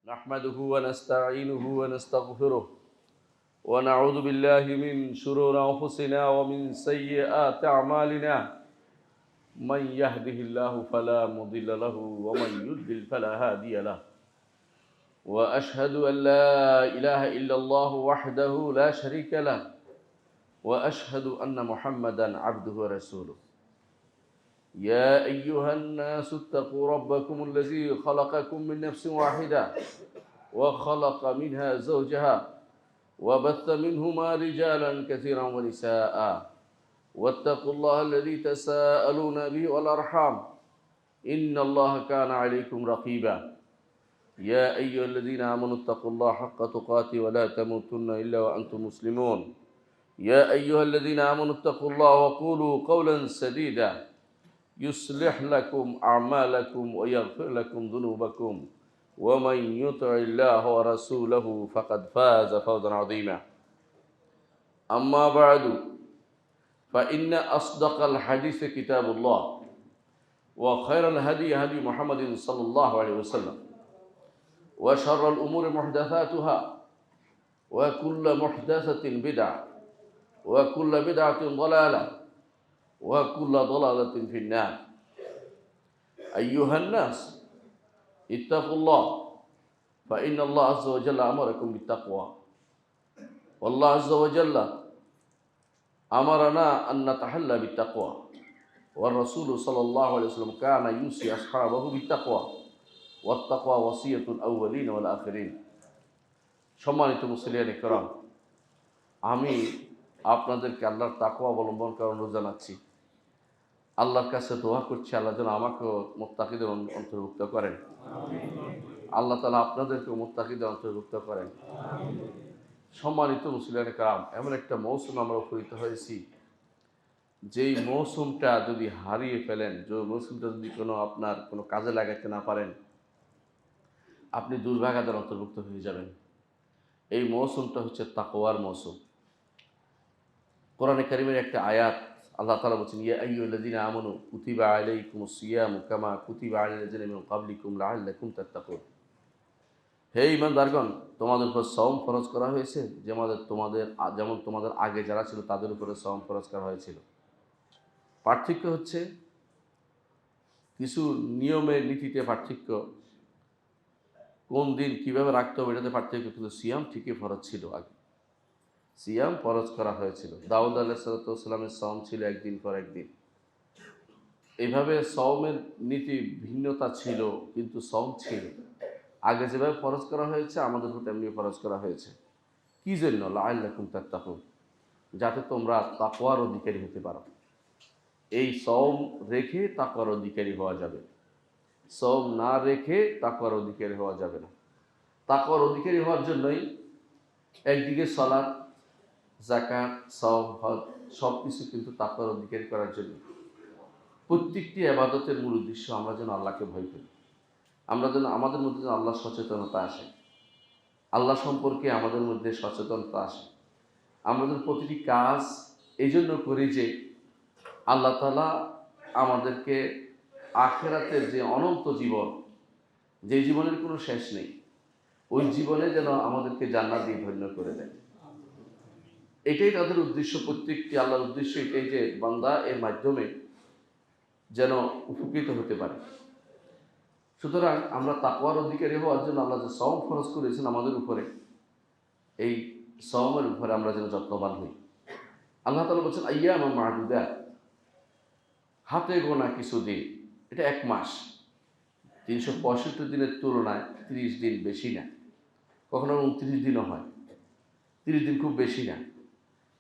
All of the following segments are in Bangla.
نحمده ونستعينه ونستغفره ونعوذ بالله من شرور أنفسنا ومن سيئات أعمالنا من يهده الله فلا مضل له ومن يضلل فلا هادي له وأشهد أن لا إله إلا الله وحده لا شريك له وأشهد أن محمدا عبده ورسوله يا أيها الناس اتقوا ربكم الذي خلقكم من نفس واحدة وخلق منها زوجها وبث منهما رجالا كثيرا ونساء واتقوا الله الذي تساءلون به والأرحام إن الله كان عليكم رقيبا يا أيها الذين آمنوا اتقوا الله حق تقاته ولا تموتن إلا وأنتم مسلمون يا أيها الذين آمنوا اتقوا الله وقولوا قولا سديدا يصلح لكم أعمالكم ويغفر لكم ذنوبكم ومن يطع الله ورسوله فقد فاز فوزا عظيما أما بعد فإن أصدق الحديث كتاب الله وخير الهدي هدي محمد صلى الله عليه وسلم وشر الأمور محدثاتها وكل محدثة بدعة وكل بدعة ضلالة وكل ضلالة في النار أيها الناس اتقوا الله فإن الله عز وجل أمركم بالتقوى والله عز وجل أمرنا أن نتحلى بالتقوى والرسول صلى الله عليه وسلم كان يوصي أصحابه بالتقوى والتقوى وصية الأولين والآخرين সম্মানিত মুসলিয়ান ইকরাম, আমি আপনাদেরকে আল্লাহর তাকওয়া অবলম্বন করার অনুরোধ জানাচ্ছি। আল্লাহর কাছে দোয়া করছি আল্লাহ যেন আমাকেও মুত্তাকিদের অন্তর্ভুক্ত করেন। আল্লাহ তাআলা আপনাদেরকেও মুত্তাকিদের অন্তর্ভুক্ত করেন। সম্মানিত মুসলিয়ান ইকরাম, এমন একটা মৌসুম আমরা উপনীত হয়েছি, যেই মৌসুমটা যদি হারিয়ে ফেলেন, যে মৌসুমটা যদি আপনার কোনো কাজে লাগাতে না পারেন, আপনি দুর্ভাগাদের অন্তর্ভুক্ত হয়ে যাবেন। এই মৌসুমটা হচ্ছে তাকওয়ার মৌসুম। কোরআনে কারীমের একটা আয়াত আল্লাহ তাআলা বলেছেন, ইয়া আইয়ুহাল্লাযীনা আমানু কুতিবা আলাইকুমুস সিয়ামু কামা কুতিবা আলাল্লাযীনা মিন ক্বাবলিকুম লাআল্লাকুম তাত্তাকুন। হে ঈমানদারগণ, তোমাদের উপর সওম ফরজ করা হয়েছে যেমন তোমাদের আগে যারা ছিল তাদের উপরে সওম ফরজ করা হয়েছিল। পার্থক্য হচ্ছে কিছু নিয়মের নীতিতে পার্থক্য, কোন দিন কিভাবে রাখতে হবে এটাতে পার্থক্য, কিন্তু সিয়াম ঠিকই ফরজ ছিল। আগে সিয়াম ফরজ করা হয়েছিল। দাউদ আলাইহিসসালামের সওম ছিল একদিন পর একদিন। এইভাবে সওমের নীতি ভিন্নতা ছিল, কিন্তু সওম ছিল। আগে যেভাবে ফরজ করা হয়েছে আমাদের উপর তেমনি ফরজ করা হয়েছে। কি জন্য? লাআল্লাকুম তাত্তাকুন, যাতে তোমরা তাকওয়ার অধিকারী হতে পারো। এই সওম রেখে তাকওয়ার অধিকারী হওয়া যাবে, সওম না রেখে তাকওয়ার অধিকারী হওয়া যাবে না। তাকওয়ার অধিকারী হওয়ার জন্যই একদিকে সালাত, যাকাত, সওম, হজ সব কিছু কিন্তু তাকওয়ার অধিকারী করার জন্য। প্রত্যেকটি ইবাদতের মূল উদ্দেশ্য আমরা যেন আল্লাহকে ভয় করি, আমরা যেন আমাদের মধ্যে যেন আল্লাহ সচেতনতা আসে, আল্লাহ সম্পর্কে আমাদের মধ্যে সচেতনতা আসে। আমাদের প্রতিটি কাজ এই জন্য করি যে আল্লাহ তাআলা আমাদেরকে আখিরাতের যে অনন্ত জীবন, যে জীবনের কোনো শেষ নেই, ওই জীবনে যেন আমাদেরকে জান্নাত দিয়ে ধন্য করে দেয়। এটাই তাদের উদ্দেশ্য। প্রত্যেকটি আল্লাহর উদ্দেশ্য এটাই যে বান্দা এর মাধ্যমে যেন উপকৃত হতে পারে। সুতরাং আমরা তাকওয়ার অধিকারী হওয়ার জন্য আল্লাহ যে সওম ফরজ করেছেন আমাদের উপরে, এই সওমের উপরে আমরা যেন যত্নবান হই। আল্লাহ তাআলা বলছেন আইয়ামান মা'দুদাত, হাতে গোনা কিছু দিন। এটা এক মাস, 365 দিনের তুলনায় 30 দিন বেশি না, কখনো 29 দিনও হয়। 30 দিন খুব বেশি না।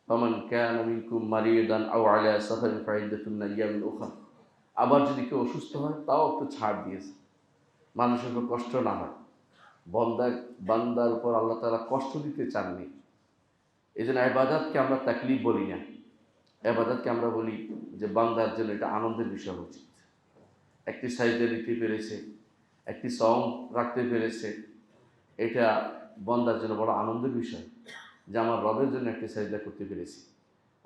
ফামান কানা মিনকুম মারিদান আও আলা সাফারিন ফাইদ্দাতুন মিন আইয়ামিন উখরা। আবার যদি কেউ অসুস্থ হয় তাও একটু ছাড় দিয়েছে, মানুষের উপর কষ্ট না হয়। বান্দার উপর আল্লাহ তাআলা কষ্ট দিতে চাননি। এই জন্য ইবাদতকে আমরা তাকলিফ বলি না, ইবাদতকে আমরা বলি যে বান্দার জন্য এটা আনন্দের বিষয় উচিত। একটি সাজদা দিতে পেরেছে, একটি সওম রাখতে পেরেছে, এটা বান্দার জন্য বড় আনন্দের বিষয় যে আমার রবের জন্য একটি সাজদা করতে পেরেছি,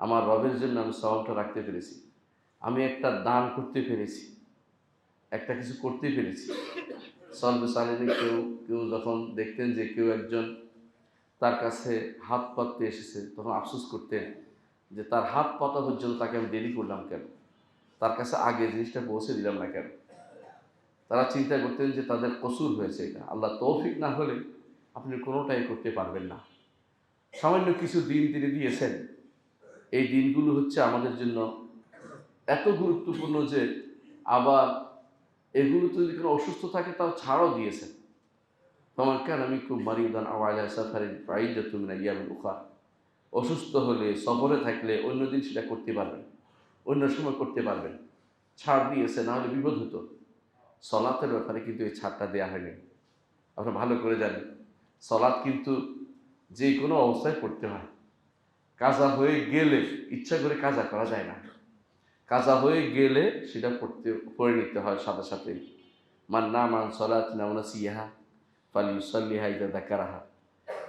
আমার রবের জন্য আমি সওমটা রাখতে পেরেছি, আমি একটা দান করতে পেরেছি, একটা কিছু করতে পেরেছি। সলবে সালেহিন কেউ কেউ যখন দেখতেন যে কেউ একজন তার কাছে হাত পাততে এসেছে, তখন আফসোস করতেন যে তার হাত পাতা পর্যন্ত তাকে আমি দেরি করলাম কেন, তার কাছে আগে জিনিসটা পৌঁছে দিলাম না কেন। তারা চিন্তা করতেন যে তাদের কসুর হয়েছে এটা, আল্লাহ তৌফিক না হলে আপনি কোনোটাই করতে পারবেন না। সামান্য কিছু দিন তিনি দিয়েছেন, এই দিনগুলো হচ্ছে আমাদের জন্য এত গুরুত্বপূর্ণ যে আবার এগুলো তো যদি কোনো অসুস্থ থাকে তাও ছাড়ও দিয়েছেন। তোমার কেন আমি খুব মারিদান আওয়ালা সাফারিন ফাইদাতুম মিন আইয়ামিল উখরা, অসুস্থ হলে সফরে থাকলে অন্য দিন সেটা করতে পারবেন, অন্য সময় করতে পারবেন, ছাড় দিয়েছে, না হলে বিপদ হতো। সলাতের ব্যাপারে কিন্তু এই ছাড়টা দেওয়া হয়নি। আপনারা ভালো করে জানেন সলাৎ কিন্তু যে কোনো অবস্থায় পড়তে হয়। কাজা হয়ে গেলে ইচ্ছা করে কাজা করা যায় না, কাজা হয়ে গেলে সেটা পড়ে নিতে হয় সাথে সাথেই। মান না মান সলাত নামনা সিয়াহা ফালিউসাল্লিহা ইযা যাকারাহা,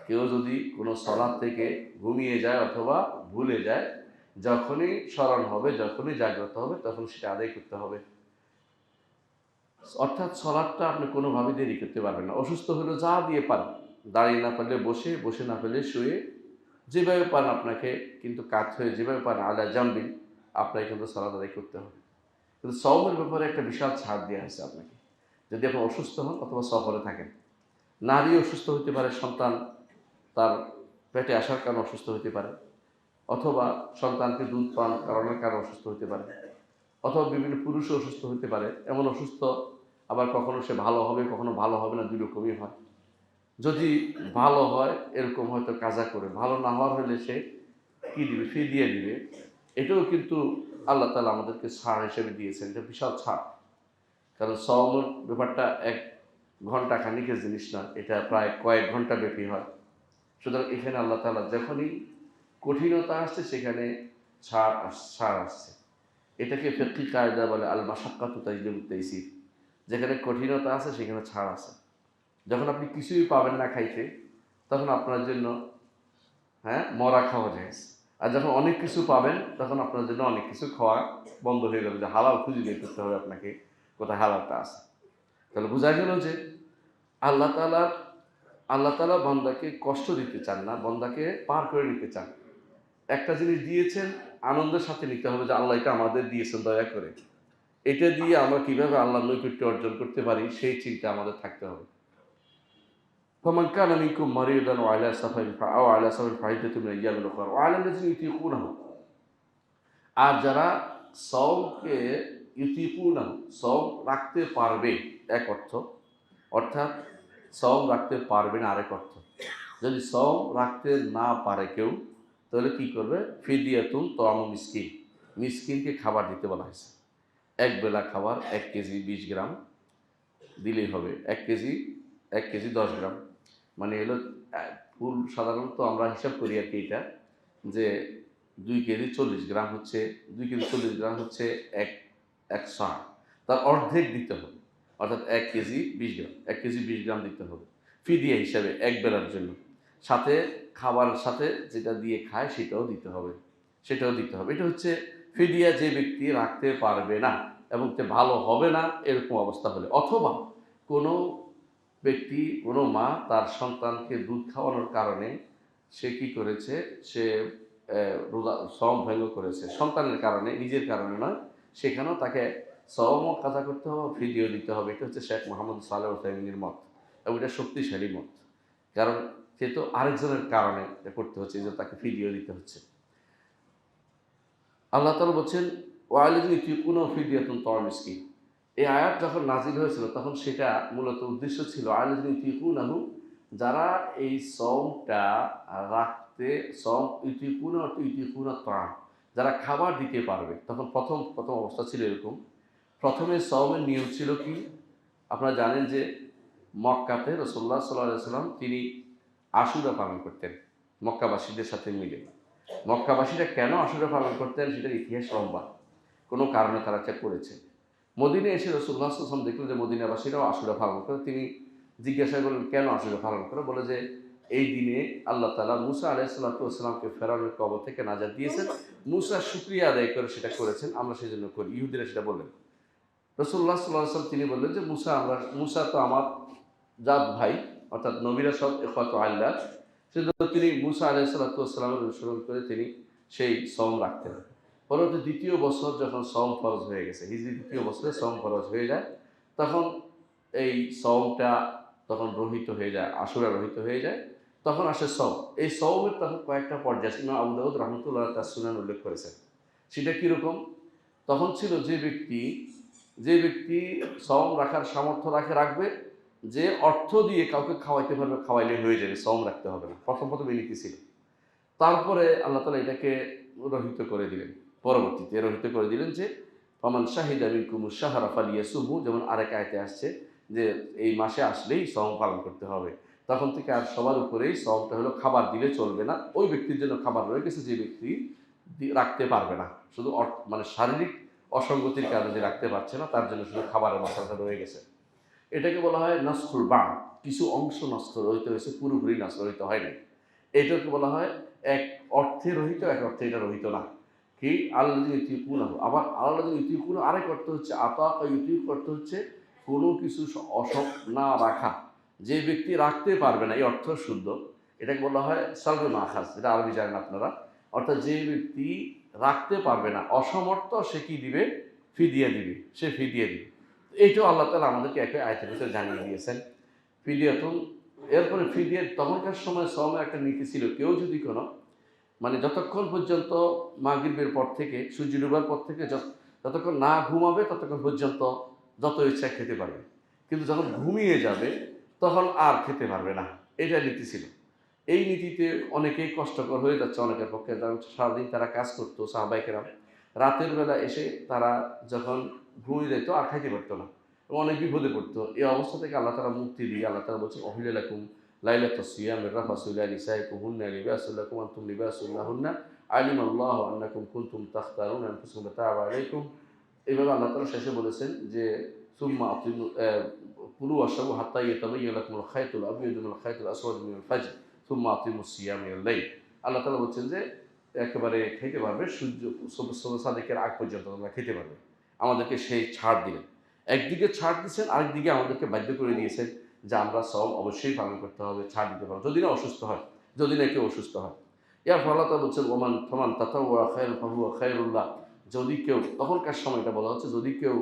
কেউ যদি কোনো সলাৎ থেকে ঘুমিয়ে যায় অথবা ভুলে যায়, যখনই স্মরণ হবে, যখনই জাগ্রত হবে, তখন সেটা আদায় করতে হবে। অর্থাৎ সলাৎটা আপনি কোনোভাবে দেরি করতে পারবেন না। অসুস্থ হলে যা দিয়ে পান, দাঁড়িয়ে না পারলে বসে, বসে না পারলে শুয়ে, যেভাবে পান আপনাকে কিন্তু কাত হয়ে যেভাবে পান আলা জাম্বিন আপনাকে কিন্তু সলাৎ আদায় করতে হবে। কিন্তু সওমের ব্যাপারে একটা বিশাল ছাড় দেওয়া হয়েছে আপনাকে। যদি আপনি অসুস্থ হন অথবা সফরে থাকেন, নারী অসুস্থ হতে পারে, সন্তান তার পেটে আসার কারণে অসুস্থ হতে পারে, অথবা সন্তানকে দুধ পান কারণের কারণে অসুস্থ হতে পারে, অথবা বিভিন্ন পুরুষও অসুস্থ হতে পারে। এমন অসুস্থ আবার কখনো সে ভালো হবে, কখনো ভালো হবে না, দুই রকমই হয়। যদি ভালো হয় এরকম হয়তো কাজা করে, ভালো না হওয়ার হলে সে কী দিবে, ফি দিয়ে দিবে। এটাও কিন্তু আল্লাহ তাআলা আমাদেরকে ছাড় হিসেবে দিয়েছেন, এটা বিশাল ছাড়। কারণ সওমের ব্যাপারটা এক ঘন্টা খানিকের জিনিস না, এটা প্রায় কয়েক ঘন্টা ব্যাপী হয়। সুতরাং এখানে আল্লাহ তাআলা যখনই কঠিনতা আসছে সেখানে ছাড় আসছে। এটাকে ফিকহি কায়দা বলে আল মাশাক্কাতু তাজলিবুত তাইসির। যেখানে কঠিনতা আছে সেখানে ছাড় আছে। যখন আপনি কিছুই পাবেন না খাইতে, তখন আপনার জন্য মরা খাওয়া যায়। আর যখন অনেক কিছু পাবেন তখন আপনার জন্য অনেক কিছু খাওয়া বন্ধ হয়ে যাবে, যে হালাল খুঁজে বের করতে হবে আপনাকে, কোথায় হালালটা আছে। তাহলে বোঝা গেল যে আল্লাহ তাআলা বান্দাকে কষ্ট দিতে চান না, বান্দাকে পার করে নিতে চান। একটা জিনিস দিয়েছেন, আনন্দের সাথে নিতে হবে যে আল্লাহ এটা আমাদের দিয়েছেন দয়া করে, এটা দিয়ে আমরা কিভাবে আল্লাহর নৈকট্য অর্জন করতে পারি সেই চিন্তা আমাদের থাকতে হবে। ফামান কানা মিনকুম মারিদান ওয়া আলা সাফারিন আও আলা সাফারিন ফাইদাতুম মিন আইয়ামিন উখরা ওয়া আলা আল্লাযিনা ইউতিকুনাহু, আর যারা সওমকে ইউতিকুনাহু সওম রাখতে পারবে এক অর্থ, অর্থাৎ সওম রাখতে পারবে না আরেক অর্থ। যদি সওম রাখতে না পারে কেউ, তাহলে কি করবে, ফিদিয়াতুন তাআমু মিসকিন, মিসকিনকে খাবার দিতে বলা হয়েছে। এক বেলা খাবার 1 কেজি 20 গ্রাম দিলেই হবে। 1 কেজি 10 গ্রাম, মানে এলো ফুল সাধারণত আমরা হিসাব করি আর কি, এটা যে 2 কেজি 40 গ্রাম হচ্ছে, 2 কেজি 40 গ্রাম হচ্ছে এক সা, তার অর্ধেক দিতে হবে। অর্থাৎ 1 কেজি 20 গ্রাম, 1 কেজি 20 গ্রাম দিতে হবে ফিদিয়া হিসাবে এক বেলার জন্য। সাথে খাবারের সাথে যেটা দিয়ে খায় সেটাও দিতে হবে, এটা হচ্ছে ফিদিয়া। যে ব্যক্তি রাখতে পারবে না এবং তে ভালো হবে না এরকম অবস্থা হলে, অথবা কোনো ব্যক্তি, কোনো মা তার সন্তানকে দুধ খাওয়ানোর কারণে সে কি করেছে, সে রোজা সওম ভঙ্গ করেছে, সন্তানের কারণে, নিজের কারণে নয়, সেখানেও তাকে সওমও কাজা করতে হবে, ফিদিয়াও দিতে হবে। এটা হচ্ছে শেখ মোহাম্মদ সালেহ উসাইমিনের মত, এবং এটা শক্তিশালী মত। কারণ সে তো আরেকজনের কারণে করতে হচ্ছে, এই যে তাকে ফিদিয়াও দিতে হচ্ছে। আল্লাহ তাআলা বলছেন ওয়ালাযিনা ইউতিকুনাহু ফিদিয়াতুন তাআমু মিসকিন। এই আয়াত যখন নাজিল হয়েছিল তখন সেটা মূলত উদ্দেশ্য ছিল ওয়ালাযিনা ইউতিকুনাহু, যারা এই সওমটা রাখতে, সওম ইউতিকুনা অর্থ ইউতিকুনা তাআম, যারা খাবার দিতে পারবে। তখন প্রথম অবস্থা ছিল এরকম। প্রথমে সওমের নিয়ম ছিল কি, আপনারা জানেন যে মক্কাতে রাসূলুল্লাহ সাল্লাল্লাহু আলাইহি ওয়াসাল্লাম তিনি আশুরা পালন করতেন মক্কাবাসীদের সাথে মিলে। মক্কাবাসীরা কেন আশুরা পালন করতেন সেটার ইতিহাস লম্বা, কোনো কারণে তারা এটা করেছে। মদিনায় এসে রাসূলুল্লাহ সাল্লাল্লাহু আলাইহি ওয়াসাল্লাম দেখলেন যে মদিনাবাসীরাও আশুরা পালন করে। তিনি জিজ্ঞাসা করলেন কেন আশুরা পালন করে? বলে যে এই দিনে আল্লাহ তাআলা মুসা আলাইহিস সালাতু ওয়াস সালামকে ফেরাউনের কবল থেকে নাজাত দিয়েছেন, মুসা শুকরিয়া আদায় করে সেটা করেছেন, আমরা সেজন্য করি। ইহুদিরা সেটা বললেন। রাসূলুল্লাহ সাল্লাল্লাহু আলাইহি ওয়াসাল্লাম তিনি বললেন যে মুসা তো আমার জাত ভাই, অর্থাৎ নবীরা সব ইখওয়াতু আল্লাহ, সেজন্য তিনি মুসা আলাইহিস সালাতু ওয়াস সালামের অনুসরণ করে তিনি সেই সওম রাখতেন। পরবর্তী দ্বিতীয় বছর যখন সওম ফরজ হয়ে গেছে, হিজরি দ্বিতীয় বছরে সওম ফরজ হয়ে যায়, তখন এই সওমটা তখন রহিত হয়ে যায়, আশুরা রহিত হয়ে যায়, তখন আসে সওম। এই সওমের তখন কয়েকটা পর্যায় ইমাম আবু দাউদ রাহমাতুল্লাহ তার সুনান উল্লেখ করেছেন। সেটা কীরকম? তখন ছিল যে ব্যক্তি সওম রাখার সামর্থ্য রাখবে, যে অর্থ দিয়ে কাউকে খাওয়াইতে পারবে, খাওয়াইলে হয়ে যাবে, সওম রাখতে হবে না। প্রথম এই নীতি ছিল। তারপরে আল্লাহ তাআলা এটাকে রহিত করে দিলেন। পরবর্তীতে রহিত করে দিলেন যে ফামান শাহিদা মিনকুমুশ শাহরা ফালিয়াসুমহু, যেমন আরেক আয়াতে আসছে যে এই মাসে আসলেই সওম পালন করতে হবে। তখন থেকে আর সবার উপরেই সওমটা হলো খাবার দিলে চলবে না। ওই ব্যক্তির জন্য খাবার রয়ে গেছে যে ব্যক্তি রাখতে পারবে না। শুধু মানে শারীরিক অসঙ্গতির কারণে যে রাখতে পারছে না, তার জন্য শুধু খাবারের মশলাটা রয়ে গেছে। এটাকে বলা হয় নাসখুল বা, কিছু অংশ নষ্ট রহিত হয়েছে, পুরোপুরি নষ্ট রহিত হয়নি। এটাকে বলা হয় এক অর্থে রহিত, এক অর্থে এটা রহিত না। কি আল্লাযী ইউতিকুনাহু, আবার আল্লাযী ইউতিকুনা আরেক অর্থ হচ্ছে আতা ইউতিক, অর্থ হচ্ছে কোনো কিছু না রাখা। যে ব্যক্তি রাখতে পারবে না, এই অর্থ শুদ্ধ। এটাকে বলা হয় সালবে মাখাজ, এটা আরবি জানেন আপনারা। অর্থাৎ যে ব্যক্তি রাখতে পারবে না, অসমর্থ, সে কি দিবে? ফিদিয়া দিবে, সে ফিদিয়া দিবে। এইটাও আল্লাহ তাআলা আমাদেরকে একে আয়াতের ভিতরে জানিয়ে দিয়েছেন। ফিদিয়াতুন, এরপরে ফিদিয়া, তখনকার সময় সওমের একটা নীতি ছিল, কেউ যদি কোনো মানে যতক্ষণ পর্যন্ত মাগরিবের পর থেকে, সূর্য ডোবার পর থেকে যতক্ষণ না ঘুমাবে ততক্ষণ পর্যন্ত যত ইচ্ছা খেতে পারবে, কিন্তু যখন ঘুমিয়ে যাবে তখন আর খেতে পারবে না। এটা নীতি ছিল। এই নীতিতে অনেকেই কষ্টকর হয়ে যাচ্ছে অনেকের পক্ষে, কারণ সারাদিন তারা কাজ করতো, সাহাবায়ে কেরাম রাতের বেলা এসে তারা যখন ঘুমিয়ে যেত আর খাইতে পারতো না, এবং অনেক বিপদে পড়তো। এই অবস্থা থেকে আল্লাহ তাআলা মুক্তি দিয়ে আল্লাহ তাআলা বলছেন অহিল্লা লাকুম লাইলাতুস সিয়ামির রাফাসু ইলা নিসাইকুম হুন্না লিবাসুল লাকুম ওয়া আনতুম লিবাসুল লাহুন্না আলিমাল্লাহু আন্নাকুম কুনতুম তাখতারুনা আনফুসাকুম ফাতাবা আলাইকুম। এইভাবে আল্লাহ তাআলা শেষে বলেছেন যে সুম্মা আতিমু কুলু ওয়াশরাবু হাত্তা ইয়াতাবাyyana লাকুমুল খায়তুল আবয়াদু মিনাল খায়তিল আসওয়াদি মিনাল ফাজর সুম্মা আতিমুস সিয়াম ইলাল লাইল। আল্লাহ তাআলা বলছেন যে একেবারে খেতে পারবে, সূর্য সূর্য সাদেকের আগ পর্যন্ত তোমরা খেতে পারবে। আমাদেরকে সেই ছাড় দিলেন। একদিকে ছাড় দিয়েছেন, আরেকদিকে আমাদেরকে বাধ্য করে দিয়েছেন যে আমরা সওম অবশ্যই পালন করতে হবে, ছাড় দিতে পারবো যদি না অসুস্থ হয়, যদি না কেউ অসুস্থ হয়। ইয়ার ফলে আল্লাহ তাআলা বলছেন ওমান ফামান তাতাওয়া খায়রান ফাহুয়া খায়রুল্লাহ, যদি কেউ, তখনকার সময়টা বলা হচ্ছে, যদি কেউ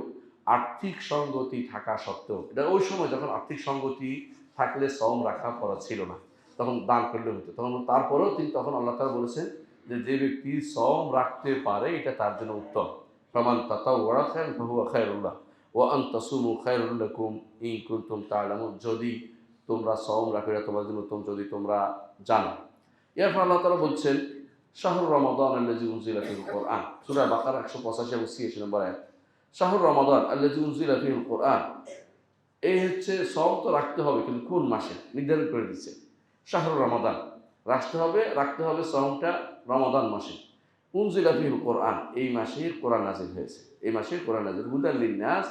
আর্থিক সঙ্গতি থাকা সত্ত্বেও, এটা ওই সময় যখন আর্থিক সঙ্গতি থাকলে সওম রাখা ফরজ ছিল না, তখন দান করলে হতো, তখন তারপরেও তিনি তখন আল্লাহ তাআলা বলেছেন যে ব্যক্তি সওম রাখতে পারে এটা তার জন্য উত্তম। ফামান তাতাওয়া খায়রান ফাহুয়া খায়রুল্লাহ ওয়া আন তাসুমু খায়রুল লাকুম ইন কুনতুম তা'লামুন, যদি তোমরা সওম রাখো এটা তোমাদের জন্য উত্তম, যদি তোমরা জানো। এরপর আল্লাহ তাআলা বলছেন শাহরুর রমাদান আল্লাযী উনজিলা ফীহিল কুরআন, সূরা বাকারা 185 এবং 86 নম্বর আয়াত। শাহরুর রমাদান আল্লাযী উনজিলা ফীহিল কুরআন, এই হচ্ছে সওম তো রাখতে হবে, কিন্তু কোন মাসে নির্ধারণ করে দিচ্ছে। শাহরুর রমাদান রাখতে হবে সওমটা রমাদান মাসে। উনজিলা ফীহিল কুরআন, এই মাসের কোরআন নাযিল হয়েছে, এই মাসের কোরআন নাযিল। হুদাল লিন্নাস,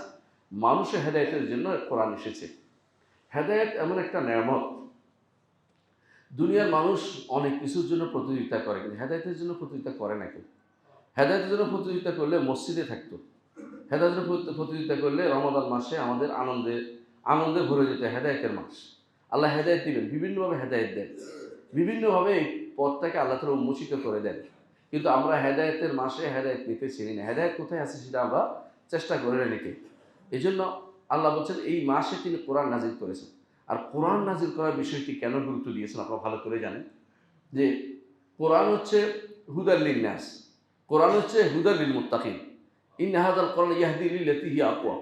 মানুষের হেদায়েতের জন্য কোরআন এসেছে। হেদায়েত এমন একটা নেয়ামত, দুনিয়ার মানুষ অনেক কিছুর জন্য প্রতিযোগিতা করে, কিন্তু হেদায়েতের জন্য প্রতিযোগিতা করে না কেউ। হেদায়েতের জন্য প্রতিযোগিতা করলে মসজিদে থাকতো, হেদায়েতের জন্য প্রতিযোগিতা করলে রমাদান মাসে আমাদের আনন্দে ভরে যেত। হেদায়েতের মাস, আল্লাহ হেদায়েত দিবেন, বিভিন্নভাবে হেদায়েত দেন, বিভিন্নভাবে এই পথটাকে আল্লাহ তাআলা উন্মোচিত করে দেন। কিন্তু আমরা হেদায়েতের মাসে হেদায়েত নিতে চিনি না, হেদায়েত কোথায় আছে সেটা আমরা চেষ্টা করি না নিতে। এই জন্য আল্লাহ বলছেন এই মাসে তিনি কোরআন নাজিল করেছেন। আর কোরআন নাজিল করার বিষয়টি কেন গুরুত্ব দিয়েছেন আপনারা ভালো করে জানেন, যে কোরআন হচ্ছে হুদাল লিন্নাস, কোরআন হচ্ছে হুদাল লিল মুত্তাকিন, ইন্না হাযাল কোরআন ইয়াহদি লিল্লাতী হিয়া আকওয়াম,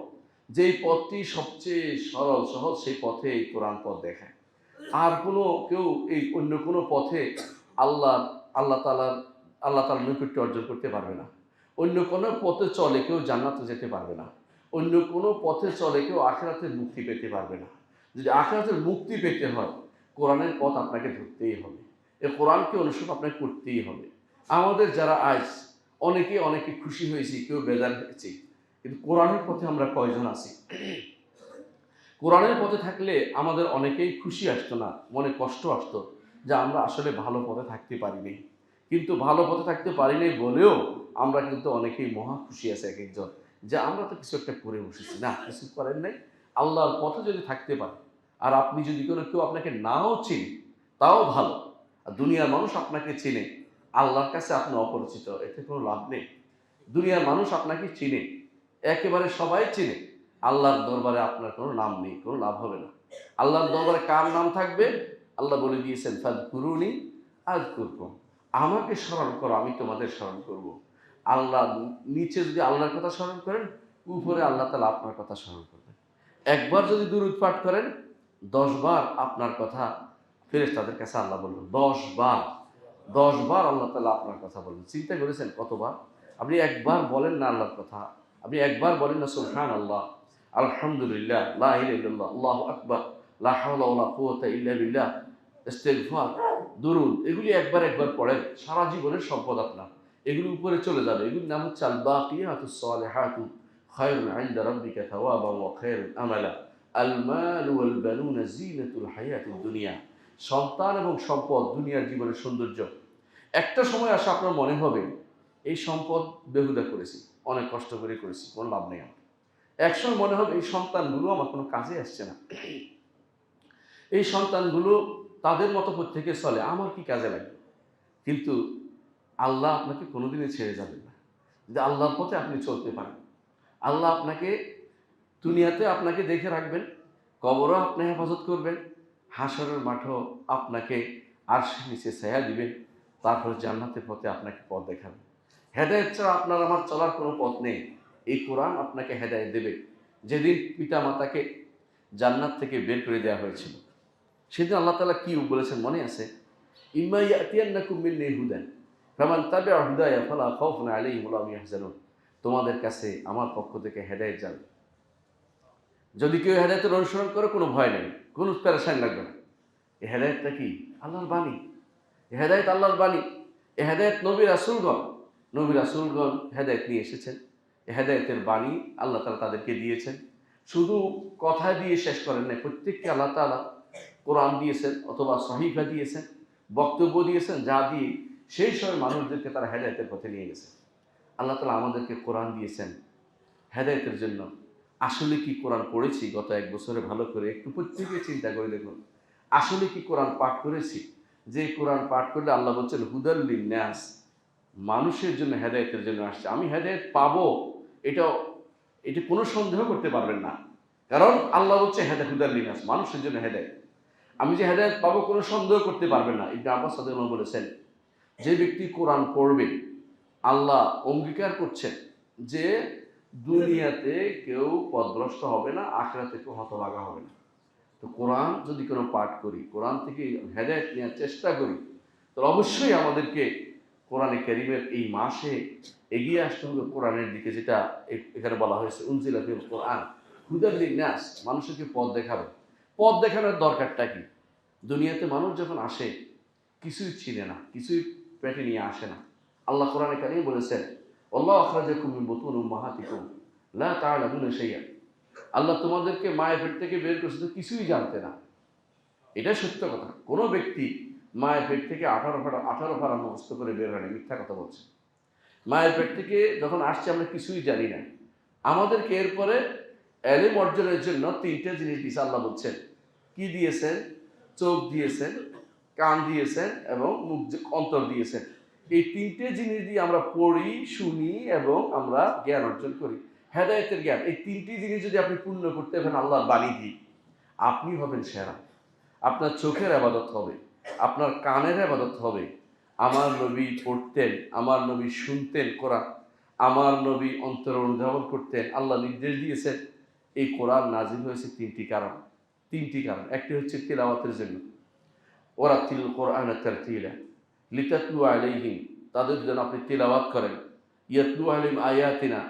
যেই পথটি সবচেয়ে সরল সহজ, সেই পথে এই কোরআন পথ দেখায়। আর কেউ এই অন্য কোনো পথে আল্লাহ আল্লাহ তাআলার নৈকট্য অর্জন করতে পারবে না। অন্য কোনো পথে চলে কেউ জান্নাতে যেতে পারবে না। অন্য কোনো পথে চলে কেউ আখিরাতের মুক্তি পেতে পারবে না। যদি আখিরাতের মুক্তি পেতে হয়, কোরআনের পথ আপনাকে ধরতেই হবে, এই কোরআনকে অনুসরণ আপনাকে করতেই হবে। আমাদের যারা আজ অনেকে খুশি হয়েছি, কেউ বেজার হয়েছি, কিন্তু কোরআনের পথে আমরা কয়জন আছি? কোরআনের পথে থাকলে আমাদের অনেকেই খুশি আসতো না, মনে কষ্ট আসতো যে আমরা আসলে ভালো পথে থাকতে পারিনি। কিন্তু ভালো পথে থাকতে পারিনি বলেও আমরা কিন্তু অনেকেই মহা খুশি আছে এক একজন, যে আমরা তো কিছু একটা করে বসেছি, না কিছু করেন নাই, আল্লাহর পথে যদি থাকতে পারি, আর আপনি যদি কেউ আপনাকে নাও চিনে তাও ভালো। আর দুনিয়ার মানুষ আপনাকে চিনে, আল্লাহর কাছে আপনি অপরিচিত, এতে কোনো লাভ নেই। দুনিয়ার মানুষ আপনাকে চিনে, একেবারে সবাই চিনে, আল্লাহর দরবারে আপনার কোনো নাম নেই, কোনো লাভ হবে না। আল্লাহর দরবারে কার নাম থাকবে? আল্লাহ বলে দিয়েছেন, ফাযকুরুনি আযকুরকুম, আমাকে স্মরণ করো, আমি তোমাদের স্মরণ করব। আল্লাহ নিচে যদি আল্লাহর কথা স্মরণ করেন, উপরে আল্লাহ তাআলা আপনার কথা স্মরণ করবেন। একবার যদি দুরূদ পাঠ করেন, 10 বার আপনার কথা ফেরেশতাদের কাছে আল্লাহ বলবেন। 10 বার, 10 বার আল্লাহ তাআলা আপনার কথা বলবেন। চিন্তা করেছেন কতবার? আপনি একবার বলেন না আল্লাহর কথা, আপনি একবার বলেন না সুবহানাল্লাহ, আলহামদুলিল্লাহ, লা ইলাহা ইল্লাল্লাহ, আল্লাহু আকবার, লা হাওলা ওয়ালা কুওয়াতা ইল্লা বিল্লাহ, ইস্তিগফার, দুরূদ, এগুলি একবার পড়েন, সারা জীবনের সম্পদ আপনার। এগুলি উপরে চলে যাবে। এগুলির নাম হচ্ছে আল বাকিয়াতুস সালিহাতু খায়রুন ইনদা রাব্বিকা থাওয়াবান ওয়া খায়রুন আমালা। আল মাল ওয়াল বানুনা জিনাতুল হায়াতিদ দুনিয়া। সন্তান এবং সম্পদ দুনিয়ার জীবনের সৌন্দর্য। একটা সময় আসে আপনার মনে হবে এই সম্পদ বেহুদা করেছি, অনেক কষ্ট করে করেছি, কোনো লাভ নেই আমার। একসময় মনে হবে এই সন্তানগুলো আমার কোনো কাজে আসছে না, এই সন্তানগুলো তাদের মতো প্রত্যেকে চলে, আমার কি কাজে লাগে। কিন্তু আল্লাহ আপনাকে কোনোদিনই ছেড়ে যাবেন না যদি আল্লাহর পথে আপনি চলতে পারেন। আল্লাহ আপনাকে দুনিয়াতে আপনাকে দেখে রাখবেন, কবরও আপনি হেফাজত করবেন, হাসরের মাঠও আপনাকে আরশের নিচে ছায়া দিবেন, তারপর জান্নাতের পথে আপনাকে পথ দেখাবেন। হেদায়েত ছাড়া আপনার আমার চলার কোনো পথ নেই। এই কোরআন আপনাকে হেদায়েত দেবে। যেদিন পিতা মাতাকে জান্নাত থেকে বের করে দেওয়া হয়েছিল, সেদিন আল্লাহ তাআলা কি বলেছেন মনে আছে? ইম্মা ইয়াতিয়ান্নাকুম মিন্নী হুদান ফামান তাবিআ হুদায়া ফালা খাউফুন আলাইহিম ওয়া লা হুম ইয়াহজানুন। তোমাদের কাছে আমার পক্ষ থেকে হেদায়েত যাবে, যদি কেউ হেদায়েতের অনুসরণ করে কোনো ভয় নেই, কোনো পেরেশানি লাগবে না। এই হেদায়েতটা কি? আল্লাহর বাণী। এই হেদায়েত আল্লাহর বাণী। এই হেদায়েত নবী রাসূলগণ হেদায়েত নিয়ে এসেছেন। এই হেদায়েতের বাণী আল্লাহ তাআলা তাদেরকে দিয়েছেন। শুধু কথা দিয়ে শেষ করেন নাই, প্রত্যেককে আল্লাহ তাআলা কোরআন দিয়েছেন অথবা সহিফা দিয়েছেন, বক্তব্য দিয়েছেন, যা দিয়ে সেই সময় মানুষদেরকে তারা হেদায়েতের পথে নিয়ে গেছে। আল্লাহ তাআলা আমাদেরকে কোরআন দিয়েছেন হেদায়েতের জন্য। আসলে কি কোরআন পড়েছি গত 1 বছরে ভালো করে? একটু প্রত্যেকে চিন্তা করে দেখুন, আসলে কি কোরআন পাঠ করেছি? যে কোরআন পাঠ করলে আল্লাহ বলছেন হুদাল লিন্নাস, মানুষের জন্য হেদায়েতের জন্য আসছে। আমি হেদায়েত পাবো, এটা এটা কোনো সন্দেহ করতে পারবেন না। কারণ আল্লাহ বলছে হুদাল লিন্নাস, মানুষের জন্য হেদায়েত। আমি যে হেদায়েত পাবো কোনো সন্দেহ করতে পারবেন না। ইবনে আব্বাস রাদিয়াল্লাহু আনহু বলেছেন, যে ব্যক্তি কোরআন পড়বে, আল্লাহ অঙ্গীকার করছেন যে দুনিয়াতে কেউ পথভ্রষ্ট হবে না, আখিরাতে কেউ হতভাগা হবে না। তো কোরআন যদি কোনো পাঠ করি, কোরআন থেকে হেদায়েত নেওয়ার চেষ্টা করি, তো অবশ্যই আমাদেরকে কোরআনে কারীমের এই মাসে এগিয়ে আসতে হবে কোরআনের দিকে, যেটা এখানে বলা হয়েছে উনজিলা ফিল কোরআন হুদাল লিন্নাস, মানুষকে পথ দেখাবে। পথ দেখানোর দরকারটা কি? দুনিয়াতে মানুষ যখন আসে কিছুই চিনে না, কিছুই পেটে নিয়ে আসে না। আল্লাহ কোরআনে কারিমে বলেছেন, আল্লাহু আখরাজাকুম মিন বুতুনি উম্মাহাতিকুম লা তা'লামুনা শাইআ। আল্লাহ তোমাদেরকে মায়ের পেট থেকে বের করেছে তো কিছুই জানতে না। এটা সত্য কথা। কোনো ব্যক্তি মায়ের পেট থেকে 18 ফারা মুখস্থ করে বের হয় না, মিথ্যা কথা বলছে। মায়ের পেট থেকে যখন আসছে আমরা কিছুই জানি না। আমাদেরকে এরপরে ইলম অর্জনের জন্য 3টে জিনিস দিয়েছে। আল্লাহ বলছেন কি দিয়েছেন? চোখ দিয়েছেন, কান দিয়েছেন এবং মুখ, অন্তর দিয়েছেন। এই 3টে জিনিস দিয়ে আমরা পড়ি, শুনি এবং আমরা জ্ঞান অর্জন করি, হেদায়েতের জ্ঞান। এই 3টি জিনিস যদি আপনি পূর্ণ করতে পারেন আল্লাহর বাণী দিয়ে, আপনি হবেন সেরা। আপনার চোখের ইবাদত হবে, আপনার কানের ইবাদত হবে। আমার নবী পড়তেন, আমার নবী শুনতেন কোরআন, আমার নবী অন্তরে অনুধাবন করতেন। আল্লাহ নির্দেশ দিয়েছেন। এই কোরআন নাজিল হয়েছে 3টি কারণ। 3টি কারণ। একটি হচ্ছে তিলাওয়াতের জন্য, ওয়ারাতিল কোরআন তারতিলা লিতাতলু আলাইহিম, তাদের জন্য আপনি তিলাওয়াত করেন। ইয়াতলু আলাইহিম আয়াতিনা,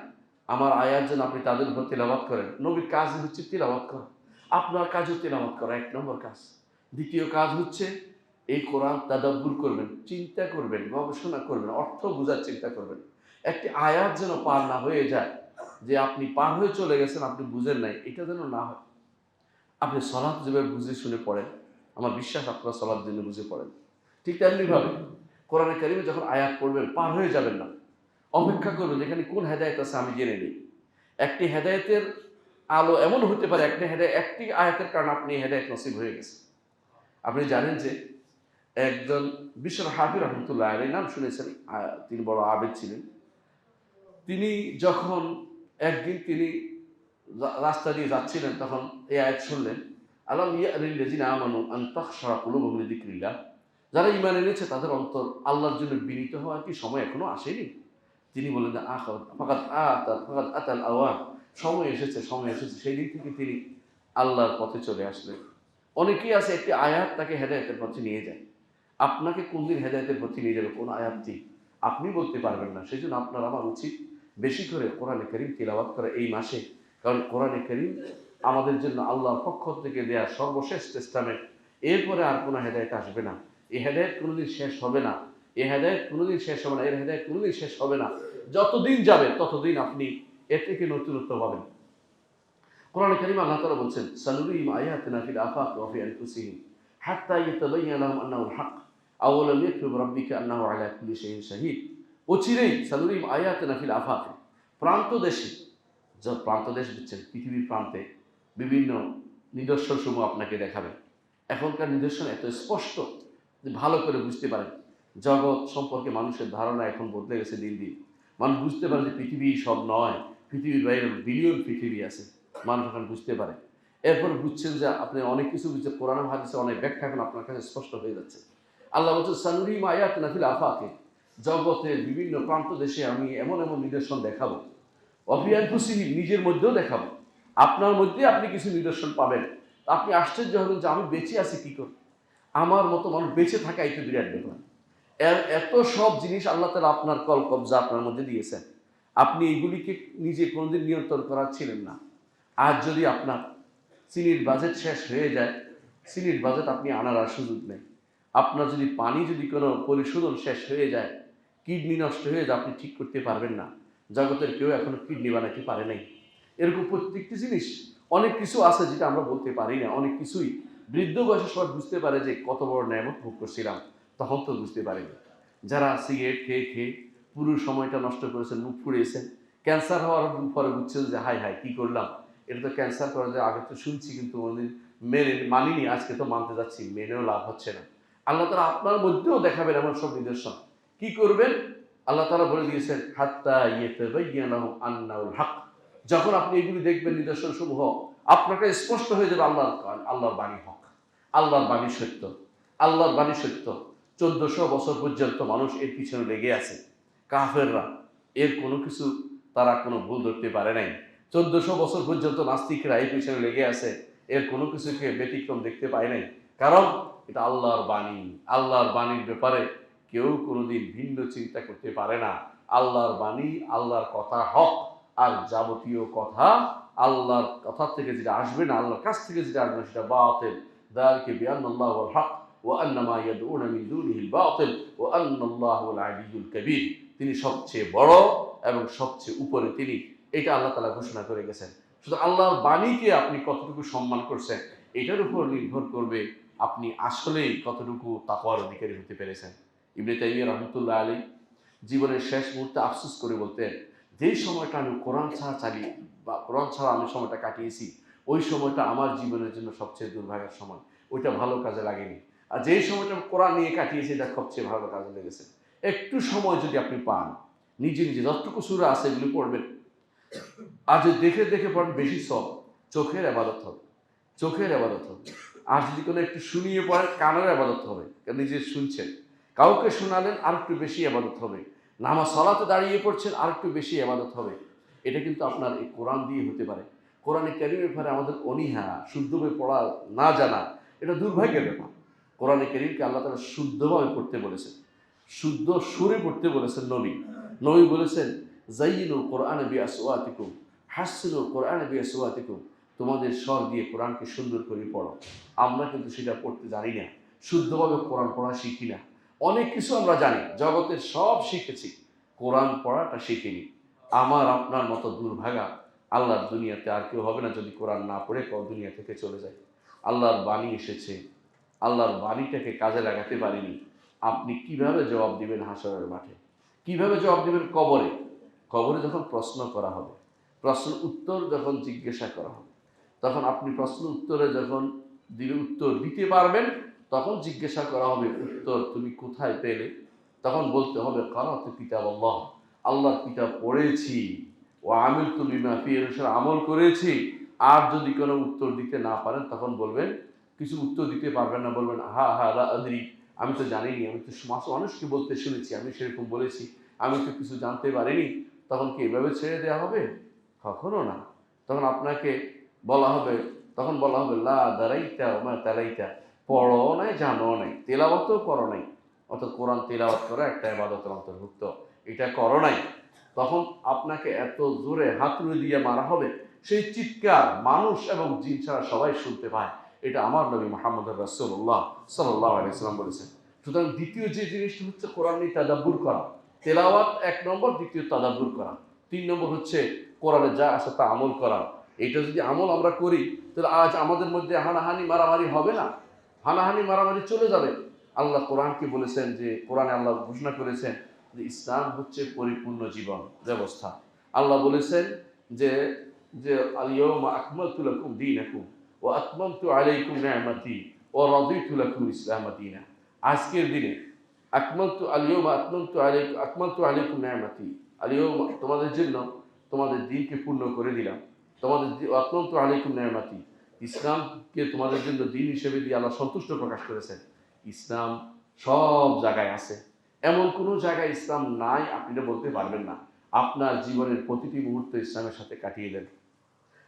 আমার আয়াত যেন আপনি তাদের উপর তিলাওয়াত করেন। নবীর কাজ হচ্ছে তিলাওয়াত করা, আপনার কাজও তিলাওয়াত করা, 1 নম্বর কাজ। দ্বিতীয় কাজ হচ্ছে এই কোরআন তাদাব্বুর করবেন, চিন্তা করবেন, গবেষণা করবেন, অর্থ বোঝার চিন্তা করবেন। একটি আয়াত যেন পার না হয়ে যায় যে আপনি পার হয়ে চলে গেছেন, আপনি বুঝেন নাই, এটা যেন না হয়। আপনি সালাত যেভাবে বুঝে শুনে পড়েন, আমার বিশ্বাস আপনারা সালাত জেনে বুঝে পড়েন, ঠিক তেমনিভাবে কোরআনে কারিমে যখন আয়াত পড়বেন পার হয়ে যাবেন না, অপেক্ষা করবেন যেখানে কোন হেদায়েত আছে আমি জেনে নিই। একটি হেদায়েতের আলো এমন হতে পারে একটি আয়াতের কারণে আপনি হেদায়েত নসিব হয়ে গেছে। আপনি জানেন যে একজন বিশ্বর হাফিজ রহমতুল্লাহ আলাইহি নাম শুনেছেন, তিনি বড় আবেদ ছিলেন। তিনি যখন একদিন তিনি রাস্তা দিয়ে যাচ্ছিলেন, তখন এই আয়াত শুনলেন, আলাম ইয়ানিল্লাযিনা আমানু আন তাখশা কুলুবুহুম লিযিকরিল্লাহ, যারা ঈমান এনেছে তাদের অন্তর আল্লাহর জন্য বিনীত হওয়ার কি সময় এখনো আসেনি? তিনি বললেন যে ফাকাদ আতাল আওয়ান, সময় এসেছে, সময় এসেছে। সেই দিক থেকে তিনি আল্লাহর পথে চলে আসলেন। অনেকেই আছে একটি আয়াত তাকে হেদায়েতের পথে নিয়ে যায়। আপনাকে কোনদিন হেদায়েতের পথে নিয়ে যাবে কোন আয়াতটি আপনি বলতে পারবেন না। সেজন্য আপনার আমার উচিত বেশি করে কোরআনে কারীম তিলাওয়াত করা এই মাসে। কারণ কোরআনে কারীম আমাদের জন্য আল্লাহর পক্ষ থেকে দেয়া সর্বশেষ টেস্টামেন্ট। এরপরে আর কোনো হেদায়েত আসবে না। এই হেদায়েত কোনোদিন শেষ হবে না। এই হেদায়েত কোনোদিন শেষ হবে না। এর হেদায়েত কোনোদিন শেষ হবে না। যতদিন যাবে ততদিন আপনি এর থেকে নতুনত্ব পাবেন। কোরআনে কারীমে আল্লাহ তাআলা বলছেন, সানুরিহিম আয়াতিনা ফিল আফাকি ওয়া ফি আনফুসিহিম হাত্তা ইয়াতাবাyyana লাহুম আন্নাহুল হক আও লাম ইয়াকফি বিরাব্বিকা আন্নাহু আলা কুল্লি শাইইন শাহীদ। অচিরেই সানুরিহিম আয়াতিনা ফিল আফাকি, প্রান্ত দেশে, প্রান্ত দেশ বুঝছেন, পৃথিবীর প্রান্তে বিভিন্ন নিদর্শনসমূহ আপনাকে দেখাবে। এখনকার নিদর্শন এত স্পষ্ট যে ভালো করে বুঝতে পারেন। জগৎ সম্পর্কে মানুষের ধারণা এখন বদলে গেছে দিন দিন। মানুষ বুঝতে পারে যে পৃথিবী সব নয়, পৃথিবীর বাইরে বিলিয়ন পৃথিবী আছে। মানুষ এখন বুঝতে পারে। এরপর বুঝছেন যে আপনি অনেক কিছু বুঝছেন, কোরআন হাদিসে অনেক ব্যাখ্যা এখন আপনার কাছে স্পষ্ট হয়ে যাচ্ছে। আল্লাহ বলছেন, সানুরিহিম আয়াতিনা ফিল আফাকি, জগতের বিভিন্ন প্রান্ত দেশে আমি এমন এমন নিদর্শন দেখাবো। ওয়া ফি আনফুসিহিম, নিজের মধ্যেও দেখাবো। আপনার মধ্যে আপনি কিছু নিদর্শন পাবেন। আপনি আশ্চর্য হবেন যে আমি বেঁচে আছি কি করে। আমার মতো মানুষ বেঁচে থাকা একটু বিরাট ব্যাপার। এত সব জিনিস আল্লাহ তাআলা আপনার কবজা আপনার মধ্যে দিয়েছেন। আপনি এইগুলিকে নিজে কোনোদিন নিয়ন্ত্রণ করার ছিলেন না। আজ যদি আপনার চিনির বাজেট শেষ হয়ে যায়, চিনির বাজেট আপনি আনার আর সুযোগ নেই। আপনার যদি পানি যদি কোনো পরিশোধন শেষ হয়ে যায়, কিডনি নষ্ট হয়ে যায়, আপনি ঠিক করতে পারবেন না। জগতের কেউ এখনো কিডনি বানাতে পারে নাই। এরকম প্রত্যেকটি জিনিস, অনেক কিছু আছে যেটা আমরা বলতে পারি না। অনেক কিছুই বৃদ্ধ বয়সে সব বুঝতে পারে যে কত বড় নেয়ামত ভোগ করছিলাম, তখন তো বুঝতে পারিনি। যারা সিগারেট খেয়ে খেয়ে পুরো সময়টা নষ্ট করেছেন, মুখ ফুড়িয়েছেন, ক্যান্সার হওয়ার পরে বুঝছেন যে হাই হাই কি করলাম, এটা তো ক্যান্সার করা যায়, আগে তো শুনছি কিন্তু মানিনি, আজকে তো মানতে যাচ্ছি, মেনেও লাভ হচ্ছে না। আল্লাহ তাআলা আপনার মধ্যেও দেখাবেন এমন সব নিদর্শন। কি করবেন? আল্লাহ তাআলা বলে দিয়েছেন, হাত্তা ইয়াতাবাyyana লাহুম আন্নাহুল হক, যখন আপনি এগুলি দেখবেন নিদর্শন সমূহ, আপনাকে স্পষ্ট হয়ে যাবে আল্লাহর বাণী হক, আল্লাহর বাণী সত্য, আল্লাহর বাণী সত্য। 1400 বছর পর্যন্ত মানুষ এর পিছনে লেগে আছে। কাফেররা এর কোনো কিছু, তারা কোনো ভুল ধরতে পারে নাই। 1400 বছর পর্যন্ত নাস্তিকরা এই পিছনে লেগে আছে, এর কোনো কিছুকে ব্যতিক্রম দেখতে পায় নাই। কারণ এটা আল্লাহর বাণী। আল্লাহর বাণীর ব্যাপারে কেউ কোনোদিন ভিন্ন চিন্তা করতে পারে না। আল্লাহর বাণী, আল্লাহর কথা হক। আর যাবতীয় কথা আল্লাহর কথা থেকে যেটা আসবে না, আল্লাহর কাছ থেকে যেটা আসবে সেটা বাতিল। যালিকা বিআন্নাল্লাহুল হক ওয়া আন্না মা ইয়াদউনা মিন দুনিহিল বাতিল ওয়া আন্নাল্লাহুল আলিয়্যুল কাবীর। তিনি সবচেয়ে বড় এবং সবচেয়ে উপরে তিনি, এটা আল্লাহ তাআলা ঘোষণা করে গেছেন। শুধু আল্লাহর বাণীকে আপনি কতটুকু সম্মান করছেন এটার উপর নির্ভর করবে আপনি আসলেই কতটুকু তাকওয়ার অধিকারী হতে পেরেছেন। ইবনে তাইমিয়া রাহমাতুল্লাহ আলাইহি জীবনের শেষ মুহূর্তে আফসোস করে বলতেন, যেই সময়টা আমি কোরআন ছাড়া আমি সময়টা কাটিয়েছি, ওই সময়টা আমার জীবনের জন্য সবচেয়ে দুর্ভাগ্যের সময়, ওইটা ভালো কাজে লাগেনি। আর যেই সময়টা কোরআন নিয়ে কাটিয়েছি এটা সবচেয়ে ভালো কাজে লেগেছে। একটু সময় যদি আপনি পান, নিজে নিজে যতটুকু সূরা আছে এগুলো পড়বেন। আর যদি দেখে দেখে পড়েন বেশি সব, চোখের ইবাদত হবে, চোখের ইবাদত হবে। আর যদি কোনো একটু শুনিয়ে পড়েন, কানের ইবাদত হবে, নিজে শুনছেন। কাউকে শোনালেন, আর একটু বেশি ইবাদত হবে। নামাজ সালাতে দাঁড়িয়ে পড়ছেন, আর একটু বেশি ইবাদত হবে। এটা কিন্তু আপনার এই কোরআন দিয়ে হতে পারে। কোরআনে কারীমের ব্যাপারে আমাদের অনীহা, শুদ্ধভাবে পড়া না জানা, এটা দুর্ভাগ্যের ব্যাপার। কোরআনে কারীমকে আল্লাহ তাআলা শুদ্ধভাবে পড়তে বলেছেন, শুদ্ধ সুরে পড়তে বলেছেন। নবী বলেছেন, যায়িনুল কোরআনা বিআসওয়াতিকুম হাসিনুল কোরআনা বিআসওয়াতিকুম, তোমাদের স্বর দিয়ে কোরআনকে সুন্দর করে পড়ো। আমরা কিন্তু সেটা পড়তে জানি না, শুদ্ধভাবে কোরআন পড়া শিখি না। অনেক কিছু আমরা জানি, জগতের সব শিখেছি, কোরআন পড়াটা শিখিনি। আমার আপনার মতো দুর্ভাগা আল্লাহর দুনিয়াতে আর কেউ হবে না যদি কোরআন না পড়ে দুনিয়া থেকে চলে যায়। আল্লাহর বাণী এসেছে, আল্লাহর বাণীটাকে কাজে লাগাতে পারিনি। আপনি কিভাবে জবাব দিবেন হাসরের মাঠে? কিভাবে জবাব দিবেন কবরে? কবরে যখন প্রশ্ন করা হবে, প্রশ্ন উত্তর যখন জিজ্ঞাসা করা হবে, তখন আপনি প্রশ্ন উত্তরে যখন উত্তর দিতে পারবেন, তখন জিজ্ঞাসা করা হবে উত্তর তুমি কোথায় পেলে? তখন বলতে হবে কারাতু কিতাবাল্লাহ, আল্লাহর কিতাব পড়েছি, ও আমিলতু বিমা ফিহি, এর উপর আমল করেছি। আর যদি কোনো উত্তর দিতে না পারেন, তখন বলবেন, কিছু উত্তর দিতে পারবেন না, বলবেন হা হা লা আদরি, আমি তো জানিনি, আমি তো মানুষকে বলতে শুনেছি, আমি সেরকম বলেছি, আমি তো কিছু জানতে পারিনি। তখন কি এভাবে ছেড়ে দেওয়া হবে? কখনো না। তখন আপনাকে বলা হবে, তখন বলা হবে লা দারাইতা ওয়া মা তালাইতা, পড়ো নাই, জানো নাই, তেলাওয়াতও করো নাই। অর্থাৎ কোরআন তেলাওয়াত করা একটা ইবাদতের অন্তর্ভুক্ত, এটা করো নাই। তখন আপনাকে এত জোরে হাতুড়ি দিয়ে মারা হবে, সেই চিৎকার মানুষ এবং জিন ছাড়া সবাই শুনতে পায়। এটা আমার নবী মুহাম্মদ রাসূলুল্লাহ সাল্লাল্লাহু আলাইহি ওয়াসাল্লাম বলেছেন। সুতরাং দ্বিতীয় যে জিনিসটা হচ্ছে কোরআন নিয়ে তাদাব্বুর করা। তেলাওয়াত ১ নম্বর, দ্বিতীয় তাদাব্বুর করা, ৩ নম্বর হচ্ছে কোরআনে যা আছে তা আমল করা। এটা যদি আমল আমরা করি, তাহলে আজ আমাদের মধ্যে হানাহানি মারামারি হবে না, হানাহানি মারামারি চলে যাবে। আল্লাহ কোরআনকে বলেছেন যে, কোরআনে আল্লাহ ঘোষণা করেছেন যে ইসলাম হচ্ছে পরিপূর্ণ জীবন ব্যবস্থা। আল্লাহ বলেছেন যে যে আল-ইয়াওমা আকমালতু লাকুম দীনাকুম ওয়া আতমামতু আলাইকুম নি'মাতি ওয়া রাদিতু লাকুম ইসলাম দীনা। আজকের দিনে আকমালতু আলাইকুম নি'মাতি, আল-ইয়াওমা তোমাদের জন্য তোমাদের দিনকে পূর্ণ করে দিলাম, তোমাদের আকমালতু আলাইকুম নি'মাতি, ইসলামকে তোমাদের জন্য দিন হিসেবে দিয়ে আল্লাহ সন্তুষ্ট প্রকাশ করেছেন। ইসলাম সব জায়গায় আছে, এমন কোনো জায়গায় ইসলাম নাই আপনি এটা বলতে পারবেন না। আপনার জীবনের প্রতিটি মুহূর্ত ইসলামের সাথে কাটিয়ে দেন।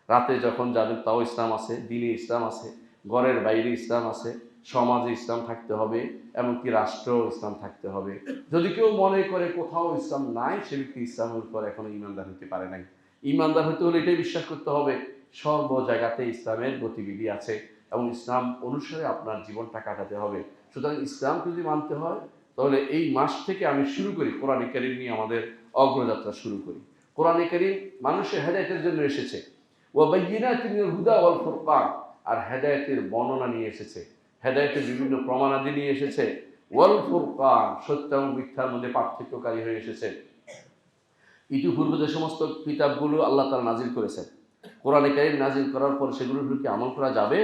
রাতে যখন যাবেন তাও ইসলাম আছে, দিনে ইসলাম আছে, ঘরের বাইরে ইসলাম আছে, সমাজে ইসলাম থাকতে হবে, এমনকি রাষ্ট্রেও ইসলাম থাকতে হবে। যদি কেউ মনে করে কোথাও ইসলাম নাই, সে ব্যক্তি ইসলামের উপর এখনো ইমানদার হতে পারে নাই। ইমানদার হতে হলে এটাই বিশ্বাস করতে হবে, সর্ব জায়গাতে ইসলামের গতিবিধি আছে এবং ইসলাম অনুসারে আপনার জীবনটা কাটাতে হবে। সুতরাং ইসলামকে যদি মানতে হয়, তাহলে এই মাস থেকে আমি শুরু করি, কোরআনে কারীম নিয়ে আমাদের অগ্রযাত্রা শুরু করি। কোরআনে কারীম মানুষের হেদায়েতের জন্য এসেছে, ওয়াবাইয়িনাতিন মিনাল হুদা ওয়াল ফুরকান, আর হেদায়েতের বর্ণনা নিয়ে এসেছে, হেদায়েতের বিভিন্ন প্রমাণাদি নিয়ে এসেছে, ওয়াল ফুরকান, সত্য এবং মিথ্যার মধ্যে পার্থক্যকারী হয়ে এসেছে। ইতিপূর্বে যে সমস্ত কিতাবগুলো আল্লাহ তাআলা নাজিল করেছেন, কোরআনে কারীম নাজিল করার পর সেগুলোর উপর কি আমল করা যাবে?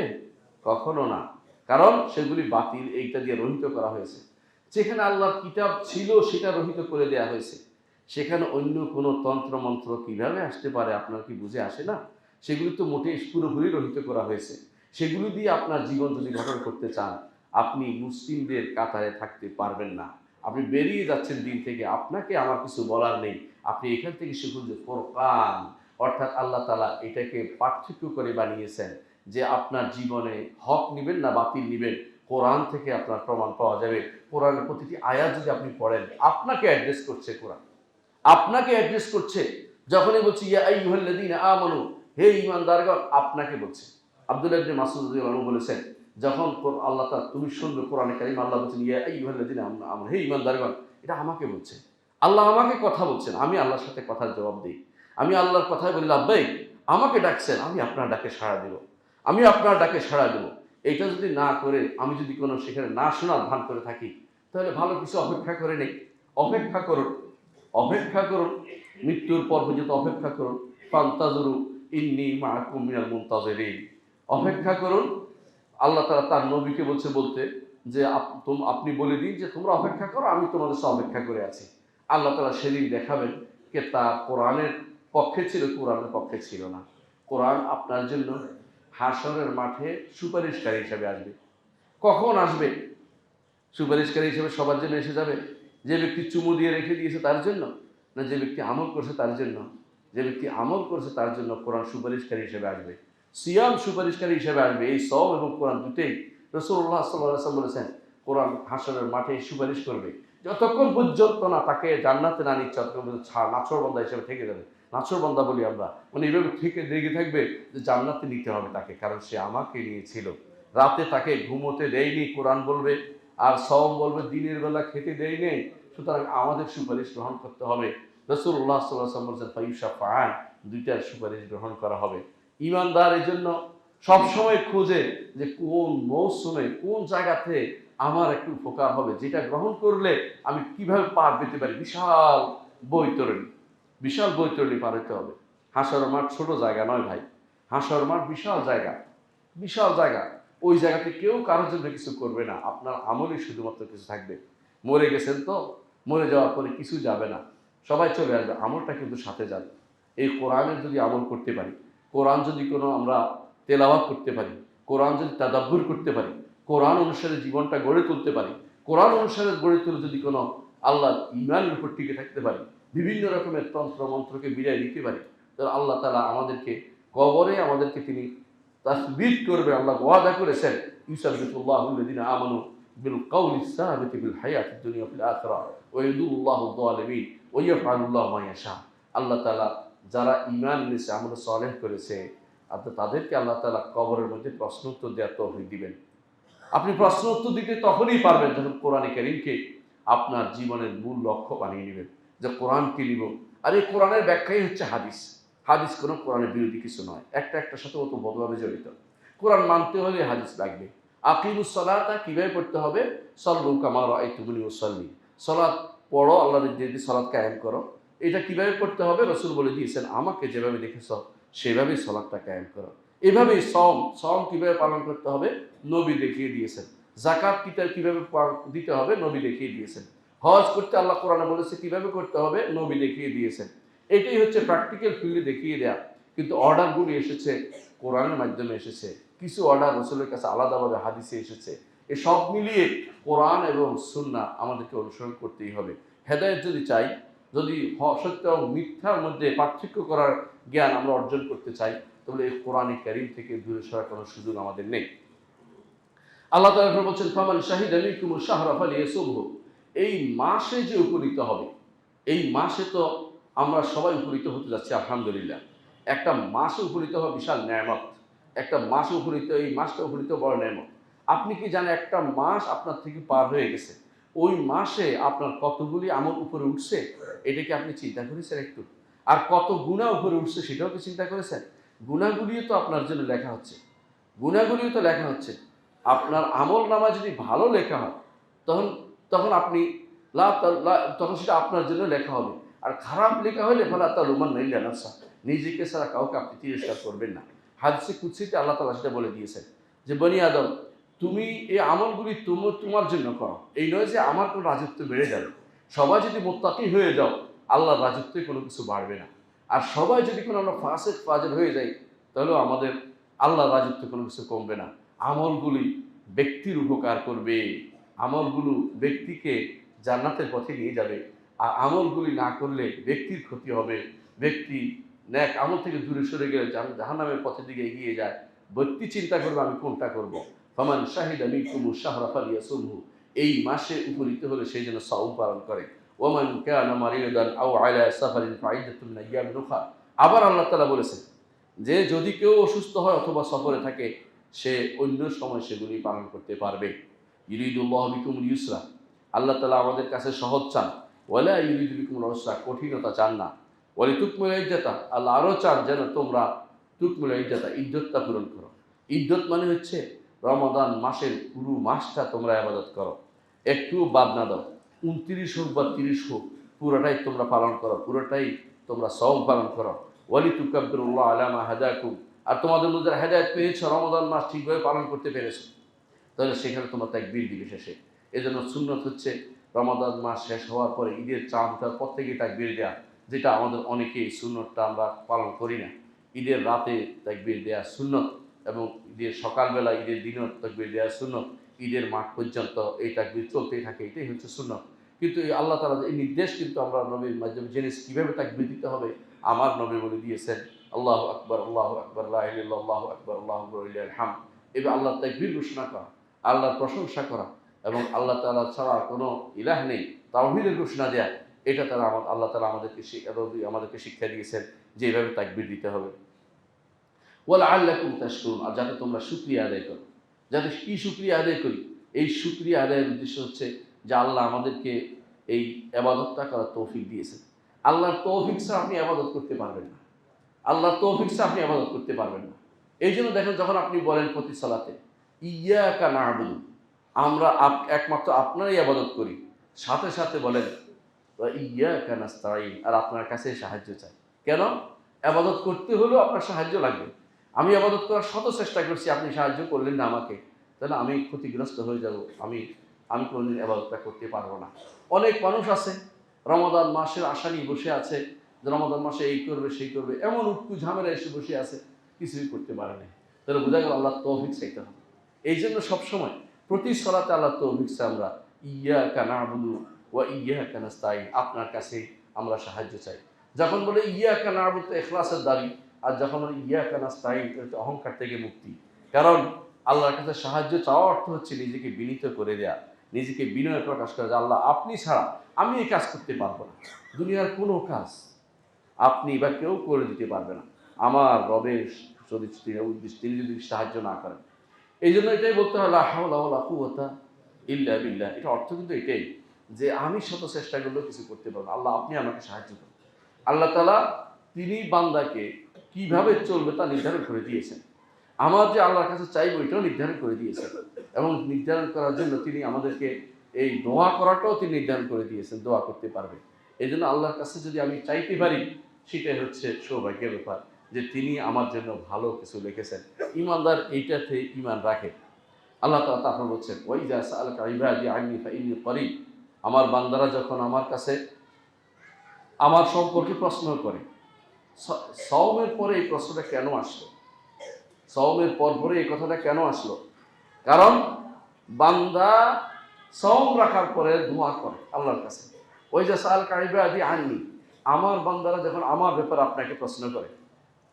কখনো না, কারণ সেগুলি বাতিল, এইটা দিয়ে রহিত করা হয়েছে। যেখানে আল্লাহর কিতাব ছিল সেটা রহিত করে দেয়া হয়েছে, সেখানে অন্য কোনো তন্ত্রমন্ত্র কিভাবে আসতে পারে? আপনার কি বুঝে আসে না? সেগুলি তো মোটেই পুরোপুরি রহিত করা হয়েছে। সেগুলি দিয়ে আপনার জীবন যদি গঠন করতে চান, আপনি মুসলিমদের কাতারে থাকতে পারবেন না। আপনি বেরিয়ে যাচ্ছেন দিন থেকে, আপনাকে আমার কিছু বলার নেই। আপনি এখান থেকে শিখুন যে ফুরকান, অর্থাৎ আল্লাহ তাআলা এটাকে পার্থক্য করে বানিয়েছেন যে আপনার জীবনে হক নিবেন না বাতিল নিবেন, কোরআন থেকে আপনার প্রমাণ পাওয়া যাবে। কোরআনের প্রতিটি আয়াত যদি আপনি পড়েন, আপনাকে অ্যাড্রেস করছে কোরআন, আপনাকে অ্যাড্রেস করছে। যখনই বলছি ইয়া আইয়ুহাল্লাযীনা আমানু, হে ঈমানদারগণ, আপনাকে বলছে। আব্দুল্লাহ ইবনে মাসউদ রাদিয়াল্লাহু আনহু বলেছেন, যখন আল্লাহ তাআলা, তুমি শুনবে কোরআনে কারীম, আল্লাহ বলছেন ইয়া আইয়ুহাল্লাযীনা আমানু, হে ঈমানদারগণ, এটা আমাকে বলছে। আল্লাহ আমাকে কথা বলছেন, আমি আল্লাহর সাথে কথার জবাব দিই। আমি আল্লাহর কথাই বলি লাব্বাইক, আমাকে ডাকছেন, আমি আপনার ডাকে সাড়া দেব, আমি আপনার ডাকে সাড়া দেব। এইটা যদি না করে, আমি যদি কোনো সেখানে না শোনার ভান করে থাকি, তাহলে ভালো কিছু অপেক্ষা করে নেই। অপেক্ষা করুন, অপেক্ষা করুন, মৃত্যুর পর পর্যন্ত অপেক্ষা করুন। ফান্তাজুরু ইন্নী মাআকুম মিনাল মুনতাজিরিন, অপেক্ষা করুন। আল্লাহ তাআলা তার নবীকে বলতে যে আপনি বলে দিন যে তোমরা অপেক্ষা করো, আমি তোমাদের সাথে অপেক্ষা করে আছি। আল্লাহ তাআলা সেদিন দেখাবেন কে তা কোরআনের পক্ষে ছিল, কোরআনের পক্ষে ছিল না। কোরআন আপনার জন্য হাশরের মাঠে সুপারিশকারী হিসাবে আসবে। কখন আসবে? সুপারিশকারী হিসেবে সবার জন্য এসে যাবে? যে ব্যক্তি চুমু দিয়ে রেখে দিয়েছে তার জন্য, না যে ব্যক্তি আমল করছে তার জন্য? যে ব্যক্তি আমল করছে তার জন্য কোরআন সুপারিশকারী হিসেবে আসবে, সিয়াম সুপারিশকারী হিসেবে আসবে। এই সওম এবং কোরআন দুটেই রাসূলুল্লাহ সাল্লাল্লাহু আলাইহি ওয়াসাল্লাম বলেছেন, কোরআন হাশরের মাঠে সুপারিশ করবে। যতক্ষণ পর্যন্ত না তাকে জান্নাতে না নিচ্ছে, ততক্ষণ পর্যন্ত নাছোড়বান্দা হিসেবে থেকে যাবে। নাছোড়বান্দা বলি আমরা, মানে এইভাবে থেকে লেগে থাকবে যে জান্নাতে নিতে হবে তাকে, কারণ সে আমাকে নিয়েছিল। রাতে তাকে ঘুমোতে দেয়নি, কোরআন বলবে। আর সওম বলবে দিনের বেলা খেতে দেয় নেই, সুতরাং আমাদের সুপারিশ গ্রহণ করতে হবে। রাসূলুল্লাহ সাল্লাল্লাহু আলাইহি ওয়াসাল্লাম বলেছেন ফায়ুশাফাআন, দুইটার সুপারিশ গ্রহণ করা হবে। ঈমানদার এই জন্য সবসময় খোঁজে যে কোন মৌসুমে কোন জায়গাতে আমার একটু উপকার হবে, যেটা গ্রহণ করলে আমি কিভাবে পার পেতে পারি। বিশাল বৈতরণী, বিশাল বৈতরণী পার হতে হবে। হাসর মাঠ ছোট জায়গা নয় ভাই, হাসর মাঠ বিশাল জায়গা, বিশাল জায়গা। ওই জায়গাতে কেউ কারোর জন্য কিছু করবে না, আপনার আমলই শুধুমাত্র কিছু থাকবে। মরে গেছেন তো, মরে যাওয়ার পরে কিছু যাবে না, সবাই চলে আসবে, আমলটা কিন্তু সাথে যাবে। এই কোরআনের যদি আমল করতে পারি, কোরআন যদি কোনো আমরা তেলাওয়াত করতে পারি, কোরআন যদি তাদাব্বুর করতে পারি, কোরআন অনুসারে জীবনটা গড়ে তুলতে পারি, কোরআন অনুসারে গড়ে তুলে যদি কোনো আল্লাহ ইমানের উপর টিকে থাকতে পারি, বিভিন্ন রকমের তন্ত্র মন্ত্রকে বিদায় দিতে পারি, তাহলে আল্লাহ তাআলা আমাদেরকে কবরে আমাদেরকে তিনি তাসবিত করবে। আল্লাহ ওয়াদা করেছেন, ইউসাব্বিতুল্লাহুল্লাযীনা আমানু বিল কাউলিস সাবিতি ফিল হায়াতিদ দুনিয়া ফিল আখিরাহ ওয়া ইউদিল্লাহু যালিমিন ওয়া ইয়াফআলুল্লাহু মা ইয়াশা। আল্লাহ তাআলা যারা ঈমান এনেছে, আমল সালেহ করেছে, তাদেরকে আল্লাহ তাআলা কবরের মধ্যে প্রশ্ন উত্তর দেওয়ার তৌফিক দিবেন। আপনি প্রশ্ন উত্তর দিতে তখনই পারবেন যখন কোরআনে কারীমকে আপনার জীবনের মূল লক্ষ্য বানিয়ে নেবেন, যে কোরআন কি নিব। আর এই কোরআনের ব্যাখ্যাই হচ্ছে হাদিস। হাদিস কোনো কোরআনের বিরোধী কিছু নয়, একটার সাথে ওতপ্রোতভাবে জড়িত। কোরআন মানতে হলে হাদিস লাগবে। আকিমুস সালাতা কিভাবে পড়তে হবে, সাল্লু কামা রাআইতুমুনি উসাল্লি, সালাত পড়ো, আল্লাহর যে সালাত কায়েম করো। এটা কিভাবে করতে হবে রাসূল বলে দিয়েছেন, আমাকে যেভাবে দেখেছ সেভাবেই সালাতটা কায়েম করো। এভাবেই সম কিভাবে পালন করতে হবে নবী দেখিয়ে দিয়েছেন। যাকাত কিভাবে দিতে হবে নবী দেখিয়ে দিয়েছেন। হজ করতে আল্লাহ কোরআনে বলেছে কিভাবে করতে হবে নবী দেখিয়ে দিয়েছেন। এটাই হচ্ছে প্র্যাকটিক্যাল ফিল্ডে দেখিয়ে দেয়া। কিন্তু অর্ডারগুলি এসেছে কোরআনের মাধ্যমে এসেছে, কিছু অর্ডার রাসূলের কাছে আলাদাভাবে হাদিসে এসেছে। এ সব মিলিয়ে কোরআন এবং সুন্নাহ আমাদেরকে অনুসরণ করতেই হবে। হেদায়েত যদি চাই, যদি সত্য এবং মিথ্যার মধ্যে পার্থক্য করার জ্ঞান আমরা অর্জন করতে চাই, তাহলে এই কোরআনে কারীম থেকে দূরে সরার কোনো সুযোগ আমাদের নেই। আল্লাহ তাআলা বলছেন, ফামান শাহিদা মিনকুমুশ শাহরা ফালিয়াসুমহু। এই মাসে যে উপনীত হবে, এই মাসে তো আমরা সবাই উপনীত হতে যাচ্ছি আলহামদুলিল্লাহ। একটা মাসে উপনীত হওয়া বিশাল নেয়ামত, একটা মাসে উপনীত, এই মাসটা উপনীত বড় নেয়ামত। আপনি কি জানেন একটা মাস আপনার থেকে পার হয়ে গেছে, ওই মাসে আপনার কতগুলি আমল উপরে উঠছে, এটা কি আপনি চিন্তা করেছেন একটু? আর কত গুনাহ উপরে উঠছে সেটাও কি চিন্তা করেছেন? গুনাহগুলিও তো আপনার জন্য লেখা হচ্ছে, গুনাহগুলিও তো লেখা হচ্ছে। আপনার আমল নামা যদি ভালো লেখা হয়, তখন তখন আপনি তখন সেটা আপনার জন্য লেখা হবে। আর খারাপ লেখা হলে ফালা তালুমান্না ইল্লা নাফসা, নিজেকে ছাড়া কাউকে আপনি তিরস্কার করবেন না। হাদিসে কুদসিতে আল্লাহ তাআলা সেটা বলে দিয়েছেন যে, বনি আদম, তুমি এই আমলগুলি তোমার জন্য করো। এই নয় যে আমার কোনো রাজত্ব বেড়ে যাবে। সবাই যদি মুত্তাকি হয়ে যাও, আল্লাহর রাজত্বে কোনো কিছু বাড়বে না। আর সবাই যদি কোনো আমরা ফাসিক ফাজিল হয়ে যাই, তাহলেও আমাদের আল্লাহর রাজত্বে কোনো কিছু কমবে না। আমলগুলি ব্যক্তির উপকার করবে, আমলগুলো ব্যক্তিকে জান্নাতের পথে নিয়ে যাবে। আর আমলগুলি না করলে ব্যক্তির ক্ষতি হবে। ব্যক্তি ন্যাক আমল থেকে দূরে সরে গেলে জাহান্নামের পথের দিকে এগিয়ে যায়। ব্যক্তি চিন্তা করবে আমি কোনটা করব। ফামান শাহিদা মিনকুমুশ শাহরা ফালিয়াসুমহু, এই মাসে উপনীত হলে সেই জন্য সাওম পালন করে। ওমান কানা মারিদান আও আলা সাফারিন ফাইদাতুন মিন আইয়ামিন উখরা। আবার আল্লাহ তাআলা বলেছেন যে যদি কেউ অসুস্থ হয় অথবা সফরে থাকে, সে অন্য সময় সেগুলি পালন করতে পারবে। ইউরিদুল্লাহু বিকুমুল ইউসরা, আল্লাহ তাআলা আমাদের কাছে সহজ চান। ওয়ালা ইউরিদু বিকুমুল উসরা, কঠিনতা চান না। ওয়ালিতুকমিলুল ইদ্দাতা, আল্লাহ আরও চান যেন তোমরা তুকমিলুল ইদ্দাতা, ইদ্দতটা পূরণ করো। ইদ্দত মানে হচ্ছে রমাদান মাসের পুরো মাসটা তোমরা ইবাদত করো, একটুও বাদ না দাও। 29 হোক বা 30 হোক, পুরোটাই তোমরা পালন করো, পুরোটাই তোমরা সওম পালন করো। ওয়ালিতুকাব্বিরুল্লাহ আলা মা হাদাকুম, আর তোমাদের মধ্যে হেদায়েত পেয়েছো, রমাদান মাস ঠিকভাবে পালন করতে পেরেছো, তাহলে সেখানে তোমরা তাকবীর দিবে শেষে। এজন্য সুন্নত হচ্ছে রমাদান মাস শেষ হওয়ার পরে ঈদের চাঁদ ওঠার পর থেকেই তাকবীর দেয়া, যেটা আমাদের অনেকেই সুন্নতটা আমরা পালন করি না। ঈদের রাতে তাকবীর দেয়া সুন্নত, এবং ঈদের সকালবেলা ঈদের দিনও তাকবীর দেয়া সুন্নত, ঈদের মাঠ পর্যন্ত এই তাকবীর চলতেই থাকে, এটাই হচ্ছে সুন্নত। কিন্তু এই আল্লাহ তাআলা এই নির্দেশ কিন্তু আমরা নবীর মাধ্যমে জেনেছি কীভাবে তাকবীর দিতে হবে। আমার নবী বলে দিয়েছেন, আল্লাহু আকবার, আল্লাহু আকবার, লা ইলাহা ইল্লাল্লাহ, আল্লাহু আকবার, আল্লাহু আকবার, লিল্লাহিল হামদ। এবার আল্লাহর তাকবীর ঘোষণা করা, আল্লাহর প্রশংসা করা, এবং আল্লাহ তাআলা ছাড়া কোনো ইলাহ নেই, তাওহীদের ঘোষণা দেয়া, এটা তারা আল্লাহ তাআলা আমাদেরকে শিক্ষা দিয়েছেন যে এইভাবে তাকবীর দিতে হবে। ওয়ালাআল্লাকুম তাশকুরুন, আর যাতে তোমরা শুকরিয়া আদায় করো। যাতে কি শুকরিয়া আদায় করি? এই শুকরিয়া আদায়ের উদ্দেশ্য হচ্ছে যে আল্লাহ আমাদেরকে এই ইবাদতটা করার তৌফিক দিয়েছেন। আল্লাহর তৌফিক ছাড়া আপনি ইবাদত করতে পারবেন না, আল্লাহর তৌফিক ছাড়া আপনি ইবাদত করতে পারবেন না। এই জন্য দেখেন, যখন আপনি বলেন প্রতি সালাতে ইয়্যাকা না'বুদু, আমরা একমাত্র আপনারই ইবাদত করি, সাথে সাথে বলেন ওয়া ইয়্যাকা নাস্তাঈন, আর আপনার কাছে সাহায্য চাই। কেন? আবাদত করতে হলেও আপনার সাহায্য লাগবে। আমি আবাদত করার শত চেষ্টা করছি, আপনি সাহায্য করলেন না আমাকে, তাহলে আমি ক্ষতিগ্রস্ত হয়ে যাব, আমি আমি কোনোদিন আবাদতটা করতে পারবো না। অনেক মানুষ আছে রমাদান মাসের আশা নিয়ে বসে আছে, যে রমাদান মাসে এই করবে সেই করবে, এমন উটকু ঝামেলা এসে বসে আছে, কিছুই করতে পারে না। তাহলে বোঝা গেল আল্লাহ তৌফিক চাইতে হবে। এই জন্য সবসময় প্রতি সলাতে আল্লাহ তৌফিক চাই আমরা, ইয়াকা না'বুদু ওয়া ইয়াকা নাস্তাইন, আপনার কাছে আমরা সাহায্য চাই। যখন বলে ইয়াকা না'বুদু ইখলাসের দাবি, আর যখন বলে ইয়াকা নাস্তাইন এটা অহংকার থেকে মুক্তি। কারণ আল্লাহর কাছে সাহায্য চাওয়া অর্থ হচ্ছে নিজেকে বিনীত করে দেয়া, নিজেকে বিনয় প্রকাশ করে যে আল্লাহ আপনি ছাড়া আমি এই কাজ করতে পারবো না, দুনিয়ার কোনো কাজ আপনি বা কেউ করে দিতে পারবে না, আমার রবের যদি তিনি যদি সাহায্য না করেন। এই জন্য এটাই বলতে হয় লা হাওলা ওয়ালা কুওয়াতা ইল্লা বিল্লাহ। এটা অর্থ কিন্তু এটাই যে আমি শত চেষ্টা করলেও কিছু করতে পারবো না, আল্লাহ আপনি আমাকে সাহায্য করুন। আল্লাহ তাআলা তিনি বান্দাকে কিভাবে চলবে তা নির্ধারণ করে দিয়েছেন। আমার যে আল্লাহর কাছে চাইবো এটাও নির্ধারণ করে দিয়েছেন, এবং নির্ধারণ করার জন্য তিনি আমাদেরকে এই দোয়া করাটাও তিনি নির্ধারণ করে দিয়েছেন, দোয়া করতে পারবে। এই জন্য আল্লাহর কাছে যদি আমি চাইতে পারি, সেটাই হচ্ছে সৌভাগ্যের ব্যাপার যে তিনি আমার জন্য ভালো কিছু লিখেছেন। ইমানদার এইটাতে ইমান রাখে। আল্লাহ তাআলা তারপর বলছেন ওয়াইজা সাআলাকা ইবাদি আন্নী ফাইন্নী করিব, আমার বান্দারা যখন আমার কাছে আমার সম্পর্কে প্রশ্ন করে। সওমের পরে এই প্রশ্নটা কেন আসলো? সওমের পরে এই কথাটা কেন আসলো? কারণ বান্দা সওম রাখার পরে দোয়া করে আল্লাহর কাছে, ওই যে সাআলাকা ইবাদি আন্নী, আমার বান্দারা যখন আমার ব্যাপারে আপনাকে প্রশ্ন করে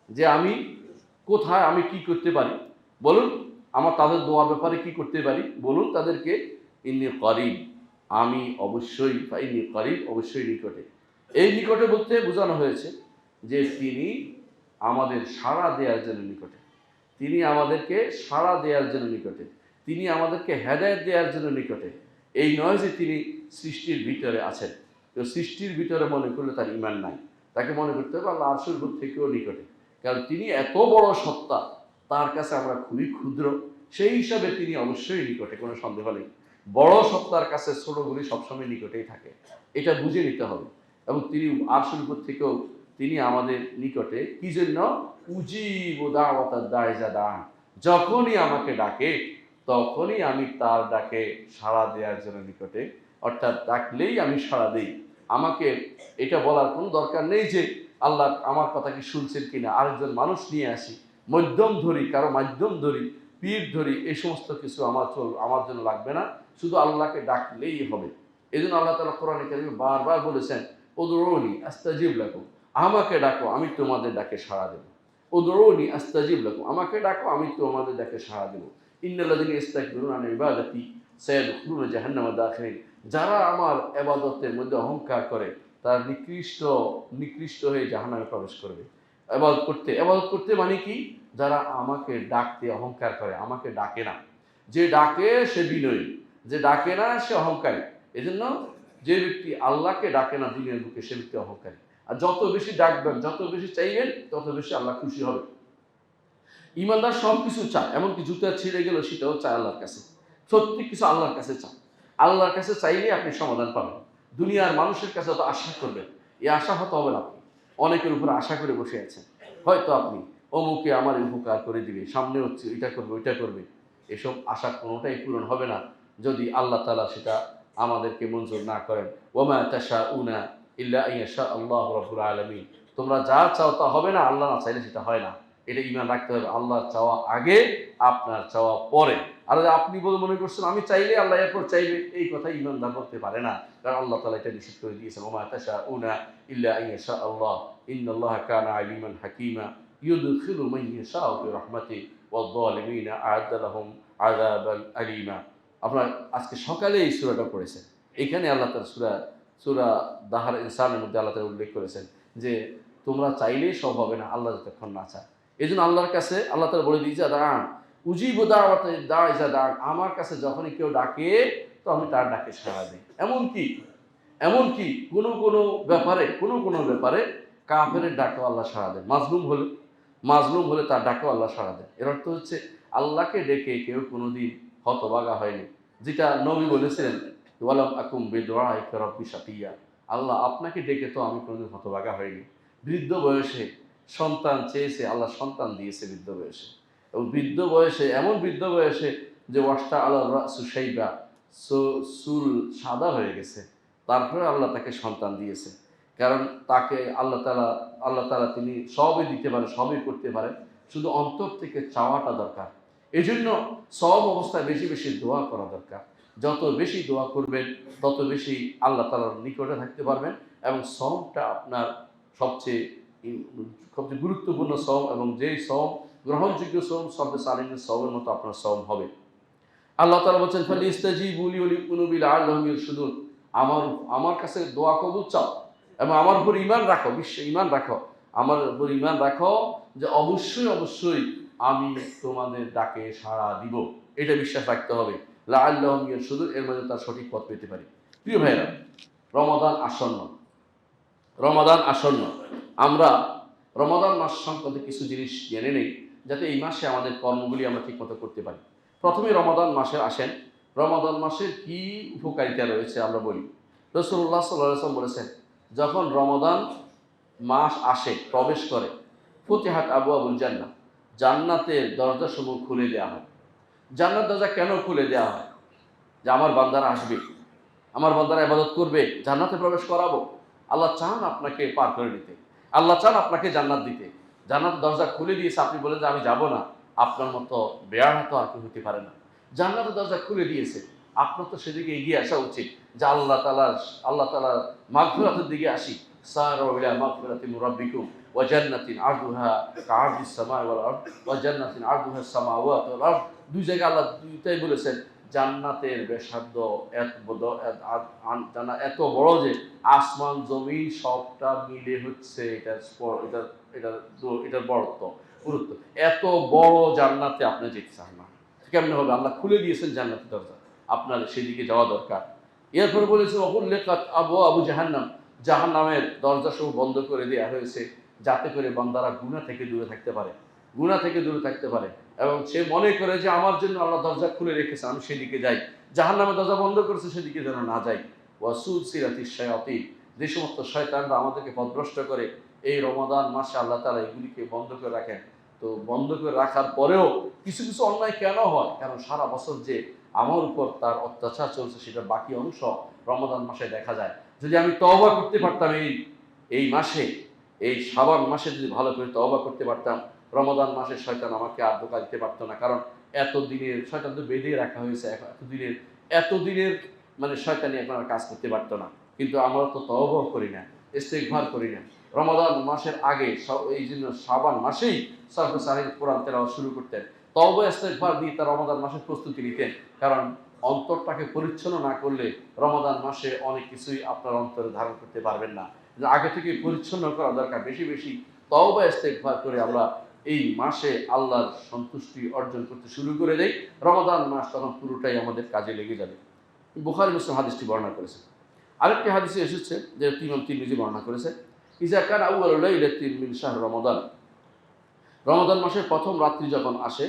যে আমি কোথায়, আমি কি করতে পারি বলুন, আমার তাদের দোয়ার ব্যাপারে কি করতে পারি বলুন তাদেরকে, ইন্নী করিব, আমি অবশ্যই, ইন্নী করিব অবশ্যই নিকটে। এই নিকটে বলতে বোঝানো হয়েছে যে তিনি আমাদের সাড়া দেওয়ার জন্য নিকটে, তিনি আমাদেরকে সাড়া দেওয়ার জন্য নিকটে, তিনি আমাদেরকে হেদায়েত দেওয়ার জন্য নিকটে। এই নয় যে তিনি সৃষ্টির ভিতরে আছেন। তো সৃষ্টির ভিতরে মনে করলে তার ঈমান নাই, তাকে মনে করতে হবে আল্লাহ আরশের উপর থেকেও নিকটে, কারণ তিনি এত বড় সত্তা, তার কাছে আমরা খুবই ক্ষুদ্র, সেই হিসাবে তিনি অবশ্যই নিকটে, কোনো সন্দেহ নেই। বড় সত্তার কাছে ছোটগুলি সবসময় নিকটেই থাকে, এটা বুঝে নিতে হবে। এবং তিনি আরশের উপর থেকেও তিনি আমাদের নিকটে, কি জন্য? উজিবু দাওয়াতাদ দাঈ ইযা দাআন, যখনই আমাকে ডাকে তখনই আমি তার ডাকে সাড়া দেওয়ার জন্য নিকটে, অর্থাৎ ডাকলেই আমি সাড়া দিই। আমাকে এটা বলার কোনো দরকার নেই যে আল্লাহ আমার কথা কি শুনছেন কিনা, আরেকজন মানুষ নিয়ে আসি, মধ্যম ধরি, কারো মাধ্যম ধরি, পীর ধরি, এই সমস্ত কিছু আমার জন্য লাগবে না, শুধু আল্লাহকে ডাকলেই হবে। এই জন্য আল্লাহ তাআলা কোরআনে কারিমে বারবার বলেছেন উদউনি আস্তাজিব লাকুম, আমাকে ডাকো আমি তোমাদের ডাকে সাড়া দেব। উদউনি আস্তাজিব লাকুম, আমাকে ডাকো আমি তোমাদের ডাকে সাড়া দেব। ইন্নাল্লাযীনা ইস্তাকবিরুনা আন ইবাদাতি সায়াদখুলুনা জাহান্নামা দাখিরিন, যারা আমার ইবাদতের মধ্যে অহংকার করে তারা নিকৃষ্ট হয়ে জাহান্নামে প্রবেশ করবে। ইবাদত করতে মানে কি? যারা আমাকে ডাকতে অহংকার করে, আমাকে ডাকে না। যে ডাকে সে বিনয়ী, যে ডাকে না সে অহংকারী। এজন্য যে ব্যক্তি আল্লাহকে ডাকে না দুনিয়ার বুকে, সে ব্যক্তি অহংকারী। আর যত বেশি ডাকবেন, যত বেশি চাইবেন, তত বেশি আল্লাহ খুশি হবে। ইমানদার সব কিছু চায়, এমনকি জুতা ছিঁড়ে গেল সেটাও চায় আল্লাহর কাছে। প্রত্যেক কিছু আল্লাহর কাছে চায়। আল্লাহর কাছে চাইলে আপনি সমাধান পাবেন। দুনিয়ার মানুষের কাছে তো আশা করবেন, এই আশা হতে হবে না। আপনি অনেকের উপরে আশা করে বসে আছেন, হয়তো আপনি অমুকে আমার উপকার করে দিবে, সামনে হচ্ছে এটা করবে ওইটা করবে, এসব আশা কোনোটাই পূরণ হবে না যদি আল্লাহ তাআলা সেটা আমাদেরকে মঞ্জুর না করেন। ওয়ামা তাশাউনা ইল্লা আইয়াশা আল্লাহু রাব্বুল আলামিন, তোমরা যা চাও তা হবে না, আল্লাহ না চাইলে সেটা হয় না। এটা ঈমান রাখতে হবে, আল্লাহর চাওয়া আগে, আপনার চাওয়া পরে। আর আপনি মনে করছেন আমি চাইলে আল্লাহ এরপর চাইবে, এই কথা ঈমানদার বলতে পারে না, কারণ আল্লাহ তাআলা এটা নিষেধ করে দিয়েছেন ওয়ামা তাশাউনা ইল্লা আইয়াশা আল্লাহ ইন্নাল্লাহা কানা আলিমান হাকীমা ইউদখিলু মান ইয়াশাউ ফি রাহমাতিহি ওয়ায-যালিমিনা আ'আদ্দা লাহুম আযাবান আলীমা। আপনার আজকে সকালে এই সূরাটা পড়েছেন, এখানে আল্লাহ তাআলা সূরা দাহার ইনসানের মধ্যে আল্লাহ তাআলা উল্লেখ করেছেন যে তোমরা চাইলেই সব হবে না, আল্লাহ যতক্ষণ না চায়। এই জন্য আল্লাহর কাছে আল্লাহ তাআলা বলে দিয়েছে দাঁড়ান, উজিবু দাওয়াতাদ দাঈ ইযা দাআন, আমার কাছে যখনই কেউ ডাকে তো আমি তার ডাকে সাড়া দিই। এমনকি কোনো ব্যাপারে কাফেরের ডাকেও আল্লাহ সাড়া দেন। মাজলুম হলে তার ডাকেও আল্লাহ সাড়া দেন। এর অর্থ হচ্ছে আল্লাহকে ডেকে কেউ কোনোদিন হতভাগা হয়নি, যেটা নবী বলেছিলেন ওয়ালাম আকুম বিদুআইকা রাব্বি শাকিয়া, আল্লাহ আপনাকে ডেকে তো আমি কোনোদিন হতভাগা হয়নি। বৃদ্ধ বয়সে সন্তান চেয়েছে, আল্লাহ সন্তান দিয়েছে বৃদ্ধ বয়সে। এবং বৃদ্ধ বয়সে, এমন বৃদ্ধ বয়সে যে ওয়াস্তা আল্লাহ রাসু শাইবা, চুল সাদা হয়ে গেছে, তারপরে আল্লাহ তাকে সন্তান দিয়েছে। কারণ তাকে আল্লাহ তাআলা তিনি সবই দিতে পারেন, সবই করতে পারেন, শুধু অন্তর থেকে চাওয়াটা দরকার। এই জন্য সব অবস্থায় বেশি বেশি দোয়া করা দরকার। যত বেশি দোয়া করবেন তত বেশি আল্লাহ তাআলার নিকটে থাকতে পারবেন, এবং সওমটা আপনার সবচেয়ে সবচেয়ে গুরুত্বপূর্ণ সওম, এবং যেই সওম গ্রহণযোগ্য সওম, সবে সালিমের সওমের মতো আপনার সওম হবে। আল্লাহ তাআলা বলছেন ফালিস্তাজিবু লি ওয়া লিকুনু লাআল্লাহুম ইয়ারশুদুন, আমার কাছে দোয়া কবুল চাও এবং আমার উপর ঈমান রাখো, ঈমান রাখো, আমার উপর ঈমান রাখো যে অবশ্যই অবশ্যই আমি তোমাদের ডাকে সাড়া দিব। এটা বিশ্বাস রাখতে হবে। লাআল্লাহুম ইয়ারশুদুন, এর মধ্যে তার সঠিক পথ পেতে পারি। প্রিয় ভাইরা, রমাদান আসন্ন, রমাদান আসন্ন। আমরা রমাদান মাস সংক্রান্ত কিছু জিনিস জেনে নেই, যাতে এই মাসে আমাদের কর্মগুলি আমরা ঠিকমতো করতে পারি। প্রথমে রমাদান মাসে আসেন, রমাদান মাসের কি উপকারিতা রয়েছে আমরা বলি। রাসূলুল্লাহ সাল্লাল্লাহু আলাইহি ওয়াসাল্লাম বলেছেন, যখন রমাদান মাস আসে, প্রবেশ করে, ফুতিহাত আবওয়াবুল জান্নাহ, জান্নাতের দরজাসমূহ খুলে দেওয়া হয়। জান্নাত দরজা কেন খুলে দেওয়া হয়? যে আমার বান্দারা আসবে, আমার বান্দারা ইবাদত করবে, জান্নাতে প্রবেশ করাবো। আল্লাহ চান আপনাকে পার করে নিতে, আল্লাহ চান আপনাকে জান্নাত দিতে। জান্নাত দরজা খুলে দিয়েছে, আপনি বলেন যে আমি যাব না, আপনার মতো বেয়ারা তো আর কেউ হতে পারে না। জান্নাতের দরজা খুলে দিয়েছে, আপনার তো সেদিকে এগিয়ে আসা উচিত যে আল্লাহ তাআলার মাগফিরাতের দিকে আসি। সারু ইলা মাগফিরাতি মির রাব্বিকুম ওয়া জান্নাতিন আরদুহা কাআরদিস সামাই ওয়াল আরদ ওয়া জান্নাতিন আরদুহা সামাওয়াতু ওয়াল আরদ। দুই জায়গায় আল্লাহ দুইটাই বলেছেন জান্নাতের ব্যাসার্ধ এত বড় যে আসমান জমিন সবটা মিলে হচ্ছে এটার বড়ত্ব, গুরুত্ব। এত বড় জান্নাতে আপনি যেতে চান না, কেমনে হবে? আল্লাহ খুলে দিয়েছেন জান্নাতের দরজা, আপনার সেদিকে যাওয়া দরকার। এরপরে বলেছে অকুল্লেকাত আবু জাহান্নাম, জাহান্নামের দরজা সব বন্ধ করে দেওয়া হয়েছে, যাতে করে বান্দারা গুনাহ থেকে দূরে থাকতে পারে, গুনাহ থেকে দূরে থাকতে পারে। এবং সে মনে করে যে আমার জন্য আল্লাহ দরজা খুলে রেখেছে, আমি সেদিকে যাই। জাহান্নামের দরজা বন্ধ করেছে, সেদিকে যেন না যাই। ওয়াসুলসিলাতিশ শায়াতিন, যে সমস্ত শয়তানরা আমাদেরকে পথভ্রষ্ট করে, এই রমাদান মাসে আল্লাহ তাআলা এগুলিকে বন্ধ করে রাখেন। তো বন্ধ করে রাখার পরেও কিছু কিছু অন্যায় কেন হয়? কারণ সারা বছর যে আমার উপর তার অত্যাচার চলছে, সেটা বাকি অংশ রমাদান মাসে দেখা যায়। যদি আমি তওবা করতে পারতাম এই মাসে, এই শাবান মাসে যদি ভালো করে তওবা করতে পারতাম, রমাদান মাসে শয়তান আমাকে আর ধোঁকা দিতে পারতো না। কারণ এতদিনের শয়তান তো বেঁধে রাখা হয়েছে, এতদিনের মানে শয়তানি এখন আর কাজ করতে পারতো না। কিন্তু আমরা তো তওবা করি না, ইস্তেগফার করি না। রমাদান মাসের আগে এই জন্য শাবান মাসেই সালফে সালেহীন কোরআন তেলাওয়াত শুরু করতেন, তওবা ইস্তেগফার দিয়ে তার রমাদান মাসের প্রস্তুতি নিতেন। কারণ অন্তরটাকে পরিচ্ছন্ন না করলে রমাদান মাসে অনেক কিছুই আপনার অন্তরে ধারণ করতে পারবেন না। আগে থেকে পরিচ্ছন্ন করা দরকার। বেশি বেশি তওবা ইস্তেগফার করে আমরা এই মাসে আল্লাহর সন্তুষ্টি অর্জন করতে শুরু করে দেই। রমাদান মাস তখন পুরোটাই আমাদের কাজে লেগে যাবে। বুখারী মুসলিম হাদিসটি বর্ণনা করেছে। আরেকটি হাদিসে এসেছে যে ইমাম তিরমিজি বর্ণনা করেছে, ইজা কান আউয়ালু লাইলাতিন মিন শাহর রমাদান, রমাদান মাসের প্রথম রাত্রি যখন আসে,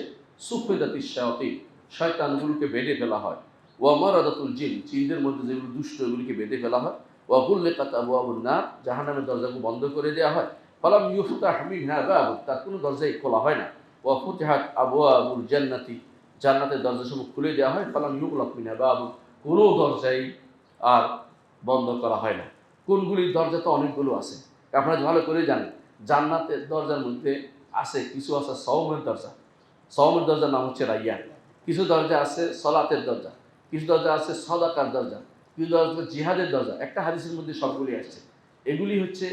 সুফিদাতিশ শায়াতিন, শয়তানগুলোকে বেঁধে ফেলা হয়। ওয়া মারাদাতুল জিন, জিনদের মধ্যে যেগুলো দুষ্ট এগুলিকে বেঁধে ফেলা হয়। ওয়া গুল্লিকাত আবওয়াবুন নার, জাহান্নামের দরজাগুলো বন্ধ করে দেওয়া হয়। ফালাম ইউফতাহ মিনহা বাবুন, তার কোনো দরজাই খোলা হয় না। ওয়া ফুতিহাত আবওয়াবুল জান্নাতি, জান্নাতের দরজাসমূহ খুলে দেওয়া হয়। ফালাম ইউগলাক মিনহা বাবুন, কোনো দরজাই আর বন্ধ করা হয় না। কোনগুলির দরজা তো অনেকগুলো আছে, আপনারা ভালো করে জানেন। জান্নাতের দরজার মধ্যে আছে কিছু আছে সওমের দরজা, সওমের দরজার নাম হচ্ছে রাইয়ান। কিছু দরজা আছে সলাতের দরজা, কিছু দরজা আছে সাদাকার দরজা, কিছু দরজা আছে জিহাদের দরজা। একটা হাদিসের মধ্যে সবগুলি আসছে। এগুলি হচ্ছে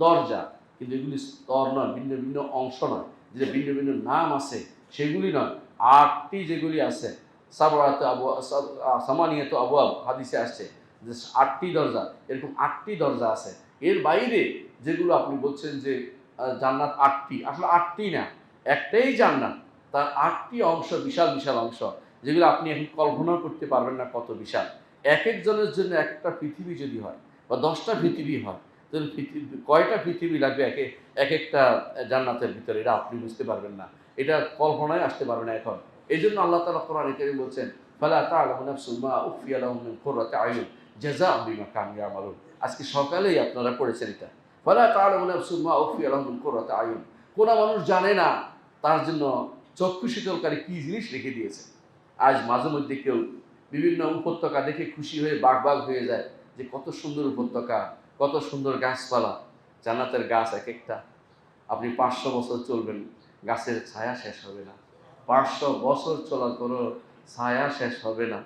দরজা, কিন্তু এগুলি স্তর নয়, ভিন্ন ভিন্ন অংশ নয়, যে ভিন্ন ভিন্ন নাম আছে সেগুলি নয়। আটটি যেগুলি আছে, সামানিয়াত আবওয়াব হাদিসে আসছে যে আটটি দরজা, এরকম আটটি দরজা আছে। এর বাইরে যেগুলো আপনি বলছেন যে জান্নাত আটটি, আসলে আটটি না, একটাই জান্নাত, তার আটটি অংশ, বিশাল বিশাল অংশ, যেগুলো আপনি এখন কল্পনা করতে পারবেন না কত বিশাল। এক একজনের জন্য একটা পৃথিবী যদি হয় বা 10টা পৃথিবী হয়, তাহলে কয়টা পৃথিবী লাগবে এক একটা জান্নাতের ভিতরে, এটা আপনি বুঝতে পারবেন না, এটা কল্পনায় আসতে পারবে না এখন। এই জন্য আল্লাহ তাআলা কোরআনে কারীম বলছেন, ফালা তা'লামু নাফসুম মা উখফিয়া লাহুম মিন কুররাতি আয়ুন জাযাআন বিমা কানু ইয়ামালুন। আজকে সকালেই আপনারা পড়েছেন এটা, ফালা তা'লামু নাফসুম মা উখফিয়া লাহুম মিন কুররাতি আয়ুন। কোন মানুষ জানে না তার জন্য চক্ষু শীতলকারী কি জিনিস রেখে দিয়েছে। আজ মাঝে মধ্যে কেউ বিভিন্ন উপত্যকা দেখে খুশি হয়ে বাগ হয়ে যায় যে কত সুন্দর উপত্যকা, কত সুন্দর গাছপালা। জান্নাতের গাছ এক একটা, আপনি 500 বছর চলবেন, গাছের ছায়া শেষ হবে না। 500 বছর চলার পরও ছায়া শেষ হবে না।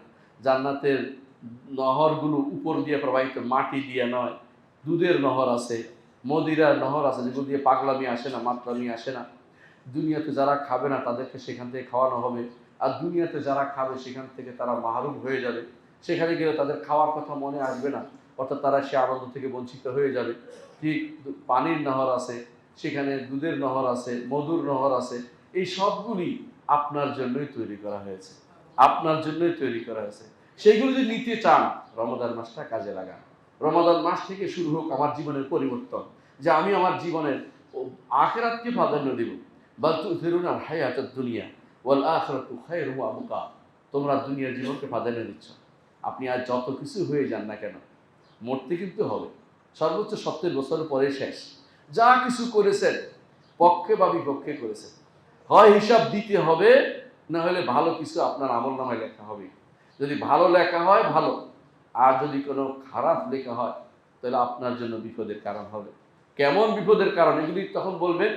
জান্নাতের নহরগুলো উপর দিয়ে প্রবাহিত, মাটি দিয়ে নয়। দুধের নহর আছে, মদিরার নহর আছে, যেগুলো দিয়ে পাগলামি আসে না, মাতলামি আসে না। দুনিয়াতে যারা খাবে না তাদেরকে সেখান থেকে খাওয়ানো হবে, আর দুনিয়াতে যারা খাবে সেখান থেকে তারা মাহরুম হয়ে যাবে। সেখানে গেলে তাদের খাওয়ার কথা মনে আসবে না, অর্থাৎ তারা সে আনন্দ থেকে বঞ্চিত হয়ে যাবে। ঠিক পানির নহর আছে, সেখানে দুধের নহর আছে, মধুর নহর আছে। এই সবগুলি আপনার জন্যই তৈরি করা হয়েছে, আপনার জন্যই তৈরি করা হয়েছে। সেইগুলো যদি নিতে চান, রমাদান মাসটা কাজে লাগান। রমাদান মাস থেকে শুরু হোক আমার জীবনের পরিবর্তন, যে আমি আমার জীবনের আখিরাতকে প্রাধান্য দিব। বাল তু'থিরুনা আল হায়াতাদ দুনিয়া ওয়াল আখিরাতু খায়রুন ওয়া আবকা। তোমরা দুনিয়ার জীবনকে প্রাধান্য দিচ্ছ। আপনি আজ যত কিছু হয়ে যান না কেন, মরতে কিন্তু হবে। সর্বোচ্চ 70 বছরের পরে শেষ। যা কিছু করেছেন পক্ষে বা বিপক্ষে করেছেন, হয় হিসাব দিতে হবে, না হলে ভালো কিছু আপনার আমল নামায় লেখা হবে। যদি ভালো লেখা হয় ভালো, আর যদি কোনো খারাপ লেখা হয় তাহলে আপনার জন্য বিপদের কারণ হবে। কেমন বিপদের কারণ এগুলি তখন বলবেন,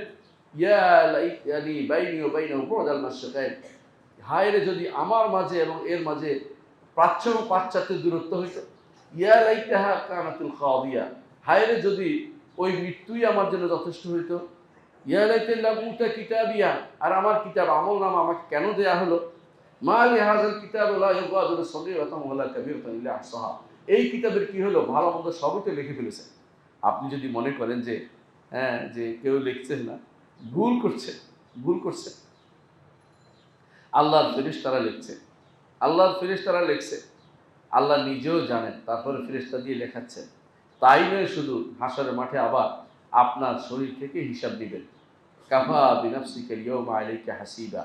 ইয়া লাইতানি বাইনি ওয়া বাইনাহু বু'দাল মাশরিকাইন। হায় রে, যদি আমার মাঝে এবং এর মাঝে প্রাচ্য এবং পাশ্চাত্যের দূরত্ব হইতো। ইয়া লাইতাহা কানাতুল খাদিয়া। হায় রে, যদি ওই মৃত্যুই আমার জন্য যথেষ্ট হইতো। ইয়া লাইতাল লাম উতা কিতাবিয়া। আর আমার কিতাব আমলনামা আমাকে কেন দেয়া হলো? মা লিহাযাল কিতাব লা ইউগাদিরু সগীরাতান ওয়ালা কাবীরাতান ইল্লা আহসাহা। এই কিতাবের কি হলো? ভালো মন্দ সবই তো লিখে ফেলেছে। আপনি যদি মনে করেন যে যে কেউ লিখছেন না, ভুল করছে, ভুল করছে। আল্লাহর ফেরেশতারা লিখছে, আল্লাহর ফেরেশতারা লিখছে। আল্লাহ নিজেও জানেন, তারপরে ফেরেশতা দিয়ে লেখাচ্ছে। তাই নয় শুধু, হাসরের মাঠে আবার আপনার শরীর থেকে হিসাব দিবেন। কাফা বিনাফসিকা আল-ইয়াওমা আলাইকা হাসিবা।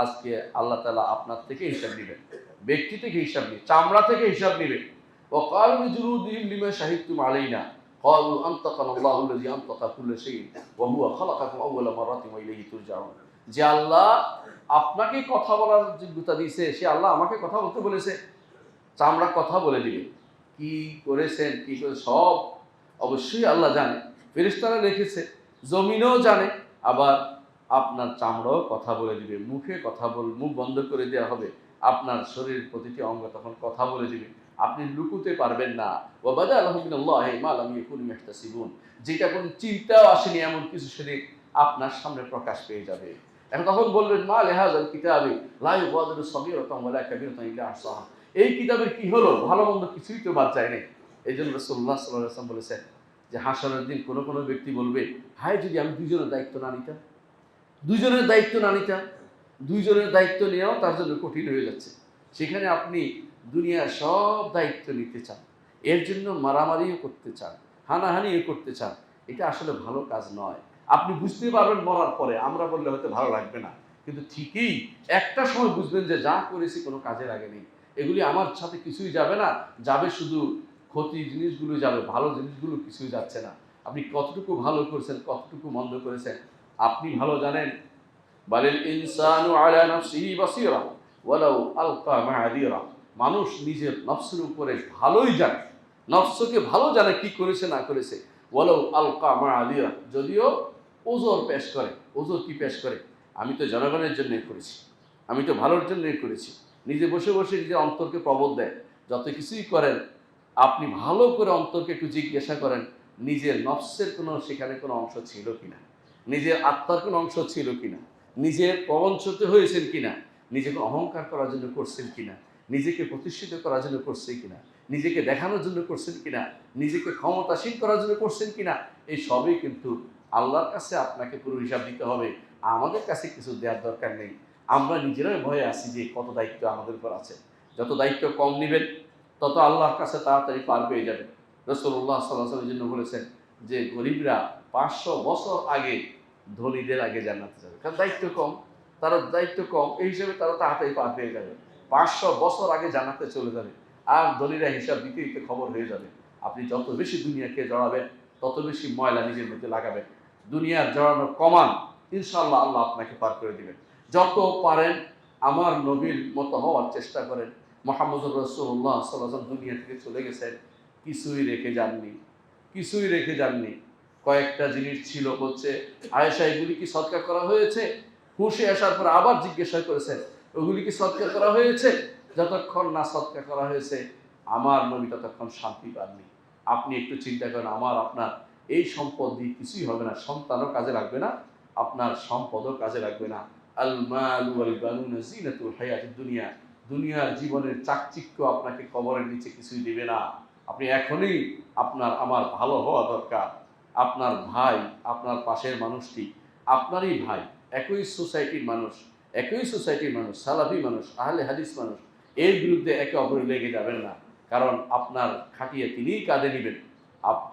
আজকে আল্লাহ তাআলা আপনার থেকে হিসাব দিবেন, ব্যক্তি থেকে হিসাব নিবে, চামড়া থেকে হিসাব নিবে। ওয়া ক্বালু লিজুলুদিহিম লিমা শাহিদতুম আলাইনা ক্বালু আনতাকানা আল্লাহু আল্লাযী আনতাকা কুল্লা শাইইন ওয়া হুয়া খালাকাকুম আউওয়ালা মাররাতিন ওয়া ইলাইহি তুরজাউন। যে আল্লাহ আপনাকে কথা বলার যোগ্যতা দিয়েছে, সে আল্লাহ আমাকে কথা বলতে বলেছে। চামড়া কথা বলে দিবে, কি করেছেন কি করে সব অবশ্যই আল্লাহ জানে। ফেরেশতারা লিখেছে, জমিনও জানে। আবার আপনার চামড়াও কথা বলে দিবে, মুখ বন্ধ করে দেওয়া হবে, আপনার শরীরের প্রতিটি অঙ্গ তখন কথা বলে দিবে। আপনি লুকুতে পারবেন না। ওয়া বাদালাহুম মিনাল্লাহি মা লাম ইয়াকুনু ইয়াহতাসিবুন। যেটা কোনো চিন্তাও আসেনি এমন কিছু সেদিন আপনার সামনে প্রকাশ পেয়ে যাবে। এখন তখন বলবেন, মা লিহাযাল কিতাবি লা ইউগাদিরু সগীরাতান ওয়ালা কাবীরাতান ইল্লা আহসাহা। এই কিতাবের কি হলো? ভালো মন্দ কিছুই তো বাদ যায় নাই। এই জন্য রাসূলুল্লাহ সাল্লাল্লাহু আলাইহি ওয়াসাল্লাম বলেছেন যে হাসরের দিন কোনো ব্যক্তি বলবে, হায় যদি আমি দুইজনের দায়িত্ব না নিতাম, দুইজনের দায়িত্ব না নিতাম। দুইজনের দায়িত্ব নেওয়াও তার জন্য কঠিন হয়ে যাচ্ছে। সেখানে আপনি দুনিয়ার সব দায়িত্ব নিতে চান, এর জন্য মারামারিও করতে চান, হানাহানিও করতে চান। এটা আসলে ভালো কাজ নয়। আপনি বুঝতে পারবেন মরার পরে, আমরা বললে হয়তো ভালো লাগবে না, কিন্তু ঠিকই একটা সময় বুঝবেন যে যা করেছি কোনো কাজে লাগেনি। এগুলি আমার সাথে কিছুই যাবে না, যাবে শুধু ক্ষতি জিনিসগুলো যাবে, ভালো জিনিসগুলো কিছুই যাচ্ছে না। আপনি কতটুকু ভালো করেছেন, কতটুকু মন্দ করেছেন আপনি ভালো জানেন। বালিল ইনসানু আলা নাফসিহি বাসীরা ওয়ালাউ আলকা মাআযীরা। মানুষ নিজের নফসের উপরে ভালোই জানে, নফসকে ভালো জানে কি করেছে না করেছে। ওয়ালাউ আলকা মাআযীরা, যদিও ওজর পেশ করে। ওজর কি পেশ করে? আমি তো জনগণের জন্যই করেছি, আমি তো ভালোর জন্যই করেছি। নিজে বসে বসে নিজের অন্তরকে প্রবোধ দেয়। যত কিছুই করেন আপনি ভালো করে অন্তরকে একটু জিজ্ঞাসা করেন, নিজের নফসের সেখানে কোনো অংশ ছিল কিনা, নিজের আত্মার কোনো অংশ ছিল কিনা, নিজের প্রবঞ্চিত হয়েছেন কিনা, নিজেকে অহংকার করার জন্য করছেন কিনা, নিজেকে প্রতিষ্ঠিত করার জন্য করছেন কিনা, নিজেকে দেখানোর জন্য করছেন কিনা, নিজেকে ক্ষমতাসীন করার জন্য করছেন কিনা। এই সবই কিন্তু আল্লাহর কাছে আপনাকে পুরো হিসাব দিতে হবে। আমাদের কাছে কিছু দেওয়ার দরকার নেই। আমরা নিজেরাই ভয়ে আছি যে কত দায়িত্ব আমাদের উপর আছে। যত দায়িত্ব কম নেবেন তত আল্লাহর কাছে তাড়াতাড়ি পার পেয়ে যাবেন। রাসূলুল্লাহ সাল্লাল্লাহু আলাইহি ওয়াসাল্লাম এই জন্য বলেছেন যে গরিবরা 500 বছর আগে ধনীদের আগে জান্নাতে যাবে, কারণ দায়িত্ব কম, তারা দায়িত্ব কম, এই হিসেবে তারা তাড়াতাড়ি পার পেয়ে যাবে। 500 বছর আগে জান্নাতে চলে যাবে, আর ধনীরা হিসাব দিতে দিতে খবর হয়ে যাবে। আপনি যত বেশি দুনিয়াকে জড়াবেন তত বেশি ময়লা নিজের মধ্যে লাগাবেন। দুনিয়ার জড়ানো কমান, ইনশাআল্লাহ আল্লাহ আপনাকে পার করে দিবেন। যত পারেন আমার নবীর মতো হওয়ার চেষ্টা করেন। মুহাম্মদুর রাসূলুল্লাহ সাল্লাল্লাহু আলাইহি ওয়াসাল্লাম দুনিয়া থেকে চলে গেছেন, কিছুই রেখে যাননি, কিছুই রেখে যাননি। কয়েকটা জিনিস ছিল, বলছে আয়েশা এগুলি কি সদকা করা হয়েছে? হুঁশে আসার পর আবার জিজ্ঞাসা করেছেন ওগুলি কি সদকা করা হয়েছে? যতক্ষণ না সদকা করা হয়েছে আমার নবী ততক্ষণ শান্তি পাননি। আপনি একটু চিন্তা করেন, আমার আপনার এই সম্পদ দিয়ে কিছুই হবে না, সন্তানও কাজে লাগবে না, আপনার সম্পদও কাজে লাগবে না। আল মালু ওয়াল বানুনা জিনাতুল হায়াতিদ দুনিয়া, দুনিয়ার জীবনের চাকচিক্য আপনাকে কবরের নিচে কিছুই দিবে না। আপনি এখনই আপনার আমার ভালো হওয়া দরকার। আপনার ভাই, আপনার পাশের মানুষটি আপনারই ভাই, একই সোসাইটির মানুষ, একই সোসাইটির মানুষ, সালাফি মানুষ, আহলে হাদিস মানুষ, এর বিরুদ্ধে একে অপরে লেগে যাবেন না। কারণ আপনার খাটিয়ে তিনিই কাঁধে নেবেন,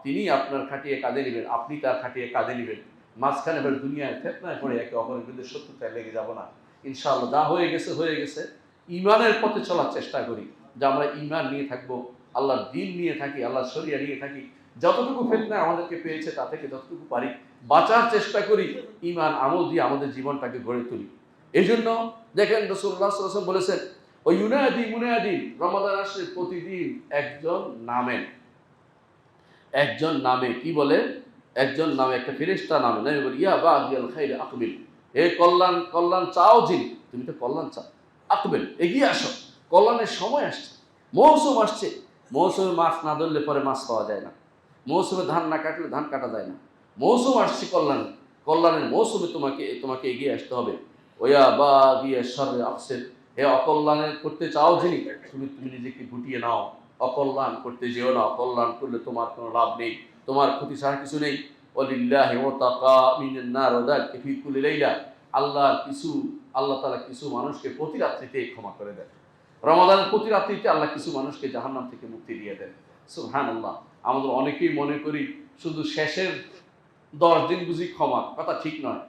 তিনি আপনার খাটিয়ে কাঁধে নেবেন, আপনি তার খাটিয়ে কাঁধে নেবেন। মাঝখানে এবার দুনিয়ায় ফেতনায় পড়ে একে অপরের বিরুদ্ধে শত্রুতায় লেগে যাব না। ইনশাআল্লাহ যা হয়ে গেছে হয়ে গেছে। ইমানের পথে চলার চেষ্টা করি, যে আমরা ইমান নিয়ে থাকবো, আল্লাহর দ্বীন নিয়ে থাকি, আল্লাহর শরিয়া নিয়ে থাকি। যতটুকু ফিতনা আমাদেরকে পেয়েছে তা থেকে যতটুকু পারি বাঁচার চেষ্টা করি, ইমান আমল দিয়ে আমাদের জীবনটাকে গড়ে তুলি। এই জন্য দেখেন রাসূলুল্লাহ সাল্লাল্লাহু আলাইহি ওয়াসাল্লাম বলেছেন, ও ইউনাদি মুনাদি, রমাদান আসলে প্রতিদিন একজন নামেন, একজন নামে, কি বলে, একজন নামে, একটা ফেরেশতা নামে, নবী বলে ইয়া বাগিয়াল খাইর আকবিল, হে কল্যাণ কল্যাণ চাও যিনি, তুমি তো কল্যাণ চাও, আকবিল এগিয়ে আসো, কল্যাণের সময় আসছে, মৌসুম আসছে। মৌসুমে মাছ না ধরলে পরে মাছ পাওয়া যায় না, মৌসুমে ধান না কাটলে ধান কাটা যায় না। মৌসুম আসছে কল্যাণ, কল্যাণের মৌসুমে তোমাকে তোমাকে এগিয়ে আসতে হবে। ওয়া বাগিয়া শাররি আকসির, হে অকল্যাণের করতে চাও যিনি, তুমি তুমি নিজেকে গুটিয়ে নাও, অকল্যাণ করতে যেও না, অকল্যাণ করলে তোমার কোনো লাভ নেই, তোমার ক্ষতি ছাড়া কিছু নেই। ওয়ালিল্লাহি ওয়াতাকা মিনান নার ওয়া যালিকা ফি কুল্লি লাইলা, আল্লাহ তাআলা কিছু মানুষকে প্রতি রাত্রিতে ক্ষমা করে দেন। রমাদানের প্রতি রাত্রিতে আল্লাহ কিছু মানুষকে জাহান্নাম থেকে মুক্তি দিয়ে দেন। সুবহানাল্লাহ। আমাদের অনেকেই মনে করি শুধু শেষের 10 দিন বুঝি ক্ষমা, কথা ঠিক নয়।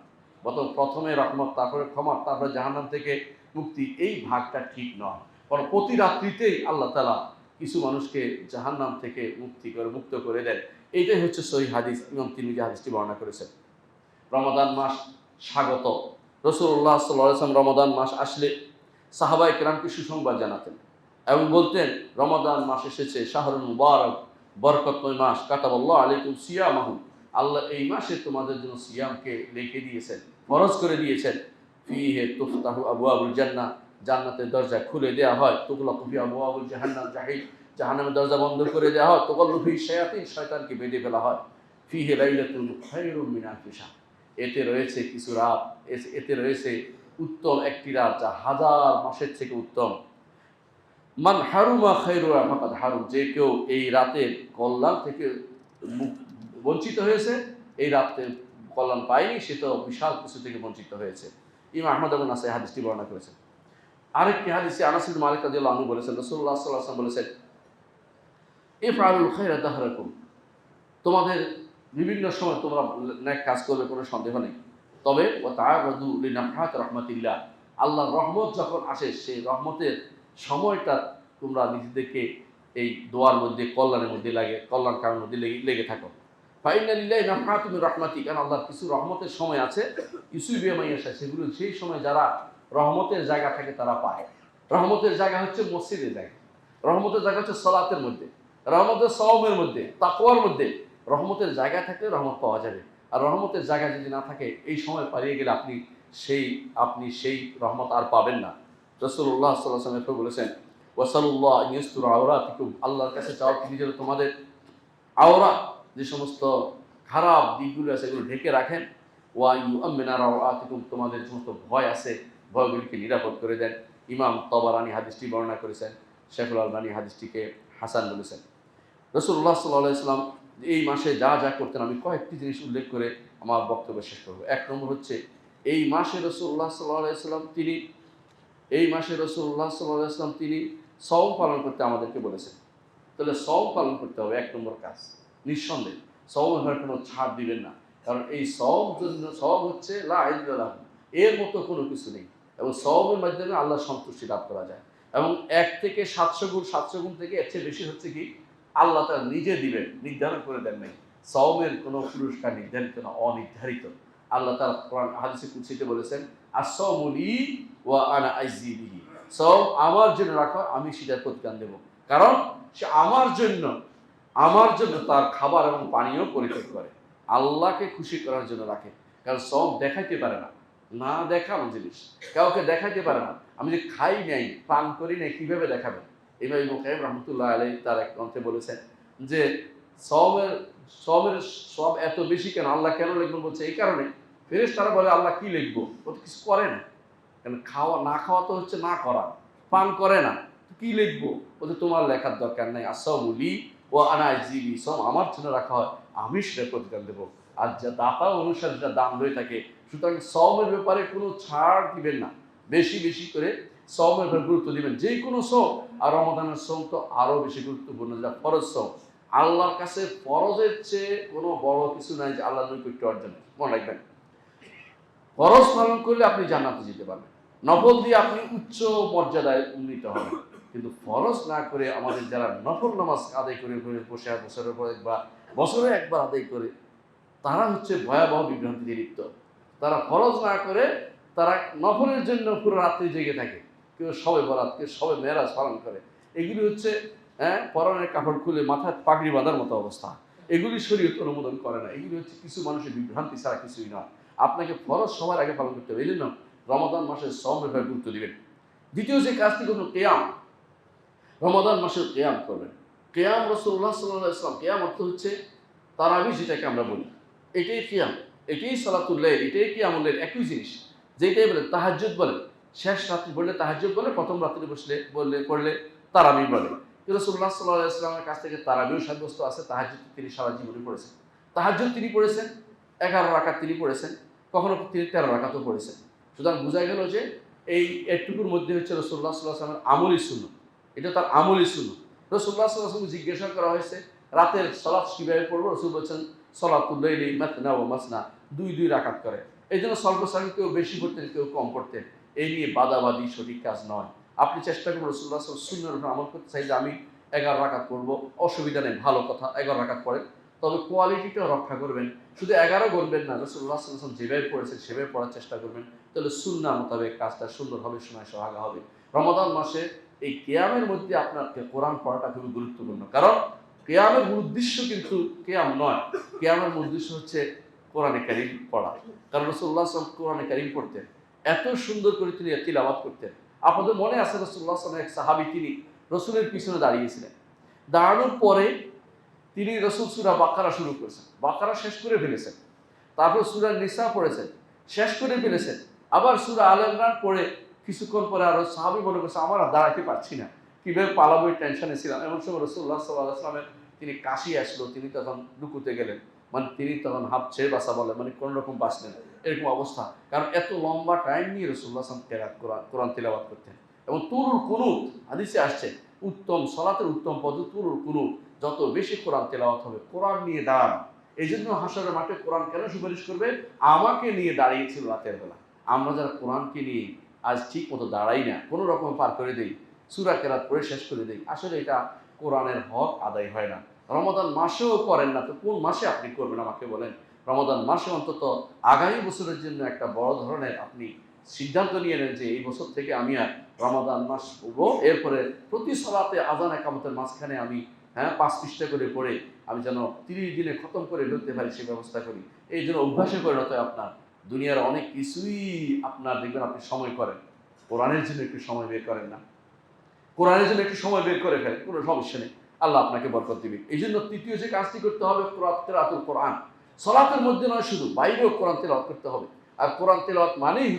প্রথমে রহমত, তারপরে ক্ষমা, তারপরে জাহান্নাম থেকে মুক্তি, এই ভাগটা ঠিক নয়। কারণ প্রতি রাত্রিতেই আল্লাহ তাআলা কিছু মানুষকে জাহান্নাম থেকে মুক্ত করে দেন। এইটাই হচ্ছে সহিহ হাদিস, ইমাম তিরমিজি হাদিসটি বর্ণনা করেছেন। রমাদান মাস স্বাগত। রাসূলুল্লাহ সাল্লাল্লাহু আলাইহি ওয়াসাল্লাম রমাদান মাস আসলে সাহাবায়ে কেরামকে সুসংবাদ জানাতেন এবং বলতেন, রমাদান মাস এসেছে, শাহরুল মুবারক, বরকতময় মাস, কাতাবাল্লাহু আলাইকুম সিয়ামাহু, আল্লাহ এই মাসে তোমাদের জন্য সিয়ামকে লিখে দিয়েছেন, ফরজ করে দিয়েছেন। ফিহি তুফতাহু আবওয়াবুল জান্নাহ, জান্নাতের দরজা খুলে দেওয়া হয়। তুগলাকু ফি আবওয়াবুল জাহান্নাম, জাহান্নামের দরজা বন্ধ করে দেওয়া হয়। তুগল্লু ফি শায়াতিন, শয়তানকে বেঁধে ফেলা হয়। ফিহি লাইলাতুন খায়রুম মিন আলফি শাহর, এতে রয়েছে কিছু রাত, এতে রয়েছে উত্তম একটি রাত যা হাজার মাসের থেকে উত্তম। মান হারুমা খায়রুহা ফাকাদ হারুম, যে কেউ এই রাতের কল্যাণ থেকে বঞ্চিত হয়েছে, এই রাতের কল্যাণ পায়নি, সে তো বিশাল কিছু থেকে বঞ্চিত হয়েছে। ইমাম আহমদ এবং নাসাই হাদিসটি বর্ণনা করেছেন। আরেকটি হাদিসে আনাস ইবনে মালিক রাদিয়াল্লাহু আনহু বলেছেন, রাসূলুল্লাহ সাল্লাল্লাহু আলাইহি ওয়াসাল্লাম বলেছেন, ইফআলুল খায়রা দাহরাকুম, তোমাদের বিভিন্ন সময় তোমরা নেক কাজ করবে, কোনো সন্দেহ নেই। তবে ওয়া তাআরাদু লিনাফহাত রাহমাতিল্লাহ, আল্লাহর রহমত যখন আসে সেই রহমতের সময়টা তোমরা নিজেদেরকে এই দোয়ার মধ্যে, কল্যাণের মধ্যে কল্যাণ কামের মধ্যে লেগে থাকো। ফাইন্না লিল্লাহি নাফহাতুম মির রাহমাতি, কারণ আল্লাহর কিছু রহমতের সময় আছে, কিছুই বেমাইয়াশা, সেগুলো সেই সময় যারা রহমতের জায়গা থাকে তারা পায়। রহমতের জায়গা হচ্ছে মসজিদের জায়গা, রহমতের জায়গা হচ্ছে সালাতের মধ্যে, রহমতের সওমের মধ্যে, তাকওয়ার মধ্যে। রহমতের জায়গা থাকলে রহমত পাওয়া যাবে। আর রহমতের জায়গা যদি না থাকে, এই সময় পালিয়ে গেলে আপনি সেই রহমত আর পাবেন না। রাসূলুল্লাহ সাল্লাল্লাহু আলাইহি ওয়াসাল্লাম বলেছেন, ওয়াসাল্লাল্লাহু আন ইয়াসতুরা আওরাতিকুম, আল্লাহর কাছে চাও তিনি যেন তোমাদের আওরাত, যে সমস্ত খারাপ দিকগুলো আছে এগুলো ঢেকে রাখেন। ওয়া ইউআমিনা রাওআতিকুম, তোমাদের সমস্ত ভয় আছে ভয়গুলিকে নিরাপদ করে দেন। ইমাম তাবারানী হাদিসটি বর্ণনা করেছেন, শেখুল আলবানী হাদিসটিকে হাসান বলেছেন। রাসূলুল্লাহ সাল্লাল্লাহু আলাইহি ওয়াসাল্লাম এই মাসে যা যা করতেন, আমি কয়েকটি জিনিস উল্লেখ করে আমার বক্তব্য শেষ করব। এক নম্বর হচ্ছে, এই মাসে রাসূলুল্লাহ সাল্লাল্লাহু আলাইহি ওয়াসাল্লাম তিনি সওম পালন করতে আমাদেরকে বলেছেন। তাহলে সওম পালন করতে হবে, এক নম্বর কাজ। নিঃসন্দেহে সওমের ঘরে কোনো ছাড় দিবেন না, কারণ এই সওম হচ্ছে লা ইলাহা ইল্লাল্লাহ, এর মতো কোনো কিছু নেই। এবং সওমের মাধ্যমে আল্লাহর সন্তুষ্টি লাভ করা যায়। এবং 1 থেকে 700 গুণ, 700 গুণ থেকে এর চেয়ে বেশি হচ্ছে কি, আল্লাহ তাআলা নিজে দিবেন, নির্ধারণ করে দেন নাই। সওমের কোনো পুরস্কার নির্ধারিত না, অনির্ধারিত। আল্লাহ তাআলা কোরআন হাদিসে কুদসিতে বলেছেন, আস-সাওমু লি ওয়া আনা আজজি বিহি। সওম আমার জন্য রাখা, আমি সেটার প্রতিদান দেব। কারণ সে আমার জন্য তার খাবার এবং পানীয় পরিত্যাগ করে, আল্লাহকে খুশি করার জন্য রাখে। কারণ সওম দেখাইতে পারে না, না দেখানো জিনিস, কাউকে দেখাইতে পারে না। আমি যে খাই নাই, পান করি নাই, কিভাবে দেখাবেন? ইমাম ইবনে কাইয়িম রাহমাতুল্লাহ আলাইহি তার এক গ্রন্থে বলেছেন যে সওমের সওমের সব এত বেশি কেন, আল্লাহ কেন লিখবেন? বলছে এই কারণে, ফেরেশতারা বলে আল্লাহ কি লিখবো, ও তো কিছু করে না। কারণ না খাওয়া তো হচ্ছে না করা, পান করে না, কি লিখবো? বলছে তোমার লেখার দরকার নাই, আস-সাওমু লি ওয়া আনা আজজি বিহি। সওম আমার জন্য রাখা হয়, আমি সেটা প্রতিদান দেবো। আর যা দাতা অনুসারে যা দাম হয়ে থাকে, সুতরাং সওমের ব্যাপারে কোনো ছাড় দিবেন না, বেশি বেশি করে সওমের ব্যাপারে গুরুত্ব দিবেন। যে কোনো সওম, আর রমাদানের সওম তো আরো বেশি গুরুত্বপূর্ণ, যেটা ফরজ সওম। আল্লাহর কাছে ফরজের চেয়ে কোনো বড় কিছু নাই যে আল্লাহর নৈকট্য অর্জন, মনে রাখবেন। ফরজ পালন করলে আপনি জান্নাতে যেতে পারবেন, নফল দিয়ে আপনি উচ্চ মর্যাদায় উন্নীত হবেন। কিন্তু ফরজ না করে আমাদের যারা নফল নামাজ আদায় করে বসে বছরের পর একবার, বছরে একবার আদায় করে, তারা হচ্ছে ভয়াবহ বিভ্রান্তিতে লিপ্ত। তারা ফরজ না করে তারা নফলের জন্য পুরো রাত্রি জেগে থাকে। কেউ সবে বরাত, কেউ সবে মেরাজ পালন করে। এগুলি হচ্ছে পরনের কাপড় খুলে মাথায় পাগড়ি বাঁধার মতো অবস্থা। এগুলি শরীয়ত অনুমোদন করে না। এগুলি হচ্ছে কিছু মানুষের বিভ্রান্তি ছাড়া কিছুই নয়। আপনাকে ফরজ সবার আগে পালন করতে হবে। এই জন্য রমাদান মাসের সওম ব্যাপারে গুরুত্ব দিবেন। দ্বিতীয় যে কাজটি করবেন, কেয়াম। রমাদান মাসে কেয়াম করবেন। কেয়াম রাসূলুল্লাহ সাল্লাল্লাহু আলাইহি ওয়াসাল্লাম, কেয়াম অর্থ হচ্ছে তারাবি, যেটাকে আমরা বলি, এটাই কিয়াম, এটাই সালাতুল লাইল, এটাই কিয়ামুল লাইল, একই জিনিস। যেটাই বলে তাহাজ্জুদ বলে, শেষ রাত্রি বললে তাহাজ্জুদ বলে, প্রথম রাত্রি পড়লে তারাবি বলে। রাসূলুল্লাহ সাল্লাল্লাহু আলাইহি ওয়াসাল্লামের কাছ থেকে তারাবিও সাব্যস্ত আছে। তাহাজ্জুদ তিনি সারা জীবনে পড়েছেন। তাহাজ্জুদ তিনি পড়েছেন 11 রাকাত তিনি পড়েছেন, কখনো তিনি 13 রাকাতও পড়েছেন। সুতরাং বোঝা গেল যে এই এটুকুর মধ্যে হচ্ছে রাসূলুল্লাহ সাল্লাল্লাহু আলাইহি ওয়াসাল্লামের আমলি সুন্নাত, এটা তার আমলি সুন্নাত। রাসূলুল্লাহ সাল্লাল্লাহু আলাইহি ওয়াসাল্লামকে জিজ্ঞাসা করা হয়েছে রাতের সালাত কিভাবে পড়বো? রাসূল বলেছেন সালাতুল লাইলি মাসনা ওয়া মাসনা, 2 রাকাত করে। এই জন্য স্বল্প সালাত কেউ বেশি পড়তেন, কেউ কম পড়তেন। এই নিয়ে বাদাবাদি সঠিক কাজ নয়। আপনি চেষ্টা করুন রাসূলুল্লাহ সাল্লাল্লাহু আলাইহি ওয়াসাল্লাম সুন্নাহর উপর আমল করতে চাই যে আমি 11 রাকাত পড়বো, অসুবিধা নেই, ভালো কথা, 11 রাকাত পড়েন, তবে কোয়ালিটিটাও রক্ষা করবেন। শুধু 11 গণবেন না, রাসূলুল্লাহ সাল্লাল্লাহু আলাইহি ওয়াসাল্লাম যেভাবে পড়েছেন সেভাবে পড়ার চেষ্টা করবেন, তাহলে সুন্নাহ মোতাবেক কাজটা সুন্দর হবে, সময় সোহাগা হবে। রমাদান মাসে এই কিয়ামের মধ্যে আপনার কোরআন পড়াটা খুবই গুরুত্বপূর্ণ। কারণ কিয়ামের মূল উদ্দেশ্য কিন্তু কিয়াম নয়, কিয়ামের মূল উদ্দেশ্য হচ্ছে কোরআনে কারীম পড়া। কারণ রাসূলুল্লাহ সাল্লাল্লাহু আলাইহি ওয়াসাল্লাম কোরআনে কারীম পড়তেন, এত সুন্দর করে তিনি তিলাওয়াত করতেন। আপনাদের মনে আছে রাসূলুল্লাহ সাল্লাল্লাহু আলাইহি ওয়াসাল্লাম এক সাহাবী, তিনি রাসূলের পিছনে দাঁড়িয়েছিলেন। দাঁড়ানোর পরে তিনি রাসূল সূরা বাকারা শুরু করেছেন, বাকারা শেষ করে ফেলেছেন। তারপর সূরা নিসা পড়েছেন, শেষ করে ফেলেছেন। আবার সূরা আলে ইমরান পড়ে কিছুক্ষণ পরে আরো সাহাবী মনে করছে আমার আর দাঁড়াতে পারছি না, কিভাবে পালাবো, টেনশনে ছিলাম। এমন সময় রাসূলুল্লাহ সাল্লাল্লাহু আলাইহি ওয়াসাল্লামের তিনি কাশি আসলো, তিনি তখন রুকুতে গেলেন, মানে তিনি তখন হাফ ছেড়ে বাসা বলে, মানে কোন রকম বাঁচলেন, এরকম অবস্থা। কারণ এত লম্বা টাইম নিয়ে রাসূলুল্লাহ সাল্লাল্লাহু আলাইহি ওয়াসাল্লাম কোরআন তিলাওয়াত করতেন। এবং তুরুল কুনুত হাদিসে আসছে, উত্তম সালাতের উত্তম পদ্ধতি তুরুল কুনুত, যত বেশি কোরআন তেলাওয়াত হবে, কোরআন নিয়ে দাঁড়ান। এই জন্য হাসরের মাঠে কোরআন কেন সুপারিশ করবে? আমাকে নিয়ে দাঁড়িয়েছিল রাতের বেলা। আমরা যারা কোরআনকে নিয়ে আজ ঠিক মতো দাঁড়াই না, কোনো রকম পার করে দেই, সূরা কেরাত পড়ে শেষ করে দেই, আসলে এটা কোরআনের হক আদায় হয় না। রমাদান মাসেও করেন না, তো কোন মাসে আপনি করবেন আমাকে বলেন? রমাদান মাসে অন্তত আগামী বছরের জন্য একটা বড় ধরনের আপনি সিদ্ধান্ত নিয়ে নেন যে এই বছর থেকে আমি আর রমাদান মাস পড়বো, এরপরে প্রতি সালাতে আযান ইকামতের মাঝখানে আমি 5 পৃষ্ঠা করে পড়ে আমি যেন 30 দিনে খতম করে ফেলতে পারি, সেই ব্যবস্থা করি। এই জন্য অভ্যাসে পরিণত হয় আপনার। দুনিয়ার অনেক কিছুই আপনার দেখবেন আপনি সময় করেন, কোরআনের জন্য একটু সময় বের করেন না, কোরআনের জন্য একটু সময় বের করে ফেলেন, কোনো সমস্যা নেই, আল্লাহ আপনাকে বরকত দিবেন। এই জন্য তৃতীয় যে কাজটি করতে হবে, কিরাআতুল কোরআন। সালাতের মধ্যে নয়, শুধু বাইরেও কোরআন তেলাওয়াত করতে হবে। আর কোরআন তেলাওয়াত মানেই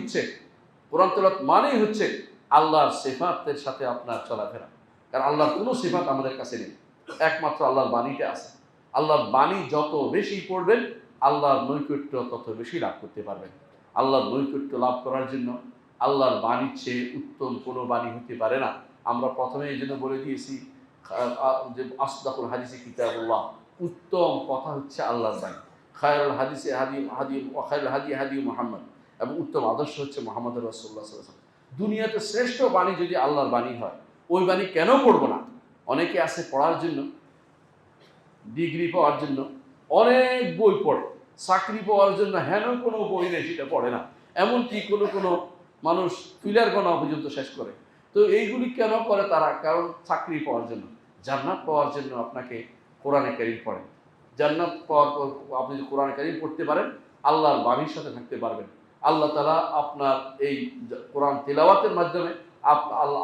হচ্ছে আল্লাহর সিফাতের সাথে আপনার চলাফেরা। কারণ আল্লাহর কোনো সিফাত আমাদের কাছে নেই, একমাত্র আল্লাহর বাণীটা আছে। আল্লাহর বাণী যত বেশি পড়বেন, আল্লাহর নৈকট্য তত বেশি লাভ করতে পারবেন। আল্লাহর নৈকট্য লাভ করার জন্য আল্লাহর বাণীর চেয়ে উত্তম কোনো বাণী হতে পারে না। আমরা প্রথমে এই জন্য বলে দিয়েছি যে আসদাকুল হাদিসে কিতাবুল্লাহ, উত্তম কথা হচ্ছে আল্লাহর বাণী। খায়রুল হাদিসে খায়রুল হাদি মুহাম্মদ, এবং উত্তম আদর্শ হচ্ছে মুহাম্মদুর রাসূলুল্লাহ সাল্লাল্লাহু আলাইহি ওয়াসাল্লাম। দুনিয়াতে শ্রেষ্ঠ বাণী যদি আল্লাহর বাণী হয়, ওই বাণী কেন পড়বো না? অনেকে আছে পড়ার জন্য, ডিগ্রি পাওয়ার জন্য, অনেক বই পড়ে, চাকরি পাওয়ার জন্য হেন কোনো বই নেই সেটা পড়ে না, এমনকি কোনো মানুষ ফিলার গোনা পর্যন্ত শেষ করে। তো এইগুলি কেন করে তারা? কারণ চাকরি পাওয়ার জন্য। জান্নাত পাওয়ার জন্য আপনাকে কোরআনে কারীম পড়েন। জান্নাত পাওয়ার পর আপনি যদি কোরআনে কারীম পড়তে পারেন, আল্লাহর বাণীর সাথে থাকতে পারবেন। আল্লাহ তাআলা আপনার এই কোরআন তিলাওয়াতের মাধ্যমে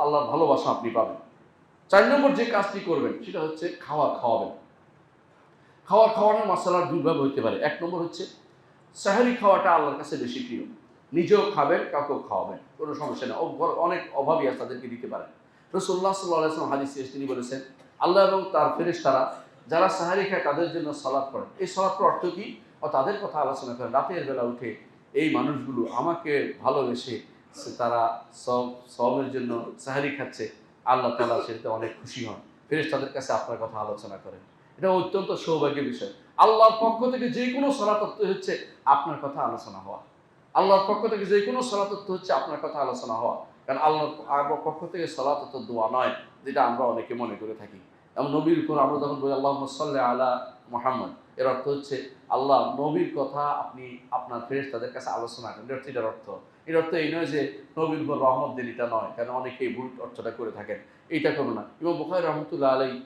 আল্লাহর ভালোবাসা আপনি পাবেন। ৪ নম্বর যে কাজটি করবেন সেটা হচ্ছে খাওয়াবেন। খাওয়ানোর মাসালার দুইভাবে হইতে পারে। ১ নম্বর হচ্ছে সাহারি খাওয়াটা আল্লাহর কাছে বেশি প্রিয়। নিজেও খাবেন, কাউকেও খাওয়াবেন, কোনো সমস্যা নেই। অনেক অভাবী আছে, তাদেরকে দিতে পারেন। রাসূলুল্লাহ সাল্লাল্লাহু আলাইহি ওয়াসাল্লাম হাদিসে তিনি বলেছেন, আল্লাহ এবং তার ফেরেশতারা যারা সাহারি খায় তাদের জন্য সালাত পড়েন। এই সালাতের অর্থ কি? তাদের কথা আলোচনা করেন। রাতের বেলা উঠে এই মানুষগুলো আমাকে ভালোবেসে তারা সওমের জন্য সাহারি খাচ্ছে, আল্লাহ তাআলা সেটাতে অনেক খুশি হন। ফেরেশতাদের কাছে আপনার কথা আলোচনা করেন। এটা অত্যন্ত সৌভাগ্যের বিষয়। আল্লাহর পক্ষ থেকে যে কোনো সালাত হচ্ছে আপনার কথা আলোচনা হওয়া। আল্লাহর পক্ষ থেকে যে কোনো সালাত হচ্ছে আপনার কথা আলোচনা হওয়া। কারণ আল্লাহর পক্ষ থেকে সালাত দোয়া নয়, যেটা আমরা অনেকে মনে করে থাকি। এবং নবীর উপর আমরা যখন বলি আল্লাহুম্মা সাল্লি আলা মুহাম্মদ, এর অর্থ হচ্ছে আল্লাহ নবীর কথা আপনি আপনার ফেরেশতাদের কাছে আলোচনা করেন। এটার অর্থ। এর অর্থ এই নয় যে নবীর উপর রহমত দিন, এটা নয়। কারণ অনেকেই ভুল অর্থটা করে থাকেন। এইটা করবো না। ইমাম বুখারী রাহমাতুল্লাহ আলাইহি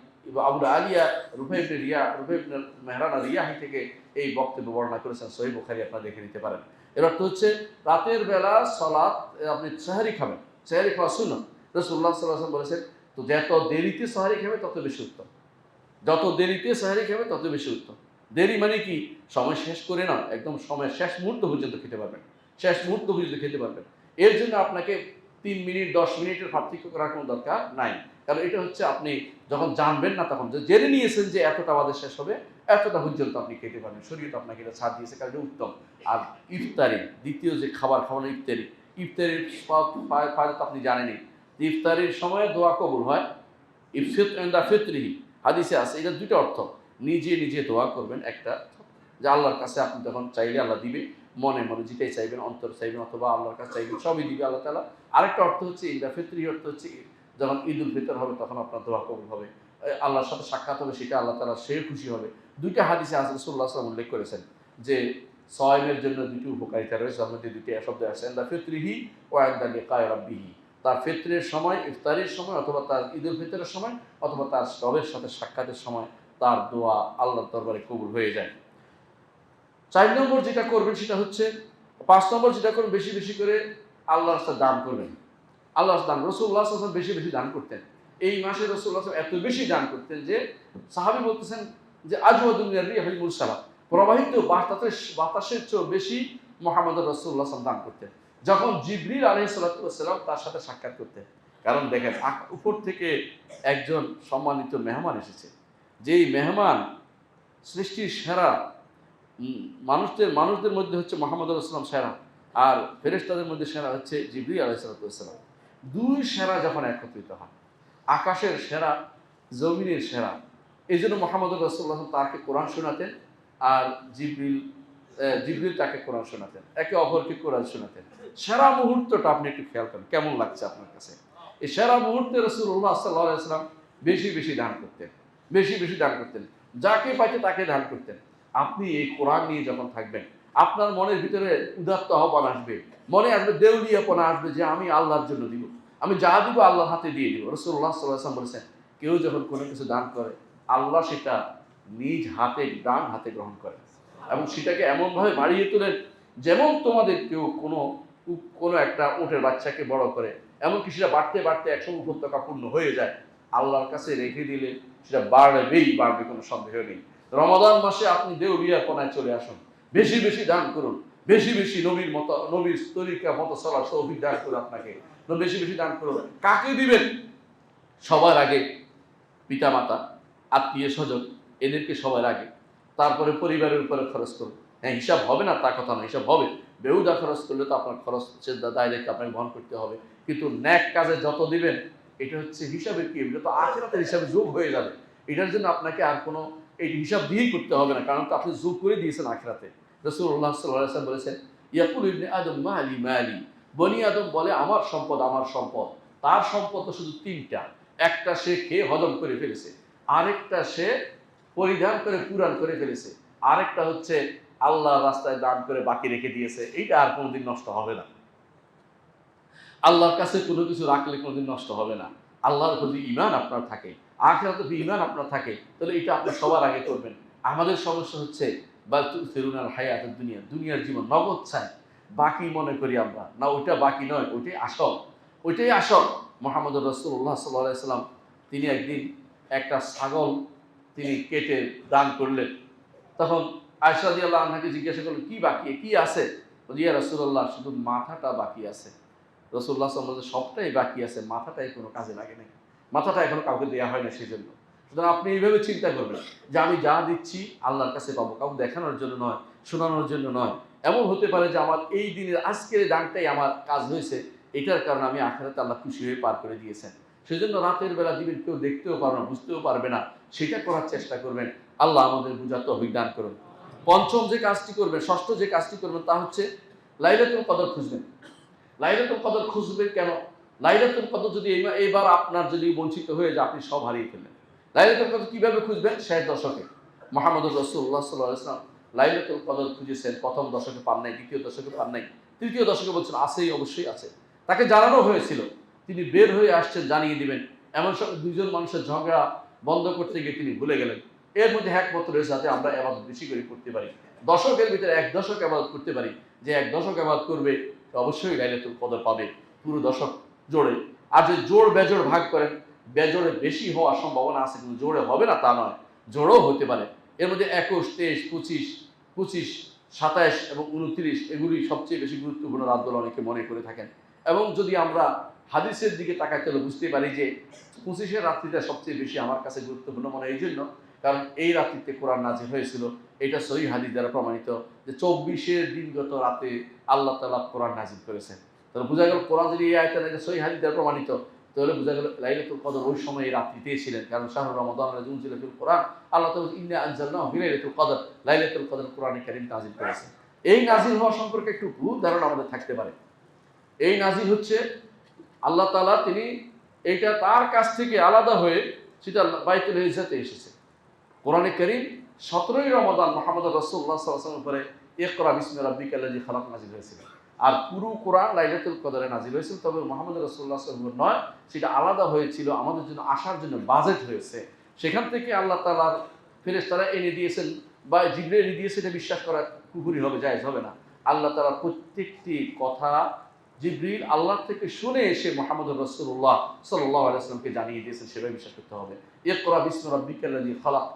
আবুল আলিয়া রুফাই ইবনে মেহরান রিয়াহি থেকে এই বক্তব্য বর্ণনা করেছেন। সহিহ বুখারী আপনারা দেখে নিতে পারেন। এর অর্থ হচ্ছে রাতের বেলা সালাত আপনি সাহরি খাবেন। সাহরি খাওয়া সুন্নাত। রাসূলুল্লাহ সাল্লাল্লাহু আলাইহি ওয়াসাল্লাম বলেছেন, তো যত দেরিতে সাহরি খাবে তত বেশি উত্তম। যত দেরিতে সাহরি খাবে তত বেশি উত্তম। দেরি মানে কি? সময় শেষ করে না, একদম সময় শেষ মুহূর্ত পর্যন্ত খেতে পারবেন। শেষ মুহূর্ত পর্যন্ত খেতে পারবেন। এর জন্য আপনাকে ৩ মিনিট 10 মিনিটের পার্থক্য করার কোনো দরকার নাই। কারণ এটা হচ্ছে আপনি যখন জানবেন না তখন জেনে নিয়েছেন যে এতটা বাদে শেষ হবে, এতটা পর্যন্ত আপনি খেতে পারবেন। শরীয়ত আপনাকে এটা ছাড় দিয়েছে, কারণ এটা উত্তম। আর ইফতারি, দ্বিতীয় যে খাবার খাওয়ানো ইফতারির ফায়দা আপনি জানেনই। ইফতারির সময় দোয়া কবুল হয়। ফিতরিহি হাদিসে আছে, এটা দুটো অর্থ। নিজে দোয়া করবেন, একটা যে আল্লাহর কাছে আপনি তখন চাইলে আল্লাহ দিবে, মনে যেটাই চাইবেন, অন্তর চাইবেন অথবা আল্লাহর কাছে চাইবেন, সবই দিবে আল্লাহ তাআলা। আরেকটা অর্থ হচ্ছে ফিতরি, অর্থ হচ্ছে যখন ঈদুল ফিতর হবে তখন আপনার দোয়া কবুল হবে, আল্লাহর সাথে সাক্ষাৎ হবে, সেটা আল্লাহ তাআলা সে খুশি হবে। দুইটা হাদিসে রাসূলুল্লাহ সাল্লাল্লাহু আলাইহি ওয়াসাল্লাম উল্লেখ করেছেন যে সায়মের জন্য দুটি উপকারিতা রয়েছে। তার মধ্যে দুটি শব্দ আছে, ফিতরিহি ওয়া ইনদা লিকাই রাব্বিহি, তার ফিতরের সময়, ইফতারির সময়, অথবা তার ঈদুল ফিতরের সময়, অথবা তার রবের সাথে সাক্ষাতের সময় তার দোয়া আল্লাহর দরবারে কবুল হয়ে যায়। ৪ নম্বর যেটা করবেন সেটা হচ্ছে, ৫ নম্বর যেটা করবেন, বেশি বেশি করে আল্লাহর রাস্তায় দান করবেন। আল্লাহর দান, রাসূলুল্লাহ সাল্লাল্লাহু আলাইহি ওয়াসাল্লাম বেশি বেশি দান করতেন। এই মাসে রাসূলুল্লাহ সাল্লাল্লাহু আলাইহি ওয়াসাল্লাম এত বেশি দান করতেন যে সাহাবী বলতেছেন যে আজওয়াদুন মিনার রিহিল মুরসালা, প্রবাহিত বাতাসের চেয়েও বেশি মুহাম্মদ রাসূলুল্লাহ সাল্লাল্লাহু আলাইহি ওয়াসাল্লাম দান করতেন যখন জিবরিল আলাইহিস সালাতু ওয়াস সালাম তার সাথে সাক্ষাৎ করতেন। কারণ দেখেন, উপর থেকে একজন সম্মানিত মেহমান এসেছে, যেই মেহমান সৃষ্টির সেরা, মানুষদের মধ্যে হচ্ছে মুহাম্মদ রাসূলুল্লাহ সাল্লাল্লাহু আলাইহি ওয়াসাল্লাম সেরা, আর ফেরেশতাদের মধ্যে সেরা হচ্ছে জিবরিল আলাইহিস সালাতু ওয়াস সালাম। দুই সেরা যখন একত্রিত হয়, আকাশের সেরা, জমিনের সেরা, এই জন্য মুহাম্মদ রাসূলুল্লাহ তাকে কোরআন শোনাতেন, আর জিবরিল তাকে কোরআন শোনাতেন, একে অপরকে কোরআন শোনাতেন। সেরা মুহূর্তটা আপনি একটু খেয়াল করেন, কেমন লাগছে আপনার কাছে? এই সেরা মুহূর্তে রাসূলুল্লাহ সাল্লাল্লাহু আলাইহি ওয়াসাল্লাম বেশি বেশি দান করতেন, বেশি বেশি দান করতেন, যাকে পাইতে তাকে দান করতেন। আপনি এই কোরআন নিয়ে যখন থাকবেন, আপনার মনের ভিতরে উদাত্ত আহ্বান আসবে, মনে আসবে দেউলিয়াপনা আসবে যে আমি আল্লাহর জন্য দিব, আমি যা দিব আল্লাহর হাতে দিয়ে দিব। রাসূলুল্লাহ সাল্লাল্লাহু আলাইহি ওয়াসাল্লাম বলেছেন, কেউ যখন কোনো কিছু দান করে, আল্লাহ সেটা নিজ হাতে, ডান হাতে গ্রহণ করে এবং সেটাকে এমনভাবে বাড়িয়ে তোলেন যেমন তোমাদের কেউ কোনো একটা উটের বাচ্চাকে বড় করে, এমনকি সেটা বাড়তে বাড়তে ১০০ উপত্যকা পূর্ণ হয়ে যায়। আল্লাহর কাছে রেখে দিলে সেটা বাড়বে, কোনো সন্দেহ নেই। রমাদান মাসে আপনি দেউলিয়াপনায় চলে আসুন, বেশি বেশি দান করুন, বেশি বেশি নবীর তরিকা মতো চলার তৌফিক দান করুন আপনাকে, বেশি বেশি দান করুন। কাকে দিবেন? সবার আগে পিতামাতা, আত্মীয় স্বজন, এদেরকে সবার আগে, তারপরে পরিবারের উপরে খরচ করুন। হ্যাঁ, হিসাব হবে না তা কথা না, হিসাব হবে। বেহুদা খরচ করলে তো আপনার খরচের দায় দায়িত্ব আপনাকে বহন করতে হবে, কিন্তু ন্যাক কাজে যত দিবেন, এটা হচ্ছে হিসাবের কি, এটা তো আখিরাতের হিসাবে যোগ হয়ে যাবে। এটার জন্য আপনাকে আর কোনো এই হিসাব দিয়েই করতে হবে না, কারণ তো আপনি যোগ করে দিয়েছেন আখিরাতে। রাসূলুল্লাহ সাল্লাল্লাহু আলাইহি ওয়াসাল্লাম বলেছেন, ইয়াকুলু ইবনে আদম মালি মালি, বনি আদম বলে আমার সম্পদ আমার সম্পদ। তার সম্পদ তো শুধু ৩টা, একটা সে খেয়ে হজম করে ফেলেছে, আরেকটা সে পরিধান করে পুরাণ করে ফেলেছে, আরেকটা হচ্ছে আল্লাহর রাস্তায় দান করে বাকি রেখে দিয়েছে, এইটা আর কোনোদিন নষ্ট হবে না। আল্লাহর কাছে কোনো কিছু রাখলে কোনোদিন নষ্ট হবে না। আল্লাহর প্রতি ঈমান আপনার থাকে, আখিরাতের প্রতি ঈমান আপনার থাকে, তাহলে এটা আপনি সবার আগে করবেন। আমাদের সমস্যা হচ্ছে বাল তুসিরুনাল হায়াতুদ দুনিয়া, দুনিয়ার জীবন নগদ চাই, বাকি মনে করি আমরা। না, ওইটা বাকি নয়, ওইটাই আসল, ওইটাই আসল। মুহাম্মদুর রাসূলুল্লাহ সাল্লাল্লাহু আলাইহি ওয়াসাল্লাম তিনি একদিন একটা ছাগল তিনি কেটে দান করলেন। তখন আয়েশা রাদিয়াল্লাহু আনহাকে জিজ্ঞাসা করলেন, কি বাকি, কি আছে? বলি, ইয়া রাসূলুল্লাহ, শুধু মাথাটা বাকি আছে। রাসূলুল্লাহ সাল্লাল্লাহু আলাইহি ওয়াসাল্লাম, সবটাই বাকি আছে, মাথাটাই কোনো কাজে লাগে নাই, মাথাটা এখনো কাউকে দেওয়া হয় না। সেই জন্য সুতরাং আপনি এইভাবে চিন্তা করবেন যে আমি যা দিচ্ছি আল্লাহর কাছে পাবো, কাউকে দেখানোর জন্য নয়, শোনানোর জন্য নয়। এমন হতে পারে যে আমার এই দিনের আজকের দানটাই আমার কাজ হয়েছে, এটার কারণে আমি আখিরাতে আল্লাহ খুশি হয়ে পার করে দিয়েছেন। সেই জন্য রাতের বেলা দিবেন, কেউ দেখতেও পারবে না, বুঝতেও পারবে না, সেটা করার চেষ্টা করবেন। আল্লাহ আমাদের বুঝার তৌফিক দান করুন। পঞ্চম যে কাজটি করবেন, ষষ্ঠ যে কাজটি করবেন, তা হচ্ছে লাইলাতুল কদর খুঁজবেন। লাইলাতুল কদর খুঁজবেন কেন? লাইলাতুল কদর যদি এবার আপনার যদি বঞ্চিত হয়ে যায়, আপনি সব হারিয়ে ফেললেন। লাইলাতুল কদর কিভাবে খুঁজবেন? শেষ দশকে মুহাম্মদুর রাসূলুল্লাহ সাল্লাল্লাহু আলাইহি ওয়াসাল্লাম লাইলাতুল কদর খুঁজেছেন। প্রথম দশকে পান নাই, দ্বিতীয় দশকে পান নাই, তৃতীয় দশকে বলছেন আছেই, অবশ্যই আছে। তাকে জানানো হয়েছিল, তিনি বের হয়ে আসছেন জানিয়ে দিবেন। এমন সময় দুইজন মানুষের ঝগড়া বন্ধ করতে গিয়ে তিনি ভুলে গেলেন। এর মধ্যে একমত রয়েছে যাতে আমরা ইবাদত বেশি করে করতে পারি, দশকের ভিতরে এক দশক ইবাদত করতে পারি। যে এক দশক ইবাদত করবে অবশ্যই লাইলাতুল কদর পাবে, পুরো দশক জোড়ে। আর যদি জোড় বেজোড় ভাগ করেন, বেজোড়ে বেশি হওয়ার সম্ভাবনা আছে, কিন্তু জোড়ে হবে না তা নয়, জোড়ও হতে পারে। এর মধ্যে 21, 23, 25, 27 এবং 29 এগুলি সবচেয়ে বেশি গুরুত্বপূর্ণ রাত বলে অনেকে মনে করে থাকেন। এবং যদি আমরা হাদিসের দিকে তাকাই তাহলে বুঝতে পারি যে 25-এর রাত্রিটা সবচেয়ে বেশি আমার কাছে গুরুত্বপূর্ণ মনে হয় এই জন্য, কারণ এই রাত্রিতে কোরআন নাজিল হয়েছিল। এটা সহিহ হাদিস দ্বারা প্রমাণিত যে 24-এর দিনগত রাতে আল্লাহ তাআলা কোরআন নাজিল করেছেন। তাহলে বোঝা গেল কোরআন যদি এই আয়াতটা সহিহ হাদিস দ্বারা প্রমাণিত, তাহলে বোঝা গেল লাইলাতুল কদর ওই সময় এই রাত্রিতেই ছিলেন। কারণ শাহরুর রমাদান আল্লাযী উনজিলা ফিল কোরআন, আল্লাহ তাআলা ইন্না আনজালনাহু ফি লাইলাতুল কদর, লাইলাতুল কদর কোরআনে কারীম নাজিল করেছেন। এই নাজিল হওয়া সম্পর্কে একটু ভুল ধারণা আমাদের থাকতে পারে। এই নাজিল হচ্ছে আল্লাহ তাআলা তিনি এইটা তার কাছ থেকে আলাদা হয়ে সেটা বাইতুল ইজ্জাতে এসেছে। কোরআনে কারীম 17ই রমাদান মুহাম্মদুর রাসূলুল্লাহ সাল্লাল্লাহু আলাইহি ওয়াসাল্লামের উপরে ইকরা বিসমি রাব্বিকাল্লাযী খালাক নাজিল হয়েছিল। আর পুরো কোরআন লাইলাতুল কদরে নাজিল হয়েছিল, তবে মুহাম্মদুর রাসূলুল্লাহ সাল্লাল্লাহু আলাইহি ওয়াসাল্লাম নয়, সেটা আলাদা হয়েছিল, আমাদের জন্য আসার জন্য বাজেট হয়েছে। সেখান থেকে আল্লাহ তাআলার ফেরেশতারা এনে দিয়েছেন বা জিবরাইল এনে দিয়েছে, এটা বিশ্বাস করা কুফরি হবে, জায়েজ হবে না। আল্লাহ তাআলা প্রত্যেকটি কথা জিবরিল আল্লাহ থেকে শুনে এসে মুহাম্মদুর রাসূলুল্লাহ সাল্লাল্লাহু আলাইহি ওয়াসাল্লামকে জানিয়ে দিয়েছেন, সেভাবে বিশ্বাস করতে হবে। ইকরা বিসমি রাব্বিকাল্লাযী খালাক,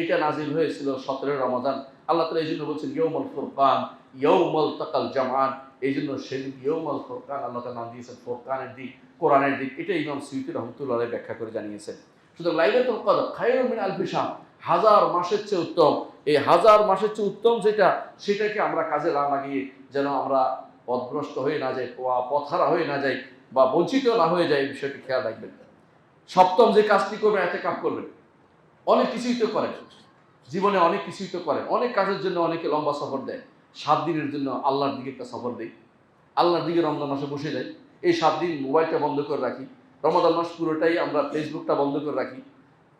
এটা নাজিল হয়েছিল 17 রমাদান। আল্লাহ তাআলা এইজন্য বলছেন ইয়াউমুল ফুরকান, ইয়াউমুল তাকাল জামআন, এইজন্য সেদিন ইয়াউমুল ফুরকান আল্লাহ তাআলা নাম দিয়েছেন, ফুরকানের দিন, কোরআনের দিন। এটা ইমাম সুয়ুতী রাহমাতুল্লাহ আলাইহি ব্যাখ্যা করে জানিয়েছেন। সুতরাং লাইলাতুল কদর খায়রুম মিন আলফি শাহর, হাজার মাসের চেয়ে উত্তম। এই হাজার মাসের চেয়ে উত্তম যেটা, সেটাকে আমরা কাজে না লাগিয়ে যেন আমরা পথভ্রষ্ট হয়ে না যাই, পথহারা হয়ে না যাই, বা বঞ্চিত না হয়ে যায়, এই বিষয়টি খেয়াল রাখবেন। সপ্তম যে কাজটি করবেন, ইতিকাফ করবেন। অনেক কিছুই তো করেন জীবনে, অনেক কিছুই তো করেন, অনেক কাজের জন্য অনেকে লম্বা সফর দেয়। 7 দিনের জন্য আল্লাহর দিকে একটা সফর দেই, আল্লাহর দিকে রমজান মাসে বসে যাই, এই 7 দিন মোবাইলটা বন্ধ করে রাখি, রমাদান মাস পুরোটাই আমরা ফেসবুকটা বন্ধ করে রাখি,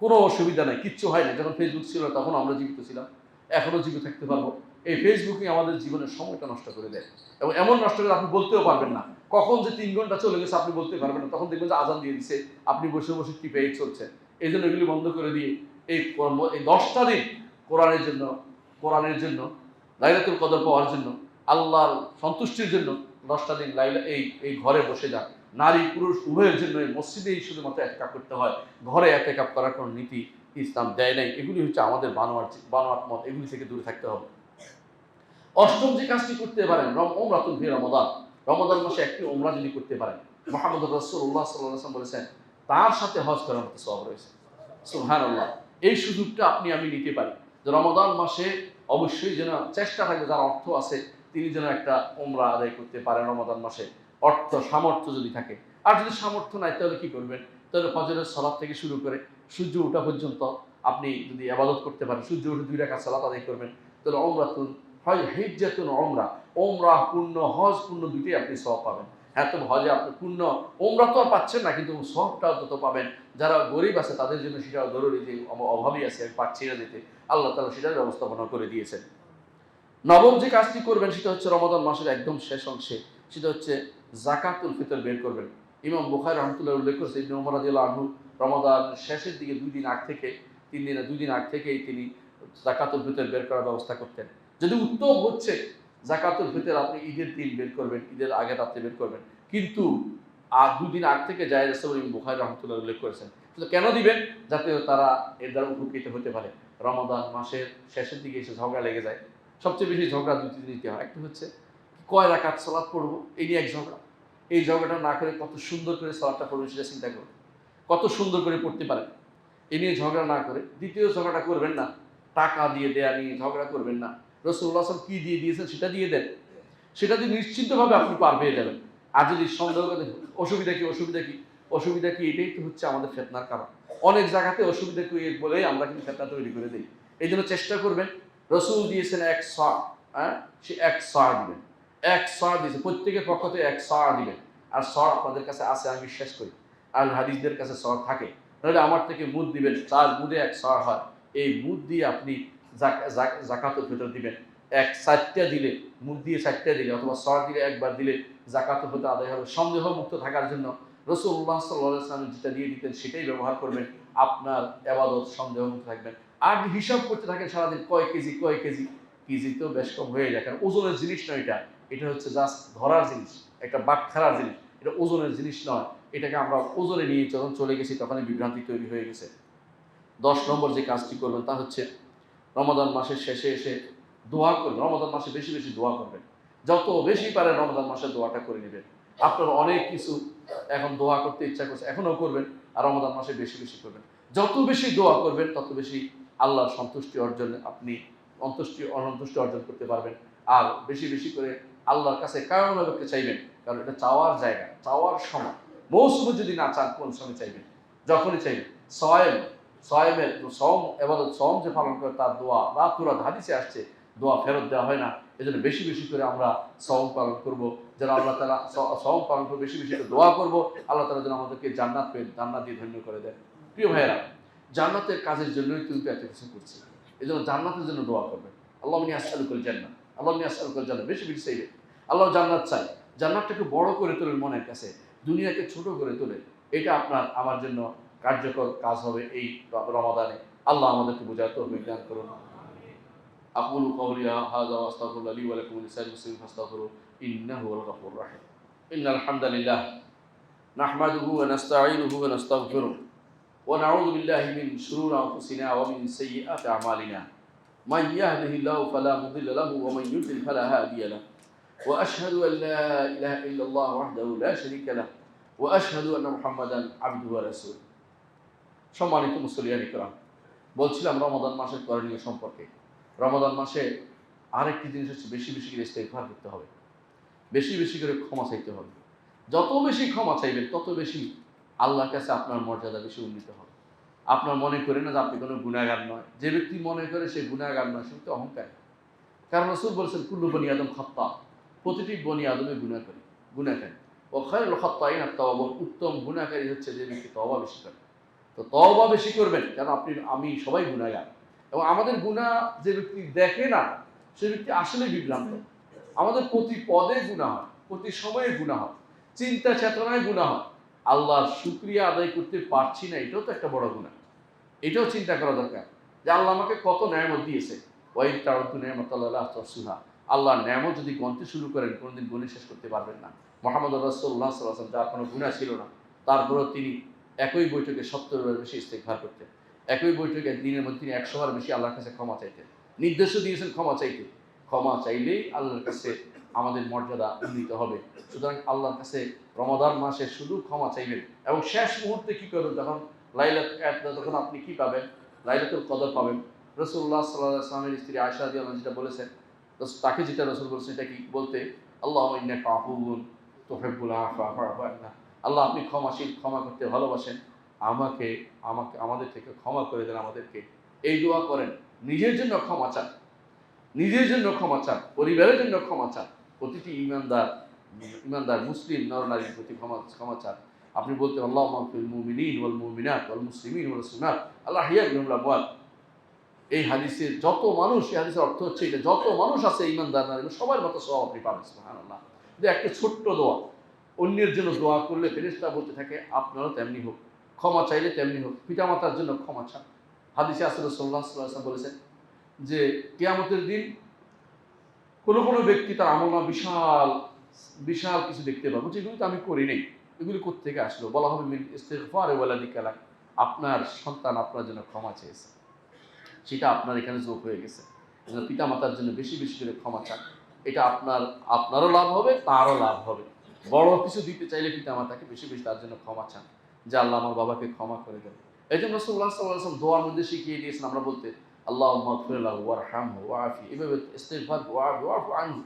কোনো অসুবিধা নাই, কিচ্ছু হয় না। যখন ফেসবুক ছিল তখন আমরা জীবিত ছিলাম, এখনও জীবিত থাকতে পারবো। এই ফেসবুকই আমাদের জীবনের সময়টা নষ্ট করে দেয়, এবং এমন নষ্ট করে আপনি বলতেও পারবেন না কখন যে 3 ঘন্টা চলে গেছে, আপনি বলতে পারবেন না। তখন দেখবেন যে আজান দিয়ে দিচ্ছে, আপনি বসে বসে টিপে চলছে। এই জন্য এগুলি বন্ধ করে দিয়ে এই 10টা দিন কোরআনের জন্য লাইলাতুল কদর পাওয়ার জন্য, আল্লাহর সন্তুষ্টির জন্য 10টা দিন এই ঘরে বসে যান। নারী পুরুষ উভয়ের জন্য এই মসজিদেই শুধুমাত্র ইতিকাফ করতে হয়, ঘরে ইতিকাফ করার কোনো নীতি ইসলাম দেয় নাই। এগুলি হচ্ছে আমাদের বানোয়াট মত, এগুলি থেকে দূরে থাকতে হবে। অষ্টম যে কাজটি করতে পারেন, উমরাতুল ফি রমাদান, রমাদান মাসে একটি উমরা যদি করতে পারেন, মুহাম্মদুর রাসূলুল্লাহ সাল্লাল্লাহু আলাইহি ওয়াসাল্লাম বলেছেন তার সাথে হজ করার মতো সওয়াব রয়েছে। সুবহানাল্লাহ, এই সুযোগটা আপনি আমি নিতে পারি যে রমাদান মাসে অবশ্যই যেন চেষ্টা থাকবে, যার অর্থ আছে তিনি যেন একটা উমরা আদায় করতে পারেন রমাদান মাসে, অর্থ সামর্থ্য যদি থাকে। আর যদি সামর্থ্য নাই তাহলে কি করবেন? তাহলে ফজরের সালাত থেকে শুরু করে সূর্য ওঠা পর্যন্ত আপনি যদি ইবাদত করতে পারেন, সূর্য উঠে 2 রাকাত সালাত আদায় করবেন, তাহলে উমরাতুন হিজ্জাতুন উমরা পূর্ণ, হজ পূর্ণ, দুটোই আপনি সওয়াব পাবেন। হ্যাঁ, তো হজে আপনি পূর্ণ, উমরা তো আর পাচ্ছেন না, কিন্তু সওয়াবটাও তত পাবেন। যারা গরিব আছে তাদের জন্য সেটাও জরুরি, যে অভাবী আছে, পারছি না যেতে, আল্লাহ তাআলা সেটার ব্যবস্থাপনা করে দিয়েছেন। নবম যে কাজটি করবেন সেটা হচ্ছে রমাদান মাসের একদম শেষ অংশে, সেটা হচ্ছে যাকাতুল ফিতর বের করবেন। ইমাম বুখারী রাহমাতুল্লাহ উল্লেখ করেছে ইবনে ওমর রাদিয়াল্লাহু আনহু রমাদান শেষের দিকে 2 দিন আগ থেকে 2 দিন আগ থেকেই তিনি যাকাতুল ফিতর বের করার ব্যবস্থা করতেন। যদি উত্তম হচ্ছে যাকাতুল ফিতর আপনি ঈদের দিন বের করবেন, ঈদের আগের রাতে বের করবেন, কিন্তু 2 দিন আগ থেকে জায়েজ আছে বলে ইমাম বুখারী রাহমাতুল্লাহ উল্লেখ করেছেন। তো কেন দিবেন? যাতে তারা এর দ্বারা উপকৃত হতে পারে। রমাদান মাসের শেষের দিকে এসে ঝগড়া লেগে যায়। সবচেয়ে বেশি ঝগড়া দুইটি হয়। একটা হচ্ছে কয় রাকাত সালাত পড়বো, এই নিয়ে এক ঝগড়া। এই ঝগড়াটা না করে কত সুন্দর করে সালাতটা পড়বেন সেটা চিন্তা করুন। কত সুন্দর করে পড়তে পারেন। এ নিয়ে ঝগড়া না করে দ্বিতীয় ঝগড়াটা করবেন না। টাকা দিয়ে দেয়া নিয়ে ঝগড়া করবেন না। রাসূলুল্লাহ সাল্লাল্লাহু আলাইহি ওয়াসাল্লাম কি দিয়ে দিয়েছেন সেটা দিয়ে দেন। সেটা দিয়ে নিশ্চিন্তভাবে আপনি পার পেয়ে যাবেন। আর যদি সন্দেহ করেন অসুবিধা কি এটাই তো হচ্ছে আমাদের ফিতনার কারণ। অনেক জায়গাতে অসুবিধা কি বলেই আমরা কিন্তু ফিতনা তৈরি করে দেই। এইজন্য চেষ্টা করবেন রাসূল দিয়েছেন এক সা, সে এক সা দিবেন। এক সা দিয়েছে প্রত্যেকের পক্ষ থেকে এক সা দিবেন। আর সা আপনাদের কাছে আছে আমি বিশ্বাস করি। আল হাদিসদের কাছে সা থাকে। তাহলে আমার থেকে মুদ দিবেন, 4 মুদে এক সা হয়। এই মুদ দিয়ে আপনি যাকাতুল ফিতর দিবেন। 4টা দিলে, মুদ দিয়ে 4টা দিলে অথবা সা দিলে একবার দিলে যাকাতুল ফিতর আদায় হবে। সন্দেহ মুক্ত থাকার জন্য রাসূলুল্লাহ সাল্লাল্লাহু আলাইহি ওয়াসাল্লাম যেটা দিয়ে দিতেন সেটাই ব্যবহার করবেন। আপনার ইবাদত সন্দেহ মুক্ত থাকবেন। আর হিসাব করতে থাকেন সারাদিন কয় কেজি, কেজি তো বেশ কম হয়ে যায়। কারণ ওজনের জিনিস নয় এটা। এটা হচ্ছে জাস্ট ধরার জিনিস, একটা বাটখারার জিনিস। এটা ওজনের জিনিস নয়। এটাকে আমরা ওজনে নিয়ে যখন চলে গেছি তখনই বিভ্রান্তি তৈরি হয়ে গেছে। 10 নম্বর যে কাজটি করবেন তা হচ্ছে রমাদান মাসের শেষে এসে দোয়া করবেন। রমাদান মাসে বেশি বেশি দোয়া করবেন। যত বেশি পারেন রমাদান মাসে দোয়াটা করে নেবেন। আপনার অনেক কিছু এখন দোয়া করতে ইচ্ছা করছে, এখনও করবেন। আর রমাদান মাসে বেশি বেশি করবেন। যত বেশি দোয়া করবেন তত বেশি আল্লাহর সন্তুষ্টি অর্জনে আপনি অসন্তুষ্টি অর্জন করতে পারবেন। আর বেশি বেশি করে আল্লাহর কাছে কারণে করতে চাইবেন, কারণ এটা চাওয়ার জায়গা, চাওয়ার সময়। মৌসুমে যদি না চান কোন সময় চাইবেন? যখনই চাইবেন। সয়েমের সওম যে পালন করে তার দোয়া রাতুরাত হাদিসে আসছে, দোয়া ফেরত দেওয়া হয় না। এজন্য বেশি বেশি করে আমরা সওম পালন করব। যেন আল্লাহ তাআলা সওম পালন করে বেশি বেশি করে দোয়া করব, আল্লাহ তাআলা যেন আমাদেরকে জান্নাত দিয়ে ধন্য করে দেন। প্রিয় ভাইয়েরা, জান্নাতের কাজের জন্যই কিন্তু এত কিছু করছি। এজন্য জান্নাতের জন্য দোয়া করবেন। আল্লাহুম্মা আসআলুকাল জান্নাহ, আল্লাহুম্মা আসআলুকাল জান্নাহ, বেশি বেশি চাইবেন। আল্লাহ জান্নাত চাই। জান্নাতটাকে বড় করে তোলেন মনের কাছে, দুনিয়াকে ছোট করে তোলেন। এটা আপনার আমার জন্য কার্যকর কাজ হবে এই রমাদানে। আল্লাহ আমাদেরকে বোঝার তৌফিক দান করুন। আকুলু কওলি হাযা ওয়া আস্তাগফিরুল্লাহ লি ওয়া লাকুম ওয়া লিসাইরিল মুসলিমিন ফাস্তাগফিরুহু ইন্নাহু হুয়াল গফুরুর রাহিম। ইন্নাল হামদালিল্লাহ নাহমাদুহু ওয়া নাস্তাঈনুহু ওয়া নাস্তাগফিরুহু ওয়া নাউযু বিল্লাহি মিন শুরুরি আনফুসিনা ওয়া মিন সাইয়্যাতি আমালিনা। মান ইয়াহদিহিল্লাহু ফালা মুদিল্লা লাহু ওয়া মান ইউদ্লিল ফালা হাদিয়া লাহু। ওয়া আশহাদু আন লা ইলাহা ইল্লাল্লাহ ওয়াহদাহু লা শারীকা লাহু ওয়া আশহাদু আন্না মুহাম্মাদান আবদুহু ওয়া রাসূলুহু। সম্মানিত মুসলিয়ান ইকরাম, বলছিলাম রমাদান মাসের করণীয় সম্পর্কে। রমাদান মাসে আরেকটি জিনিস হচ্ছে বেশি বেশি করে ইস্তেগফার করতে হবে, বেশি বেশি করে ক্ষমা চাইতে হবে। যত বেশি ক্ষমা চাইবেন তত বেশি আল্লাহর কাছে আপনার মর্যাদা বেশি উন্নীত হবে। আপনার মনে করেন না যে আপনি কোনো গুনাহগার নয়। যে ব্যক্তি মনে করে সে গুনাহগার নয়, সে তো অহংকার। কারণ রাসূল বলেছেন কুল্লু বনি আদম খাত্তা, প্রতিটি বনি আদমে গুনাহকারী। ও খায়রুল খাত্তাইন আত-তাওয়াবুন, উত্তম গুনাহকারী হচ্ছে যে ব্যক্তি তওবা বেশি করে। তো তওবা বেশি করবেন, কারণ আমি সবাই গুনাহগার। এবং আমাদের গুনাহ যে ব্যক্তি দেখে না সে ব্যক্তি আসলেই বিভ্রান্ত। আমাদের প্রতি পদে গুনাহ হয়, প্রতি সময়ে গুনাহ হয়, চিন্তা চেতনায় গুনাহ হয়। আল্লাহর শুকরিয়া আদায় করতে পারছি না, এটাও তো একটা বড় গুনাহ। এটাও চিন্তা করা দরকার যে আল্লাহ আমাকে কত নেয়ামত দিয়েছে। ওয়াইন তাউদ্দু নি'মাতাল্লাহি লা তুহসুহা। আল্লাহর নেয়ামত যদি গণতে শুরু করেন কোনোদিন গুণে শেষ করতে পারবেন না। মুহাম্মদুর রাসূলুল্লাহ সাল্লাল্লাহু আলাইহি ওয়াসাল্লাম, যার কোনো গুনাহ ছিল না, তারপরেও তিনি একই বৈঠকে ৭০ বার বেশি ইস্তেগফার করতেন। একই বৈঠকে দিনের মধ্যে তিনি ১০০ বার বেশি আল্লাহর কাছে ক্ষমা চাইতেন। নির্দেশও দিয়েছেন ক্ষমা চাইতে। ক্ষমা চাইলেই আল্লাহর কাছে আমাদের মর্যাদা উন্নীত হবে। সুতরাং আল্লাহর কাছে রমাদান মাসে শুধু ক্ষমা চাইবেন। এবং শেষ মুহূর্তে কি করবেন? তখন আপনি কি পাবেন? লাইলাতুল কদর পাবেন। রাসূলুল্লাহ সাল্লাল্লাহু আলাইহি ওয়াসাল্লামের স্ত্রী আয়েশা রাদিয়াল্লাহু আনহা যেটা বলেছেন, তাকে যেটা রাসূল বলেছেন এটা কি বলতে, আল্লাহুম্মা ইন্নাকা আফুউন তুহিব্বুল আফওয়া ফা'ফু আন্না। আল্লাহ আপনি ক্ষমাশীল, ক্ষমা করতে ভালোবাসেন, আমাদের থেকে ক্ষমা করে দেন আমাদেরকে। এই দোয়া করেন। নিজের জন্য ক্ষমা চান, পরিবারের জন্য ক্ষমা চান, প্রতিটি ইমানদার মুসলিম নর-নারীর প্রতি ক্ষমা চান। আপনি বলতে আল্লাহুম্মা ফিল মুমিনিন ওয়াল মুমিনাত ওয়াল মুসলিমিন ওয়াল মুসলিমাত আল আহইয়া মিনহুম ওয়াল আমওয়াত। এই হাদিসের যত মানুষ, এই হাদিসের অর্থ হচ্ছে এটা, যত মানুষ আছে ঈমানদার না সবার মতো সওয়াব আপনি পাবেন। সুবহানাল্লাহ। যে একটা ছোট্ট দোয়া, অন্যের জন্য দোয়া করলে ফেরেশতা বলতে থাকে আপনারও তেমনি হোক, ক্ষমা চাইলে তেমনি হোক, পিতামাতার জন্য ক্ষমা চান। হাদিসে আছে রাসূলুল্লাহ সাল্লাল্লাহু আলাইহি ওয়াসাল্লাম বলেছেন যে কিয়ামতের দিন কোনো কোনো ব্যক্তি তার আমলনামা বিশাল বিশাল কিছু দেখতে পাবো, যেগুলো তো আমি করি নাই, এগুলি কোত্থেকে আসলো? বলা হবে মিন ইস্তিগফার ওয়ালাদিকা লাক, আপনার সন্তান আপনার জন্য ক্ষমা চেয়েছে, সেটা আপনার এখানে যোগ হয়ে গেছে। পিতা মাতার জন্য বেশি বেশি করে ক্ষমা চান, এটা আপনারও লাভ হবে, তারও লাভ হবে। বড় কিছু দিতে চাইলে পিতা মাতাকে বেশি বেশি তার জন্য ক্ষমা চান, যে আল্লাহ আমার বাবাকে ক্ষমা করে দেন। এই জন্য রাসূলুল্লাহ সাল্লাল্লাহু আলাইহি ওয়াসাল্লাম দোয়ার মধ্যে শিখিয়ে দিয়েছেন আমরা বলতে, আল্লাহুম্মা গফির লাহু ওয়ারহামহু ওয়াআফি, এভাবে ইস্তিগফার ওয়াফু আনহু,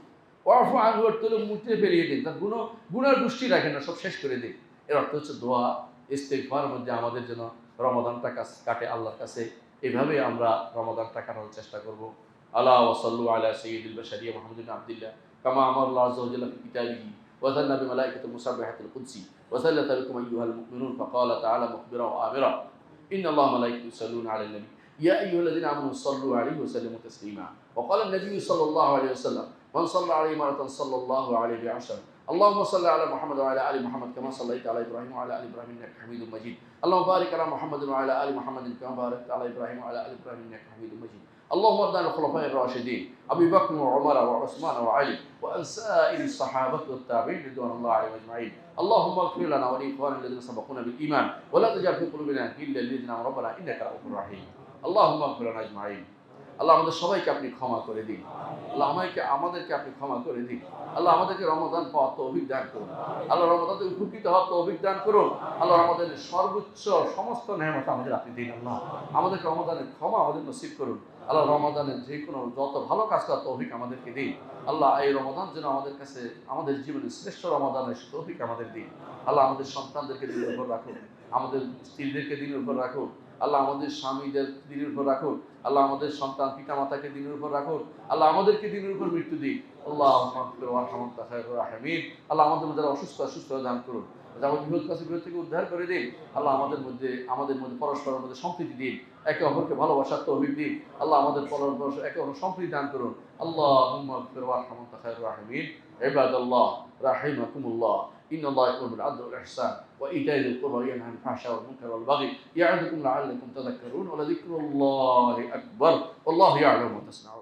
ওয়াফু আনহু এর তুলে মুছে ফেলিয়ে দিন, তার গুনার দুষ্টি রাখেন না, সব শেষ করে দিন। এর অর্থ হচ্ছে দোয়া ইস্তিগফার মধ্যে আমাদের জন্য রমাদানটা কাটে আল্লাহর কাছে। এভাবে আমরা রমাদানটা কাটানোর চেষ্টা করব। আলা ওয়া সাল্লু আলা সাইয়্যিদিল বাশারিয়া মুহাম্মাদ ইবনে আব্দুল্লাহ কামা আমারাল্লাহু আযজা ওয়া জাল্লা ফি কিতাবিহি ওয়া যান্না বিমালাইকাতিল মুসাব্বিহাতিল কুদসি ওয়া সাল্লাতা বিকুম আইয়ুহাল মুমিনুন ফাকালা তাআলা মুখবিরা ওয়া আমিরা ইন্নাল্লাহা ওয়া মালাইকাতাহু ইউসাল্লুনা আলান নবী ইয়া আইয়ুহাল্লাযীনা আমানু সাল্লু আলাইহি ওয়া সাল্লিমু তাসলিমা ওয়া ক্বালা an-nabiyyu সাল্লাল্লাহু আলাইহি ওয়াসাল্লাম মান সাল্লা আলাইহি মারাতান সাল্লাল্লাহু আলাইহি বিআশার اللهم صل على محمد وعلى ال محمد كما صليت على ابراهيم وعلى ال ابراهيم انك حميد مجيد اللهم بارك على محمد وعلى ال محمد كما باركت على ابراهيم وعلى ال ابراهيم انك حميد مجيد اللهم ارض عن الخلفاء الراشدين ابي بكر وعمر وعثمان وعلي وعن سائر الصحابه والتابعين رضوان الله عليهم اجمعين اللهم اغفر لنا ولاخواننا الذين سبقونا بالايمان ولا تجعل في قلوبنا غلا للذين امنوا ربنا انك رؤوف رحيم اللهم اغفر لنا اجمعين আল্লাহ আমাদের সবাইকে আপনি ক্ষমা করে দিন, আল্লাহ আমাদেরকে আপনি ক্ষমা করে দিন, আল্লাহ আমাদেরকে রমাদান পাওয়ার তৌফিক দান করুন, আল্লাহ রমাদান থেকে উপকৃত হওয়ার তৌফিক দান করুন, আল্লাহ আমাদের সর্বোচ্চ সমস্ত নেয়ামত আমাদের আপনি দিন, আল্লাহ আমাদেরকে রমাদানের ক্ষমা আমাদের নসিব করুন, আল্লাহ রমাদানের যে কোনো যত ভালো কাজ করার তৌফিক আমাদেরকে দিন, আল্লাহ এই রমাদান যেন আমাদের কাছে আমাদের জীবনের শ্রেষ্ঠ রমাদানের তৌফিক আমাদের দিন, আল্লাহ আমাদের সন্তানদেরকে দিনের উপর রাখুন, আমাদের স্ত্রীদেরকে দিনের উপর রাখুন, আল্লাহ আমাদের স্বামীদের দিনের উপর রাখুন, আল্লাহ আমাদের সন্তান পিতা মাতাকে দিনের উপর রাখুন, আল্লাহ আমাদেরকে দিনের উপর মৃত্যু দিন, আল্লাহ আমাদের মধ্যে অসুস্থ দান করুন, যারা বিপদ কাছে বিপদ থেকে উদ্ধার করে দিন, আল্লাহ আমাদের মধ্যে পরস্পরের মধ্যে সম্প্রীতি দিন, একে অপরকে ভালোবাসার তৌফিক দিন, আল্লাহ আমাদের পরস্পর একে অপর সম্প্রীতি দান করুন। আল্লাহুম্মা ইগফির ওয়ারহাম আনতা খায়রুর রাহিমিন। ইবাদাল্লাহ রাহিমাকুমুল্লাহ। إن الله يأمر بالعدل والإحسان وإيتاء ذي القربى وينهى عن الفحشاء والمنكر والبغي يعظكم لعلكم تذكرون ولذكر الله أكبر والله يعلم ما تصنعون.